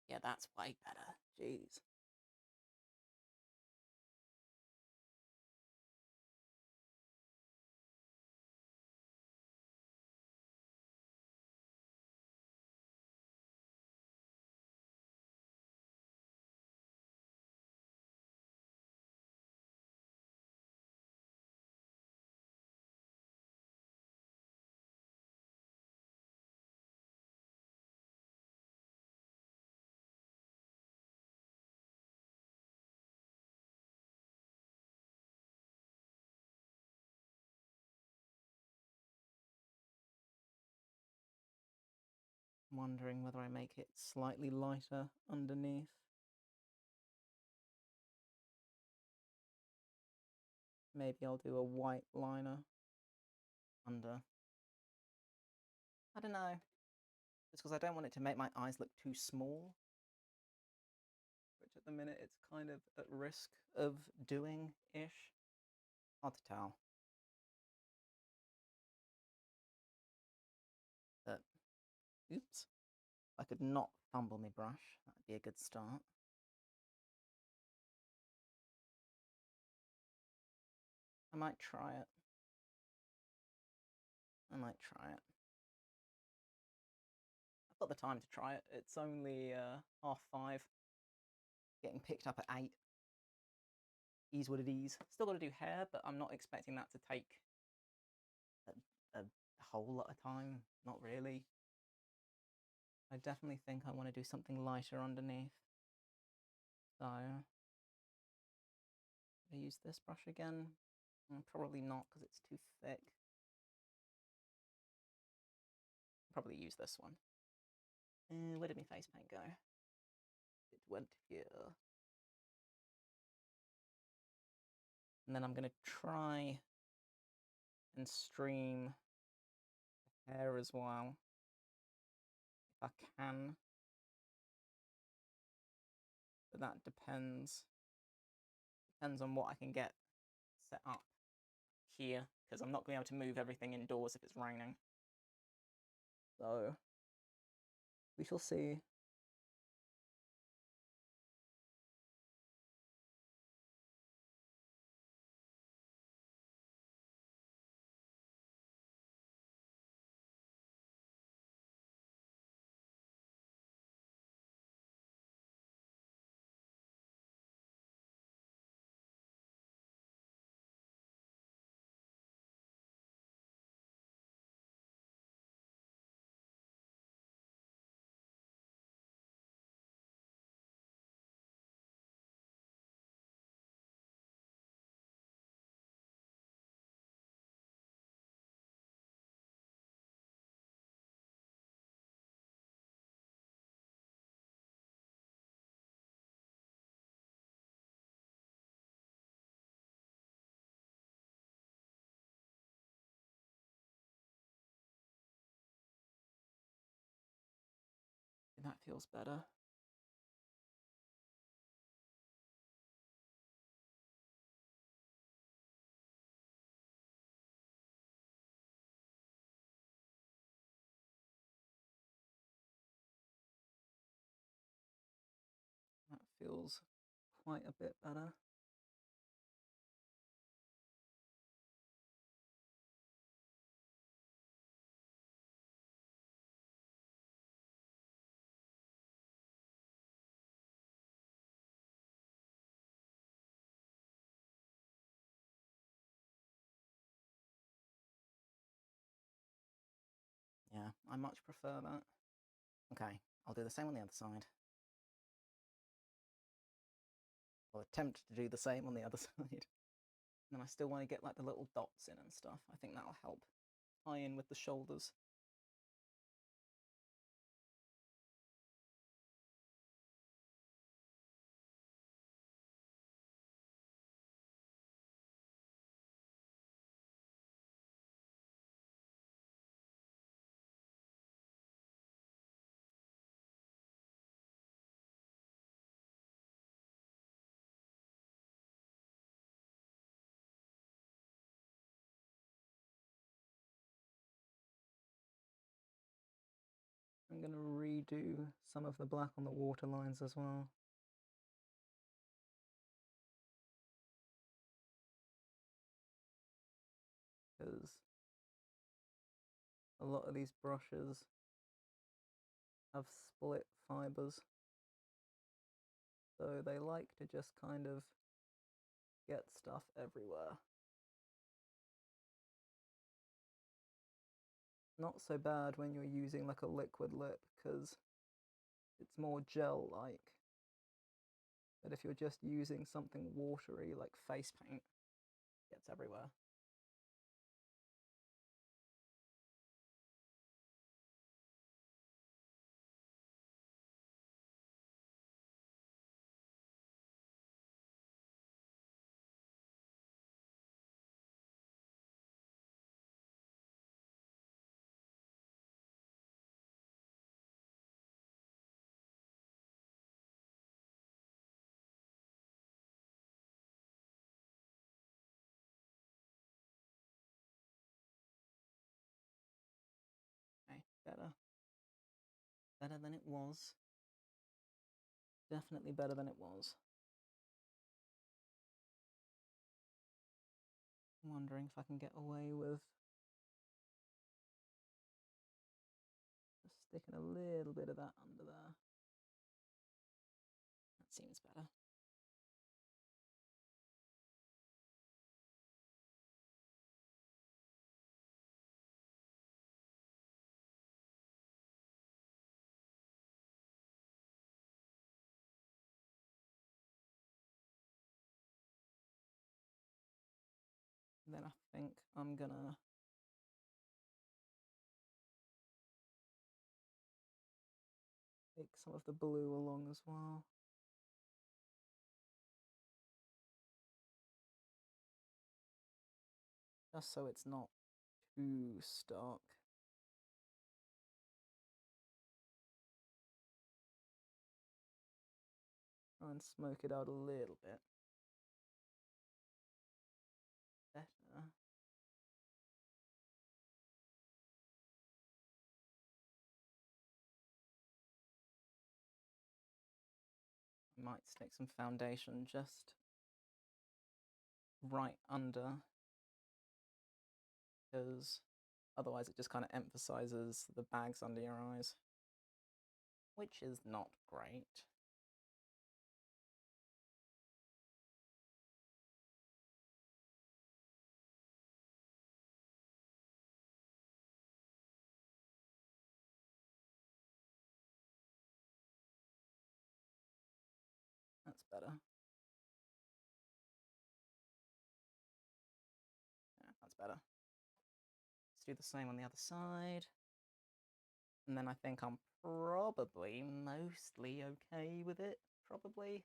Yeah, that's way better. Jeez. I'm wondering whether I make it slightly lighter underneath. Maybe I'll do a white liner under. I don't know. Just because I don't want it to make my eyes look too small, which at the minute it's kind of at risk of doing-ish. Hard to tell. But, oops. I could not fumble my brush. That'd be a good start. I might try it. I might try it. I've got the time to try it. It's only 5:30. Getting picked up at 8. Ease what it is. Still got to do hair, but I'm not expecting that to take a whole lot of time. Not really. I definitely think I want to do something lighter underneath. So, I use this brush again? Probably not, because it's too thick. Probably use this one. Where did my face paint go? It went here. And then I'm going to try and stream the hair as well, if I can. But that depends on what I can get set up here, because I'm not going to be able to move everything indoors if it's raining. So we shall see. That feels better. That feels quite a bit better. Yeah, I much prefer that. Okay, I'll do the same on the other side. I'll attempt to do the same on the other side. And then I still want to get like the little dots in and stuff. I think that'll help tie in with the shoulders. I'm going to redo some of the black on the water lines as well. Because a lot of these brushes have split fibers. So they like to just kind of get stuff everywhere. Not so bad when you're using like a liquid lip because it's more gel-like. But if you're just using something watery like face paint, it gets everywhere. Okay, better. Better than it was. Definitely better than it was. I'm wondering if I can get away with just sticking a little bit of that under there. That seems better. And then I think I'm gonna take some of the blue along as well. Just so it's not too stark. Try and smoke it out a little bit. Better. I might stick some foundation just right under, because otherwise it just kind of emphasizes the bags under your eyes, which is not great. That's better. Yeah, that's better. Let's do the same on the other side. And then I think I'm probably mostly okay with it. Probably.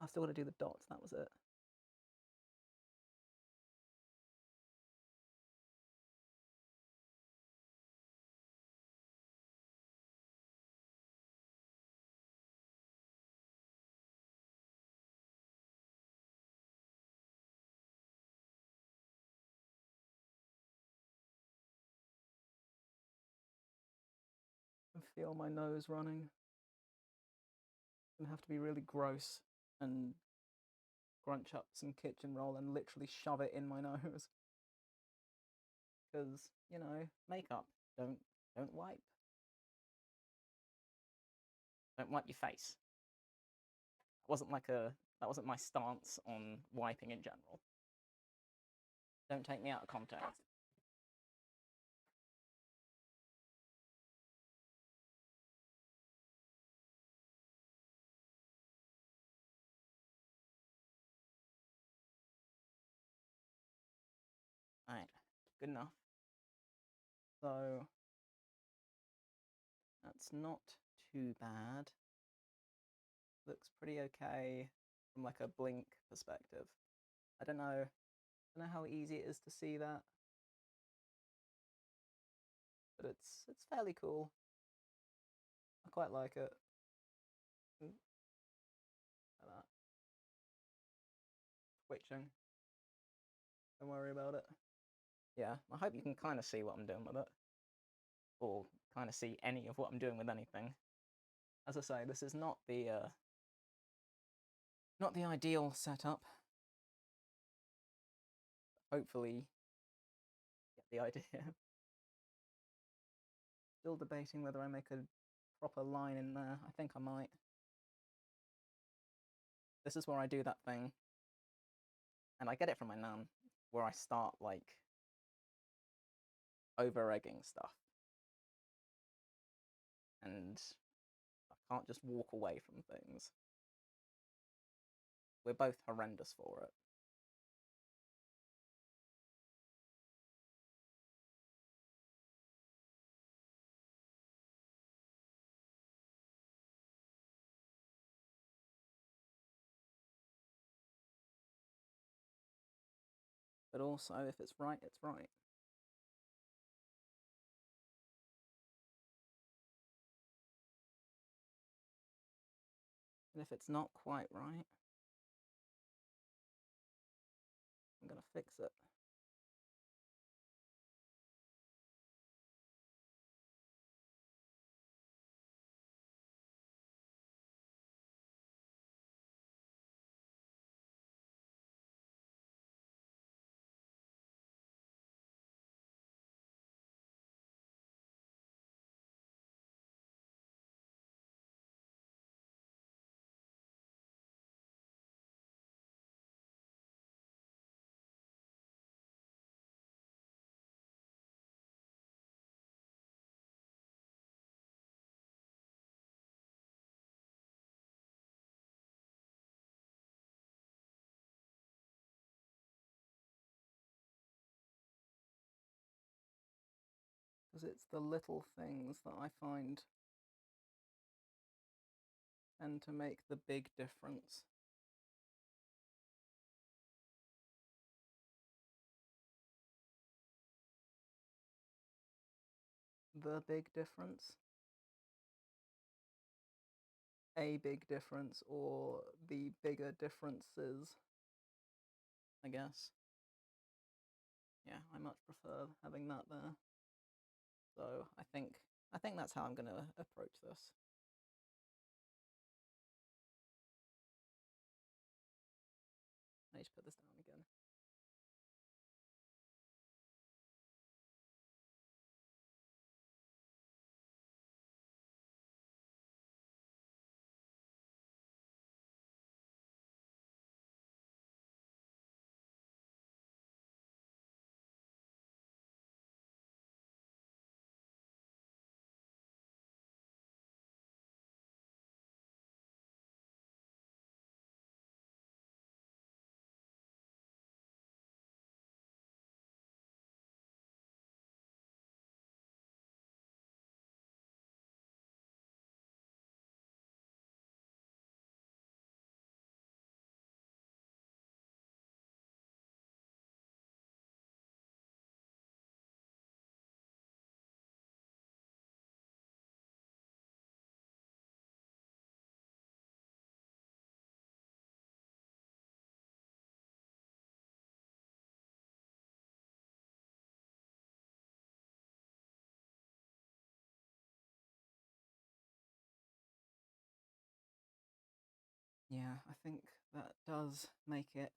I've still got to do the dots, that was it. feel my nose running. It's gonna have to be really gross and crunch up some kitchen roll and literally shove it in my nose. Because, you know, makeup, don't wipe. Don't wipe your face. That wasn't my stance on wiping in general. Don't take me out of context. Alright, good enough. So, that's not too bad. Looks pretty okay from like a blink perspective. I don't know how easy it is to see that, but it's fairly cool. I quite like it. Like that. Twitching. Don't worry about it. Yeah, I hope you can kind of see what I'm doing with it. Or kind of see any of what I'm doing with anything. As I say, this is not the ideal setup. Hopefully, get the idea. Still debating whether I make a proper line in there. I think I might. This is where I do that thing, and I get it from my nan, where I start like over-egging stuff. And I can't just walk away from things. We're both horrendous for it. But also, if it's right, it's right. And if it's not quite right, I'm gonna fix it. Because it's the little things that I find tend to make the big difference. The big difference. A big difference, or the bigger differences, I guess. Yeah, I much prefer having that there. So I think that's how I'm gonna approach this. I need to put this down again. Yeah, I think that does make it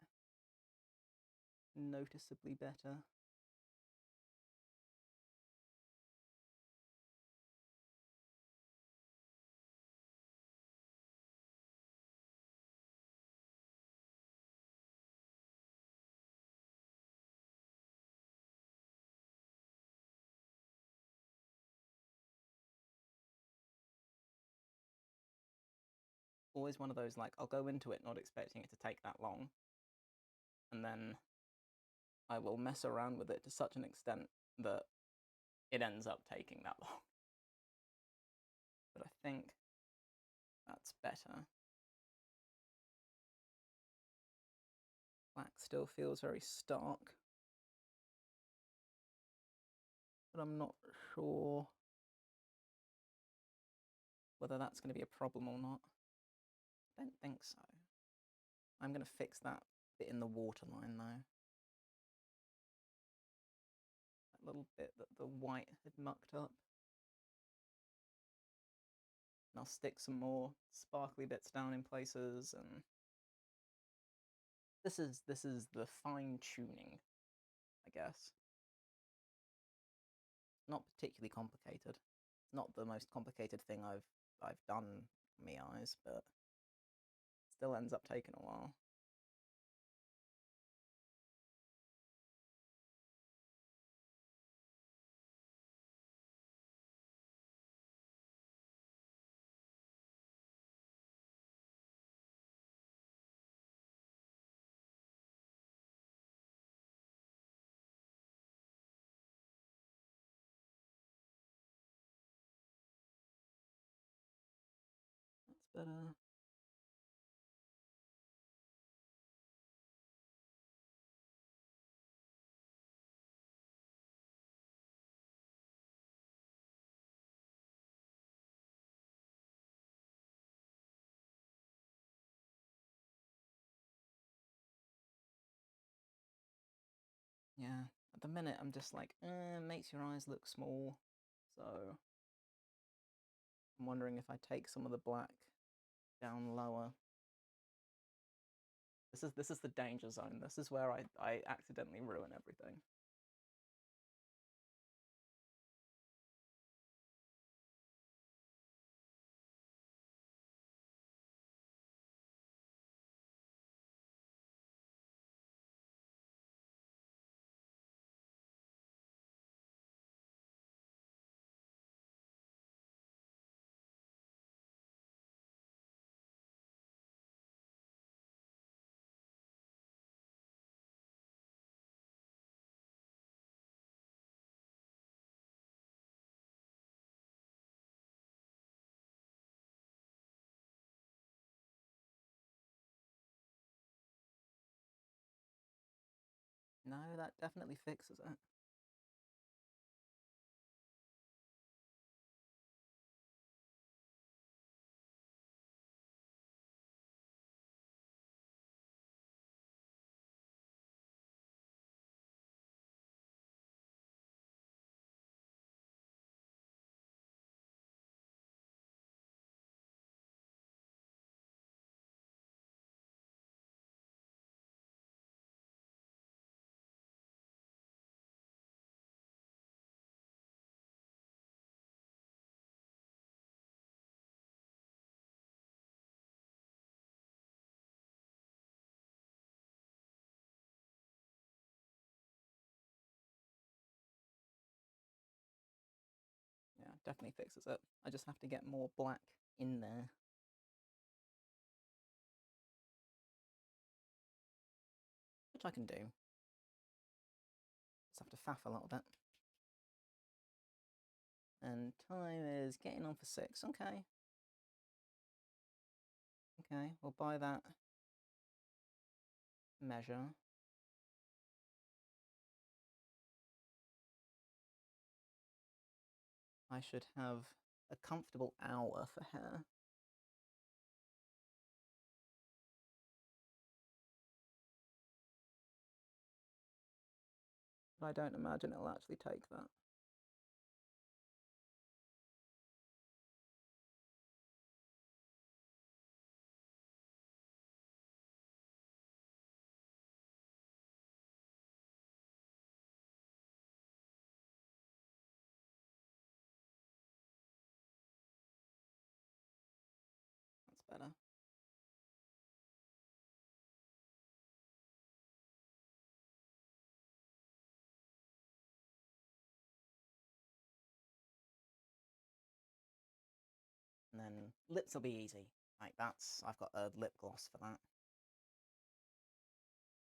noticeably better. Always one of those, like, I'll go into it not expecting it to take that long, and then I will mess around with it to such an extent that it ends up taking that long. But I think that's better. Black still feels very stark, but I'm not sure whether that's going to be a problem or not. I don't think so. I'm going to fix that bit in the waterline though. That little bit that the white had mucked up. And I'll stick some more sparkly bits down in places, and this is the fine tuning, I guess. Not particularly complicated. It's not the most complicated thing I've done for my eyes, but still ends up taking a while. That's better. Yeah, at the minute I'm just like, makes your eyes look small. So I'm wondering if I take some of the black down lower. This is the danger zone. This is where I accidentally ruin everything. No, that definitely fixes it. Yeah, definitely fixes it. I just have to get more black in there. Which I can do. Just have to faff a little bit. And time is getting on for 6. Okay. Okay, we'll buy that measure. I should have a comfortable hour for hair. But I don't imagine it'll actually take that. better. And then lips will be easy. Like I've got a lip gloss for that.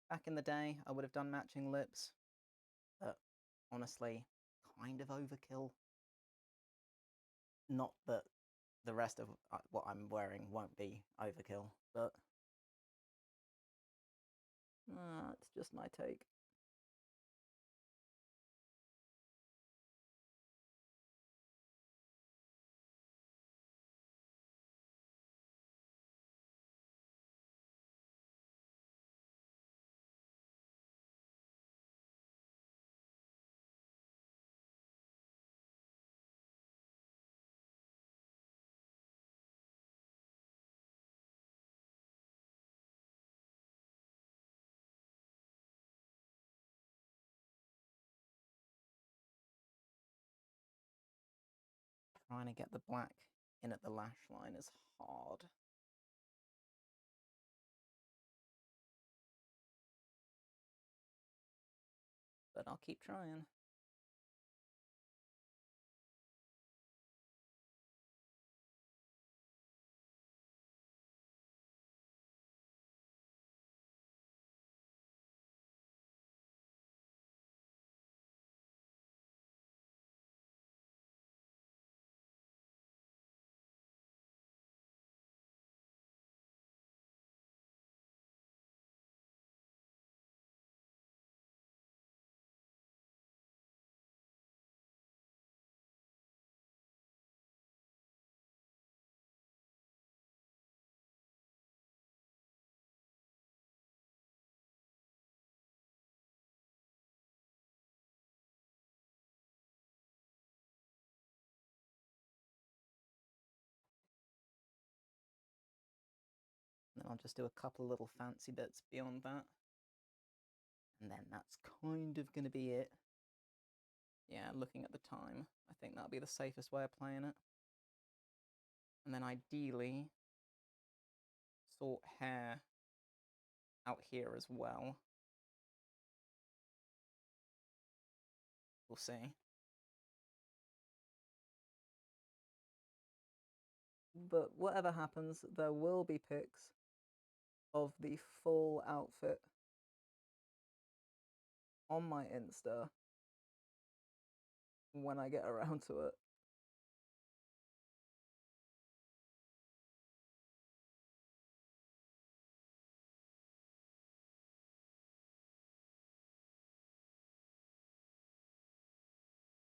Back in the day, I would have done matching lips, but honestly, kind of overkill. Not that the rest of what I'm wearing won't be overkill, but it's just my take. Trying to get the black in at the lash line is hard. But I'll keep trying. Then I'll just do a couple little fancy bits beyond that. And then that's kind of going to be it. Yeah, looking at the time, I think that'll be the safest way of playing it. And then ideally, sort hair out here as well. We'll see. But whatever happens, there will be pics of the full outfit on my Insta when I get around to it.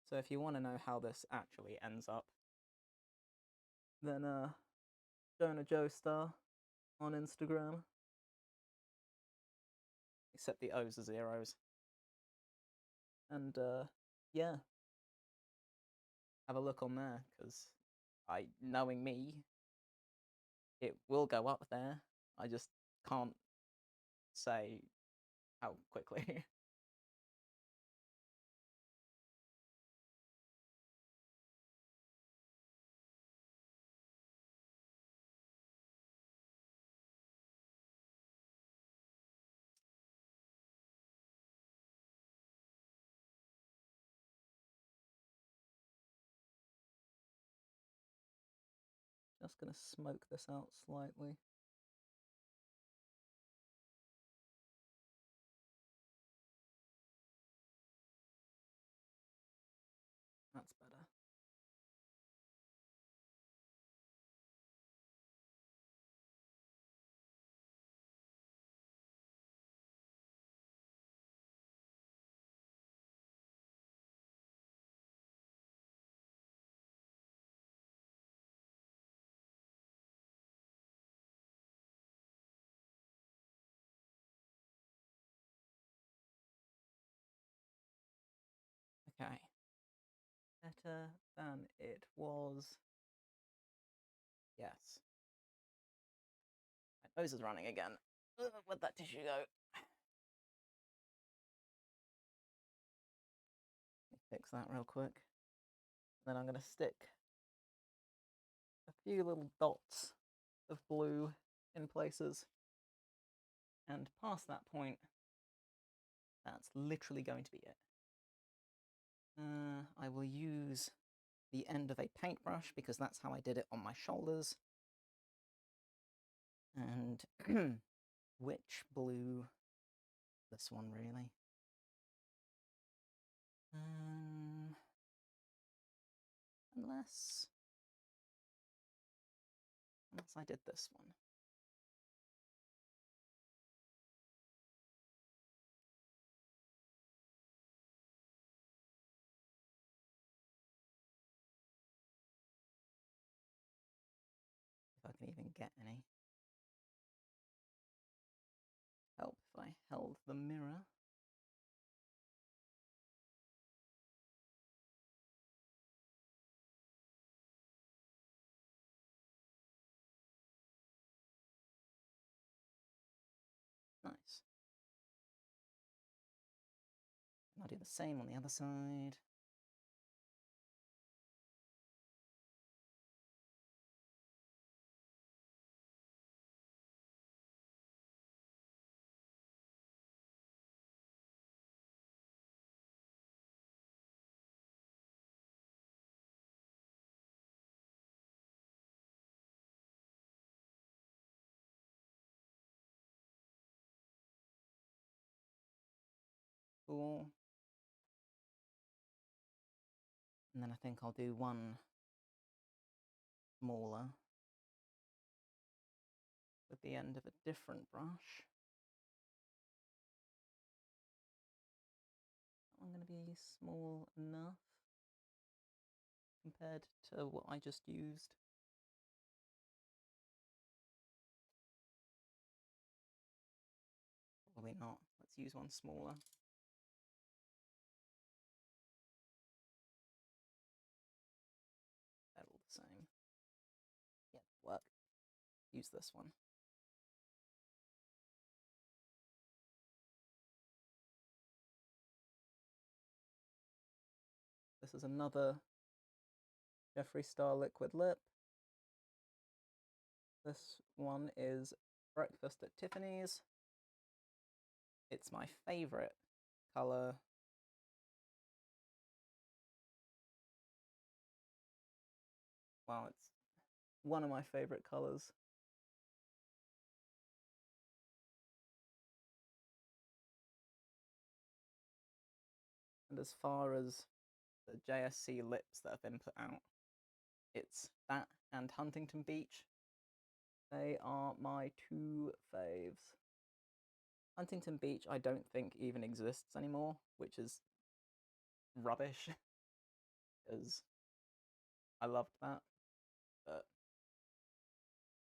So if you want to know how this actually ends up, then Jonah Joe Star on Instagram. Except the O's are zeros. And yeah, have a look on there, because knowing me, it will go up there. I just can't say how quickly. Just gonna smoke this out slightly. That's better. Okay. Better than it was. Yes. My nose is running again. Where'd that tissue go? Let me fix that real quick. Then I'm going to stick a few little dots of blue in places. And past that point, that's literally going to be it. I will use the end of a paintbrush because that's how I did it on my shoulders. And which blue? This one, really. Unless I did this one. If I can even get any. Help if I held the mirror. Nice. And I'll do the same on the other side. Cool. And then I think I'll do one smaller with the end of a different brush. That one going to be small enough compared to what I just used. Probably not. Let's use one smaller. They're all the same. Yeah, work. Use this one. This is another Jeffree Star liquid lip. This one is Breakfast at Tiffany's. It's my favourite colour. Well, it's one of my favourite colours. And as far as the JSC lips that have been put out, it's that and Huntington Beach. They are my two faves. Huntington Beach I don't think even exists anymore, which is rubbish, because I loved that, but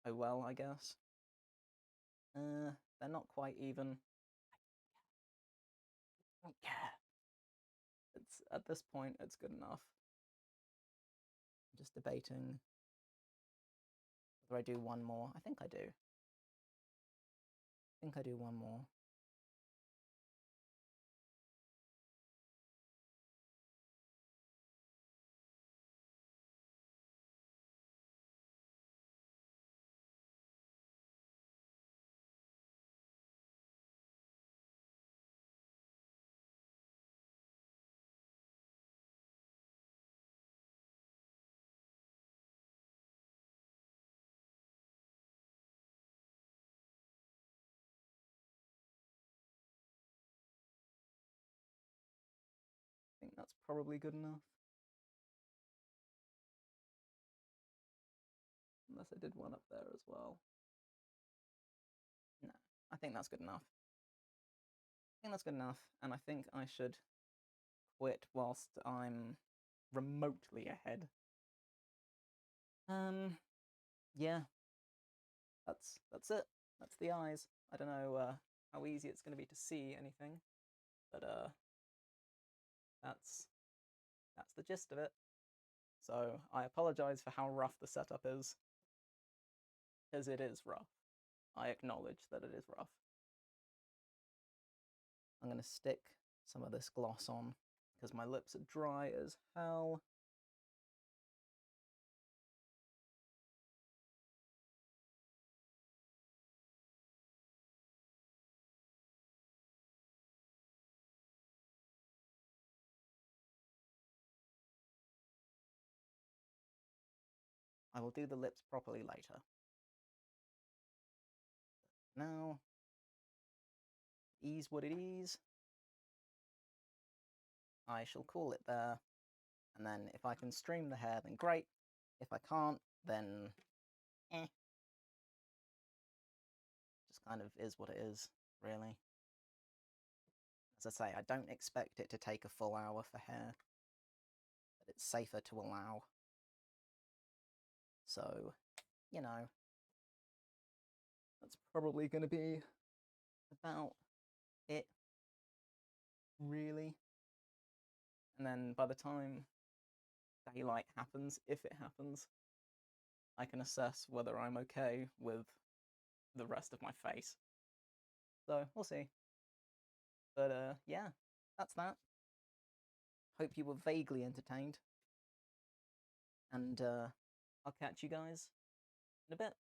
oh well, I guess. They're not quite even. I don't care. It's, at this point, it's good enough. I'm just debating whether I do one more. I think I do. I think I do one more. I think that's probably good enough. Unless I did one up there as well. No, I think that's good enough. I think that's good enough, and I think I should quit whilst I'm remotely ahead. Yeah, that's it. That's the eyes. I don't know how easy it's going to be to see anything, but that's the gist of it. So I apologize for how rough the setup is, because it is rough. I acknowledge that it is rough. I'm going to stick some of this gloss on because my lips are dry as hell. I will do the lips properly later. Now, is what it is. I shall call it there, and then if I can stream the hair, then great. If I can't, then just kind of is what it is, really. As I say, I don't expect it to take a full hour for hair, but it's safer to allow. So, you know, that's probably going to be about it, really. And then by the time daylight happens, if it happens, I can assess whether I'm okay with the rest of my face. So, we'll see. But, yeah, that's that. Hope you were vaguely entertained. And, I'll catch you guys in a bit.